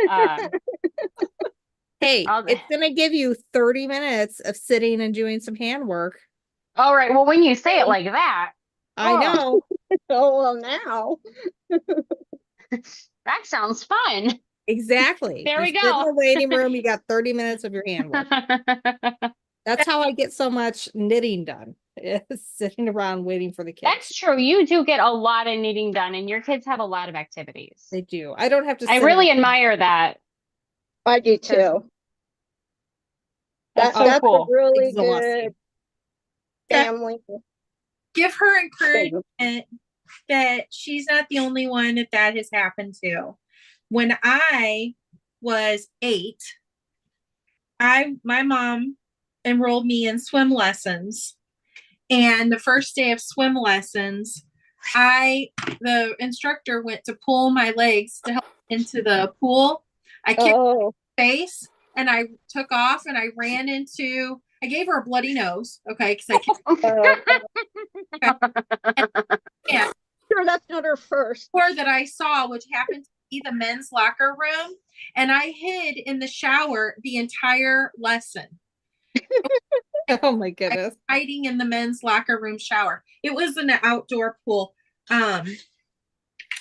um hey, I'll it's going to give you 30 minutes of sitting and doing some handwork. all right. Well, when you say it like that, I oh, know. Oh, well, now. that sounds fun. Exactly. There You we sit in go. the waiting room, you got 30 minutes of your handwork. That's how I get so much knitting done. Is sitting around waiting for the kids. That's true. You do get a lot of knitting done, and your kids have a lot of activities. They do. I don't have to I sit really around. admire that. I do too. That's so That's a cool. really Exhausting. good family Give her thing. encouragement that she's not the only one that has happened to. When I was 8, my mom enrolled me in swim lessons. And the first day of swim lessons, the instructor went to pull my legs to help into the pool. I kicked Oh, her face and I took off and I ran into, I gave her a bloody nose. Okay. Cause I can't. sure, that's not her first. Door that I saw, which happened to be the men's locker room. And I hid in the shower the entire lesson. Oh my goodness. Hiding in the men's locker room shower. It was an outdoor pool.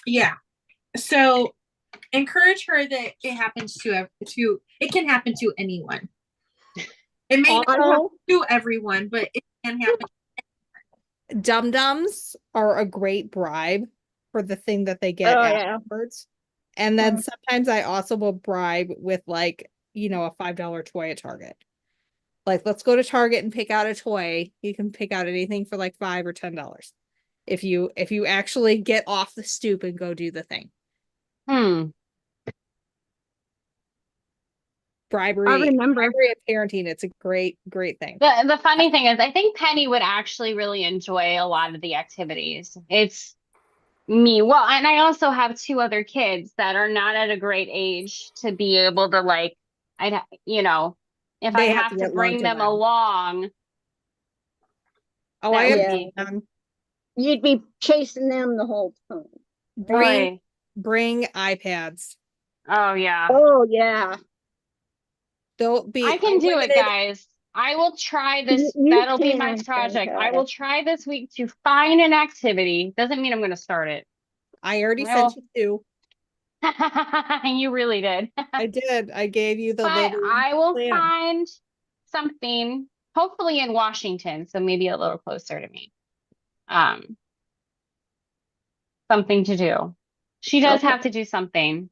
Yeah. So encourage her that it happens to it can happen to anyone. It may not happen to everyone, but it can happen. Dum-dums are a great bribe for the thing that they get afterwards. And then sometimes I also will bribe with like, a $5 toy at Target. Like, let's go to Target and pick out a toy. You can pick out anything for like $5 or $10. If you actually get off the stoop and go do the thing. Bribery. I remember. Bribery and parenting. It's a great thing. The funny thing is, I think Penny would actually really enjoy a lot of the activities. It's me. Well, and I also have 2 other kids that are not at a great age to be able to like, if I They have have to to get bring lugged them around. along. Oh, that I would understand. You'd be chasing them the whole time. Boy. Bring iPads. Oh yeah. Oh, yeah. Don't be. I can do it, unlimited- guys. I will try this. You That'll be my can, project. I Shanka. will try this week to find an activity. Doesn't mean I'm going to start it. I already Well- sent you 2. You really did. I did. I gave you the But little I will plan. find something, hopefully in Washington, so maybe a little closer to me. Something to do. She does Okay. have to do something.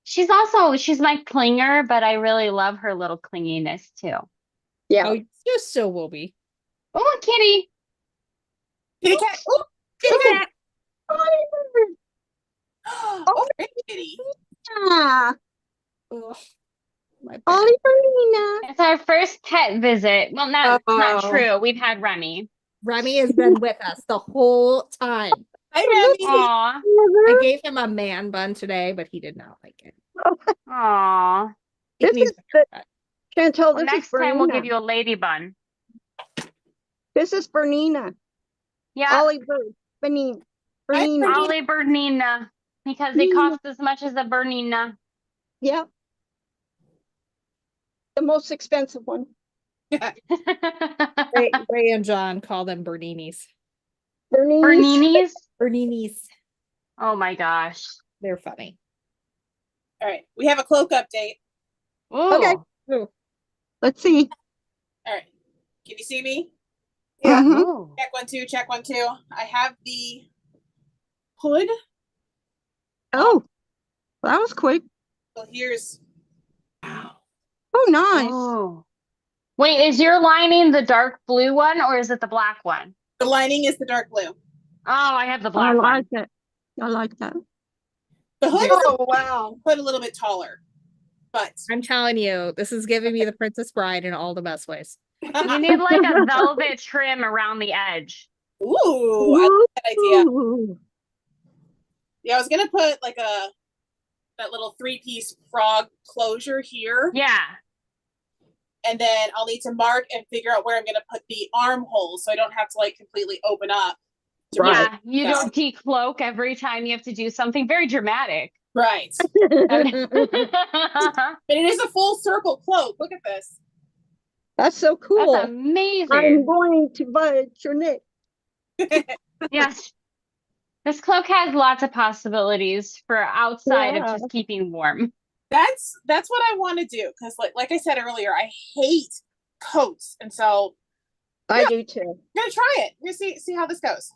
She's my clinger, but I really love her little clinginess too. Yeah. Oh, you still will be. Oh, kitty. Kitty cat. Oh, kitty cat. Oliver. Oh, very kitty. Yeah. Ugh, my bad. Oliver Nina. It's our first pet visit. Well, not Oh. true. We've had Remy. Remy has been with us the whole time. Hi, Remy. Aw. I gave him a man bun today, but he did not like it. Aw. He This needs is a the, haircut. Chantel, Well, this next is time we'll give Bernina. you a lady bun. This is Bernina. Yeah, Oliver. Bernina. Hi, Bernina. Bernina. Ollie Bernina. Because they Bernina. cost as much as a Bernina. Yeah. The most expensive one. Ray and John call them Berninis. Berninis. Berninis? Berninis. Oh my gosh. They're funny. All right, we have a cloak update. Ooh. Okay. Ooh. Let's see. All right, can you see me? Yeah. Mhm. Ooh. Check 1 2. Check 1 2. I have the hood. Oh, that was quick. So here's Oh, nice. Oh. Wait, is your lining the dark blue one or is it the black one? the lining is the dark blue. Oh, I have the I black like one. it. I like that. The hood Oh, is wow. put a little bit taller, but I'm telling you, this is giving me the Princess Bride in all the best ways. You need like a velvet trim around the edge. ooh, I like that idea. Ooh. Yeah, I was gonna put like that little 3-piece frog closure here, Yeah. and then I'll need to mark and figure out where I'm gonna put the armholes, so I don't have to like completely open up. to Right. Yeah. You So- don't decloak every time you have to do something very dramatic. Right, That's but it is a full circle cloak. Look at this. That's so cool. I'm amazing. going to bite your neck. Yes. This cloak has lots of possibilities for outside of Yeah. just keeping warm. That's what I want to do because like I said earlier, I hate coats, and so I do too. I'm gonna try it. We're gonna see how this goes.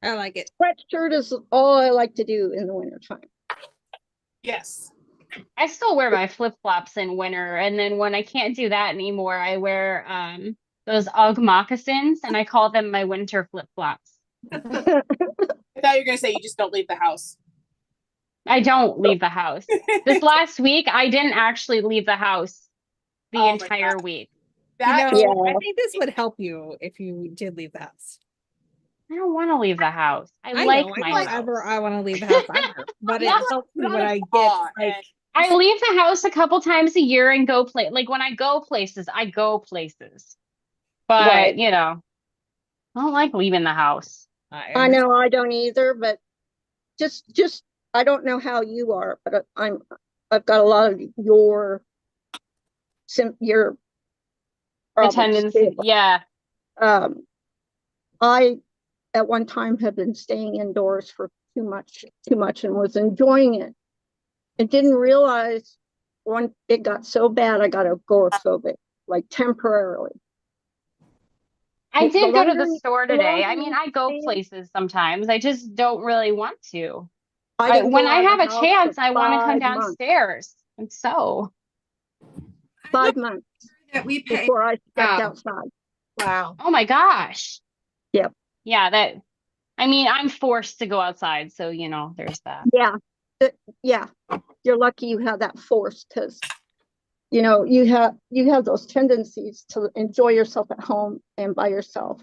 I like it. Sweatshirt is all I like to do in the wintertime. Yes. I still wear my flip-flops in winter, and then when I can't do that anymore, I wear those UGG moccasins, and I call them my winter flip-flops. I thought you were gonna say you just don't leave the house. I don't leave the house. This last week, I didn't actually leave the house the Oh my entire God. week. That You Yeah. know, I think this would help you if you did leave the house. I don't want to leave the house. I I like know, my I don't house. ever I want to leave the house either, but it Yeah. helps me Put on when a I get bra like and- I leave the house a couple times a year and go play. Like when I go places, I go places. But, Right. you know, I don't like leaving the house. I know I don't either, but just I don't know how you are, but I've got a lot of your My problems tendency, too. yeah. I at one time had been staying indoors for too much and was enjoying it. I didn't realize when it got so bad I got agoraphobic, like temporarily. I The did go to longer the you- store the today. longer I mean, you I go stay- places sometimes. I just don't really want to. I didn't When go I out of have the a house chance, for I want to come 5 months. downstairs. And so, 5 months That we pay. before I stepped Wow. outside. wow. oh my gosh. Yep. Yeah, I mean, I'm forced to go outside. So, you know, there's that. Yeah. Yeah. You're lucky you have that force because you know you have those tendencies to enjoy yourself at home and by yourself.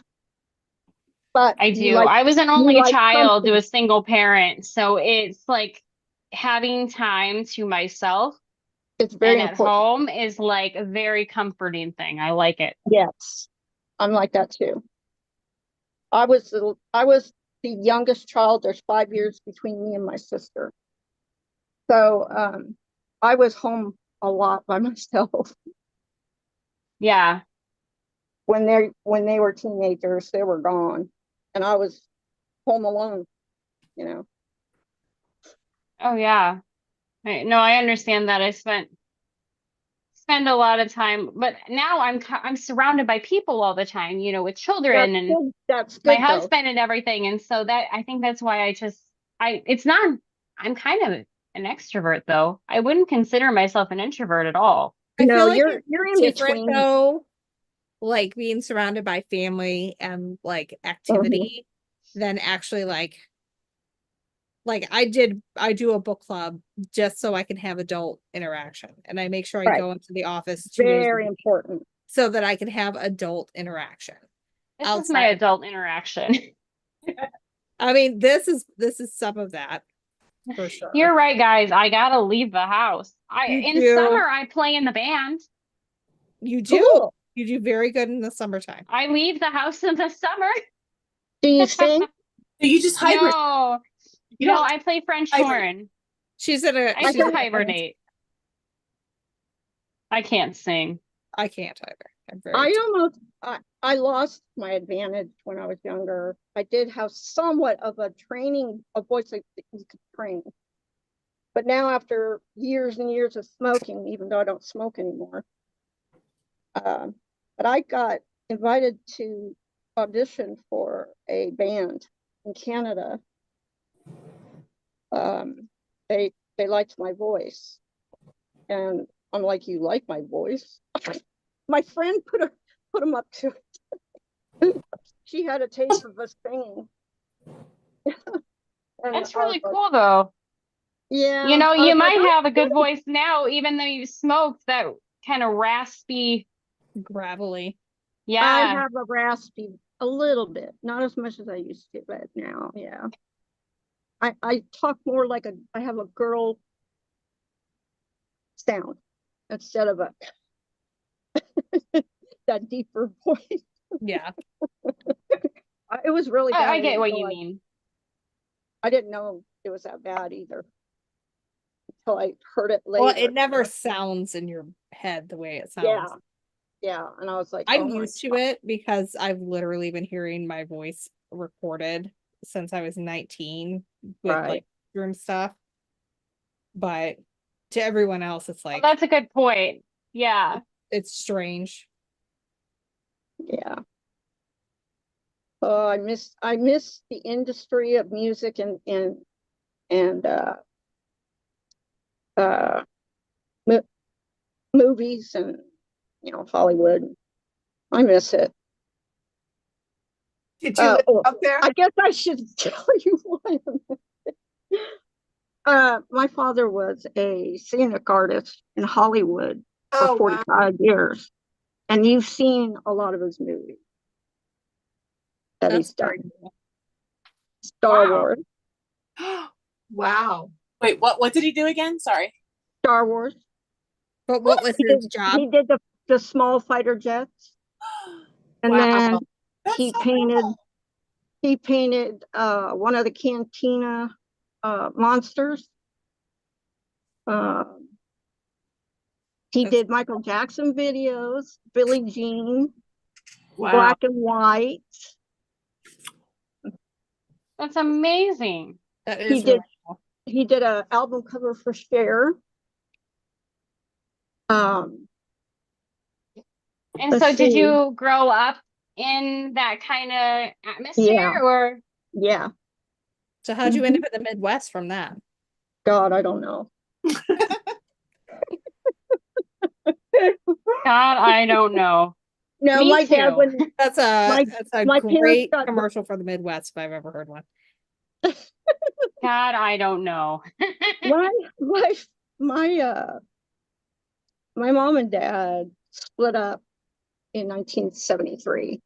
But I you do. I was an only like child to something. a single parent. So it's like having time to myself It's very and at important. home is like a very comforting thing. I like it. Yes. I'm like that too. I was the youngest child. There's 5 years between me and my sister. So I was home a lot by myself. Yeah. When they were teenagers, they were gone. And I was home alone, you know. Oh, yeah. No, I understand that. I spent spend a lot of time, but now I'm surrounded by people all the time, with children and That's my good though. husband and everything. And so that I think that's why it's not, I'm kind of an extrovert though. I wouldn't consider myself an introvert at all. I No, feel like you're it's in different between. though, like being surrounded by family and like activity than actually like I do a book club just so I can have adult interaction, and I make sure I Right. go into the office 2 days a Very week important. so that I can have adult interaction. This is my Outside. adult interaction. I mean, this is some of that for sure. You're right, guys. I gotta leave the house. You In do. summer I play in the band. You do. Cool. You do very good in the summertime. I leave the house in the summer. Do you sing? You just hibernate. No, You no, don't I play French hibernate. horn. She's in a. I she's do in a band. hibernate. I can't sing. I can't either. I'm very. I lost my advantage when I was younger. I did have somewhat of a voice that you could train. But now after years and years of smoking, even though I don't smoke anymore, but I got invited to audition for a band in Canada. They liked my voice, and I'm like, you like my voice? My friend put him up to it. She had a tape of us singing. That's really cool though. Yeah. You might have a good voice now, even though you smoked that kind of raspy, gravelly. Yeah. I have a raspy, a little bit, not as much as I used to, but now, yeah. I talk more like I have a girl sound instead of that deeper voice. Yeah. It was really bad. I get what you mean. I didn't know it was that bad either until I heard it later. Well, it never sounds in your head the way it sounds. Yeah. And I was like, I'm used to it because I've literally been hearing my voice recorded since I was 19 with like room stuff. But to everyone else, it's like, that's a good point. Yeah. It's strange. Yeah. Oh, I miss the industry of music and movies and Hollywood. I miss it. Did you live up there? I guess I should tell you why. My father was a scenic artist in Hollywood for 45 years, and you've seen a lot of his movies that he's done. Star Wars. Wow. Wait, what did he do again? Sorry. Star Wars. But what was his job? He did the small fighter jets. And then he painted one of the Cantina monsters. He did Michael Jackson videos, Billie Jean, black and white. That's amazing. That is really cool. He did an album cover for Cher. And so did you grow up in that kind of atmosphere or? Yeah. So how'd you end up in the Midwest from that? God, I don't know. God, I don't know. No, my dad wouldn't. That's a great commercial for the Midwest if I've ever heard one. God, I don't know. My mom and dad split up in 1973.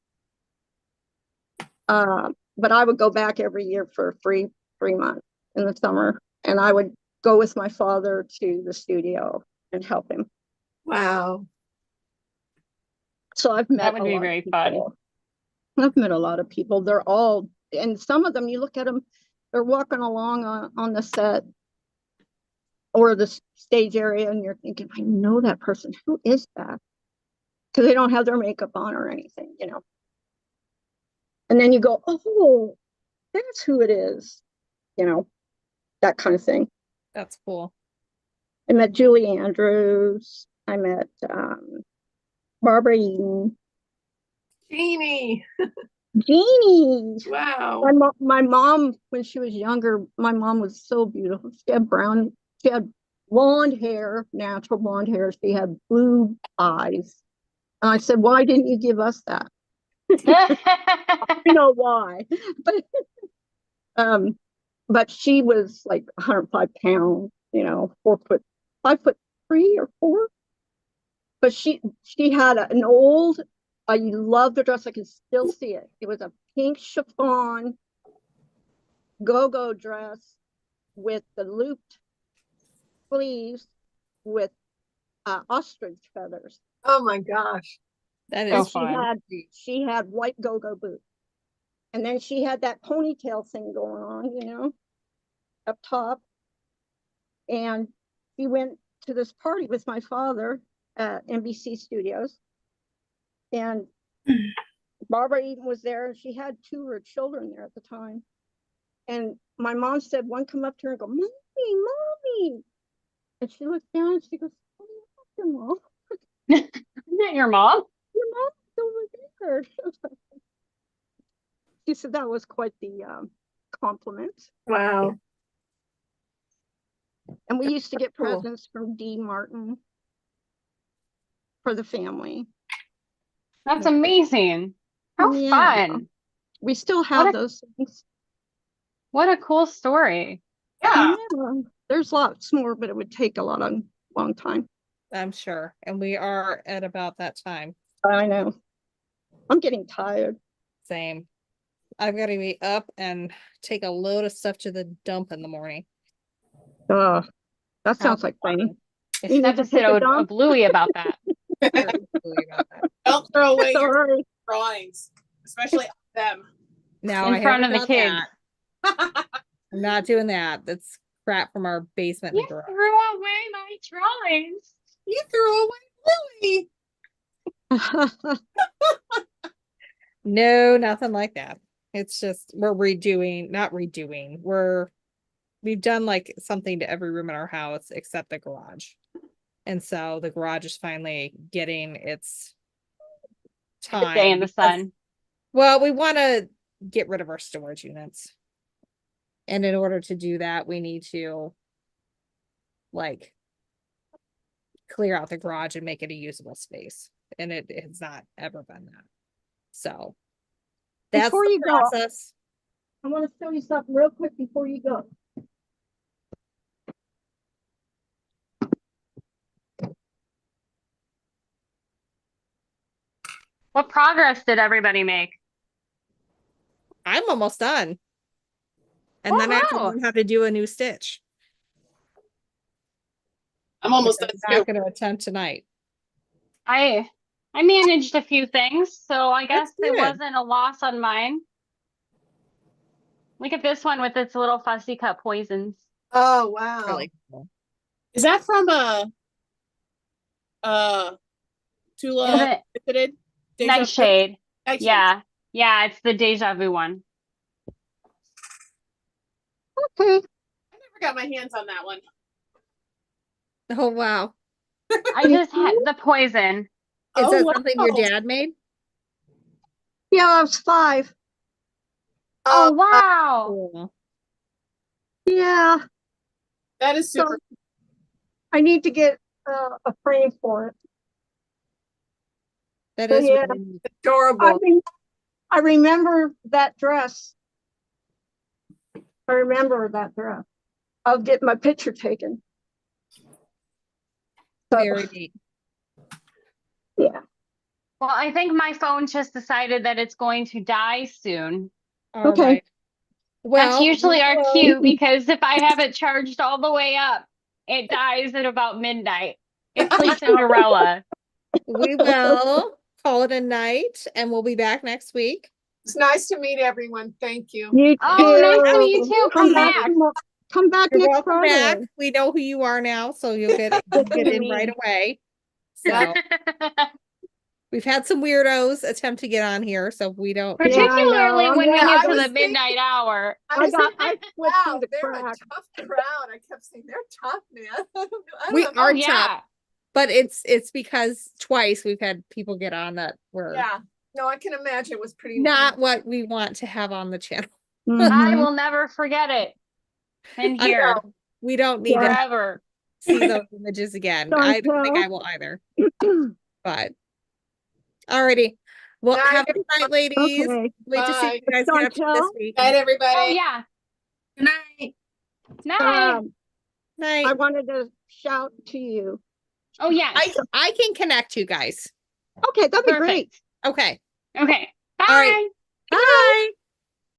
But I would go back every year for three months in the summer, and I would go with my father to the studio and help him. Wow. So I've met that would be very fun. I've met a lot of people. They're all, and some of them, you look at them, they're walking along on the set or the stage area, and you're thinking, I know that person. Who is that? Because they don't have their makeup on or anything, And then you go, oh, that's who it is, that kind of thing. That's cool. I met Julie Andrews. I met Barbara Eden, Jeannie. Jeannie. Wow. My mom, when she was younger, my mom was so beautiful. She had blonde hair, natural blonde hair. She had blue eyes. And I said, why didn't you give us that? You know why. But but she was like 105 pounds, 5'3" or 4. But she had an old, I love the dress. I can still see it. It was a pink chiffon go-go dress with the looped sleeves with ostrich feathers. Oh my gosh. That So is fun. She had white go-go boots. And then she had that ponytail thing going on, up top. And she went to this party with my father at NBC Studios. And Barbara Eden was there, and she had 2 of her children there at the time. And my mom said, one come up to her and go, Mommy, Mommy. And she looked down and she goes, oh, your mom. Isn't that your mom? Your mom's over there. She said that was quite the compliment. Wow. And we used to get Cool. presents from D. Martin for the family. That's amazing. How Yeah. fun. We still have those things. What a cool story. Yeah. Yeah. There's lots more, but it would take a long time. I'm sure. And we are at about that time. I know. I'm getting tired. Same. I've got to be up and take a load of stuff to the dump in the morning. That sounds like fun. You Have need to to take a sit a dump? Bluey about that. Don't throw away your Sorry. drawings, especially them. Now In I front haven't of the done kids. that. I'm not doing that. That's crap from our basement. You threw away my drawings. You threw away Louie. No, nothing like that. It's just we're not redoing. We've done like something to every room in our house except the garage. And so the garage is finally getting its time. Day in the sun. Well, we want to get rid of our storage units. And in order to do that, we need to like clear out the garage and make it a usable space. And it has not ever been that. So that's Before the you go, process. I want to show you something real quick before you go. What progress did everybody make? I'm almost done. And then I have to wow. learn how to do a new stitch. I'm almost which done I'm too. not going to attempt tonight. I managed a few things, so I guess That's it good. wasn't a loss on mine. Look at this one with its little fussy cut poisons. Oh wow. Really cool. Is that from Tula Is Fitted? it Nightshade? Nightshade. Yeah, it's the Deja Vu one. Okay. I never got my hands on that one. Oh, wow. I just had the poison. Is that wow. something your dad made? Yeah, I was 5. Oh, wow. Cool. Yeah. That is super. So I need to get a frame for it. That So, is yeah. really neat. Adorable. I remember that dress. I remember that dress. I'll get my picture taken. So, Very neat. yeah. Well, I think my phone just decided that it's going to die soon. All Okay. right. Well, That's usually our well, cue because if I have it charged all the way up, it dies at about midnight. It's like Cinderella. we will call it a night and we'll be back next week. It's nice to meet everyone. Thank you. You Oh, nice to meet you too. too. Come back. Come back You're next welcome Friday. back. We know who you are now, so you'll get in right away. So we've had some weirdos attempt to get on here, so we don't. Yeah, I Particularly know. when we Yeah, get I to was the thinking- midnight hour. I I was slipped wow, through the they're crack. a tough crowd. I kept saying they're tough, man. I We don't know. are Oh, yeah. But it's because twice we've had people get on that were Yeah, no, I can imagine it was pretty. not what we want to have on the channel. I Mhm. will never forget it. And I here, know. We don't need to forever. see those images again. Don't I don't think tell. I will either. But alrighty. Well, Night, have a good night, ladies. Okay. Wait to see Bye. you guys get up to this Chantel? week. Night, everybody. Oh yeah. Good night. Night. Night. I wanted to shout to you. Oh yeah. I can connect you guys. Okay, that'd be great. Perfect. Okay. Okay. Bye. All right. Bye.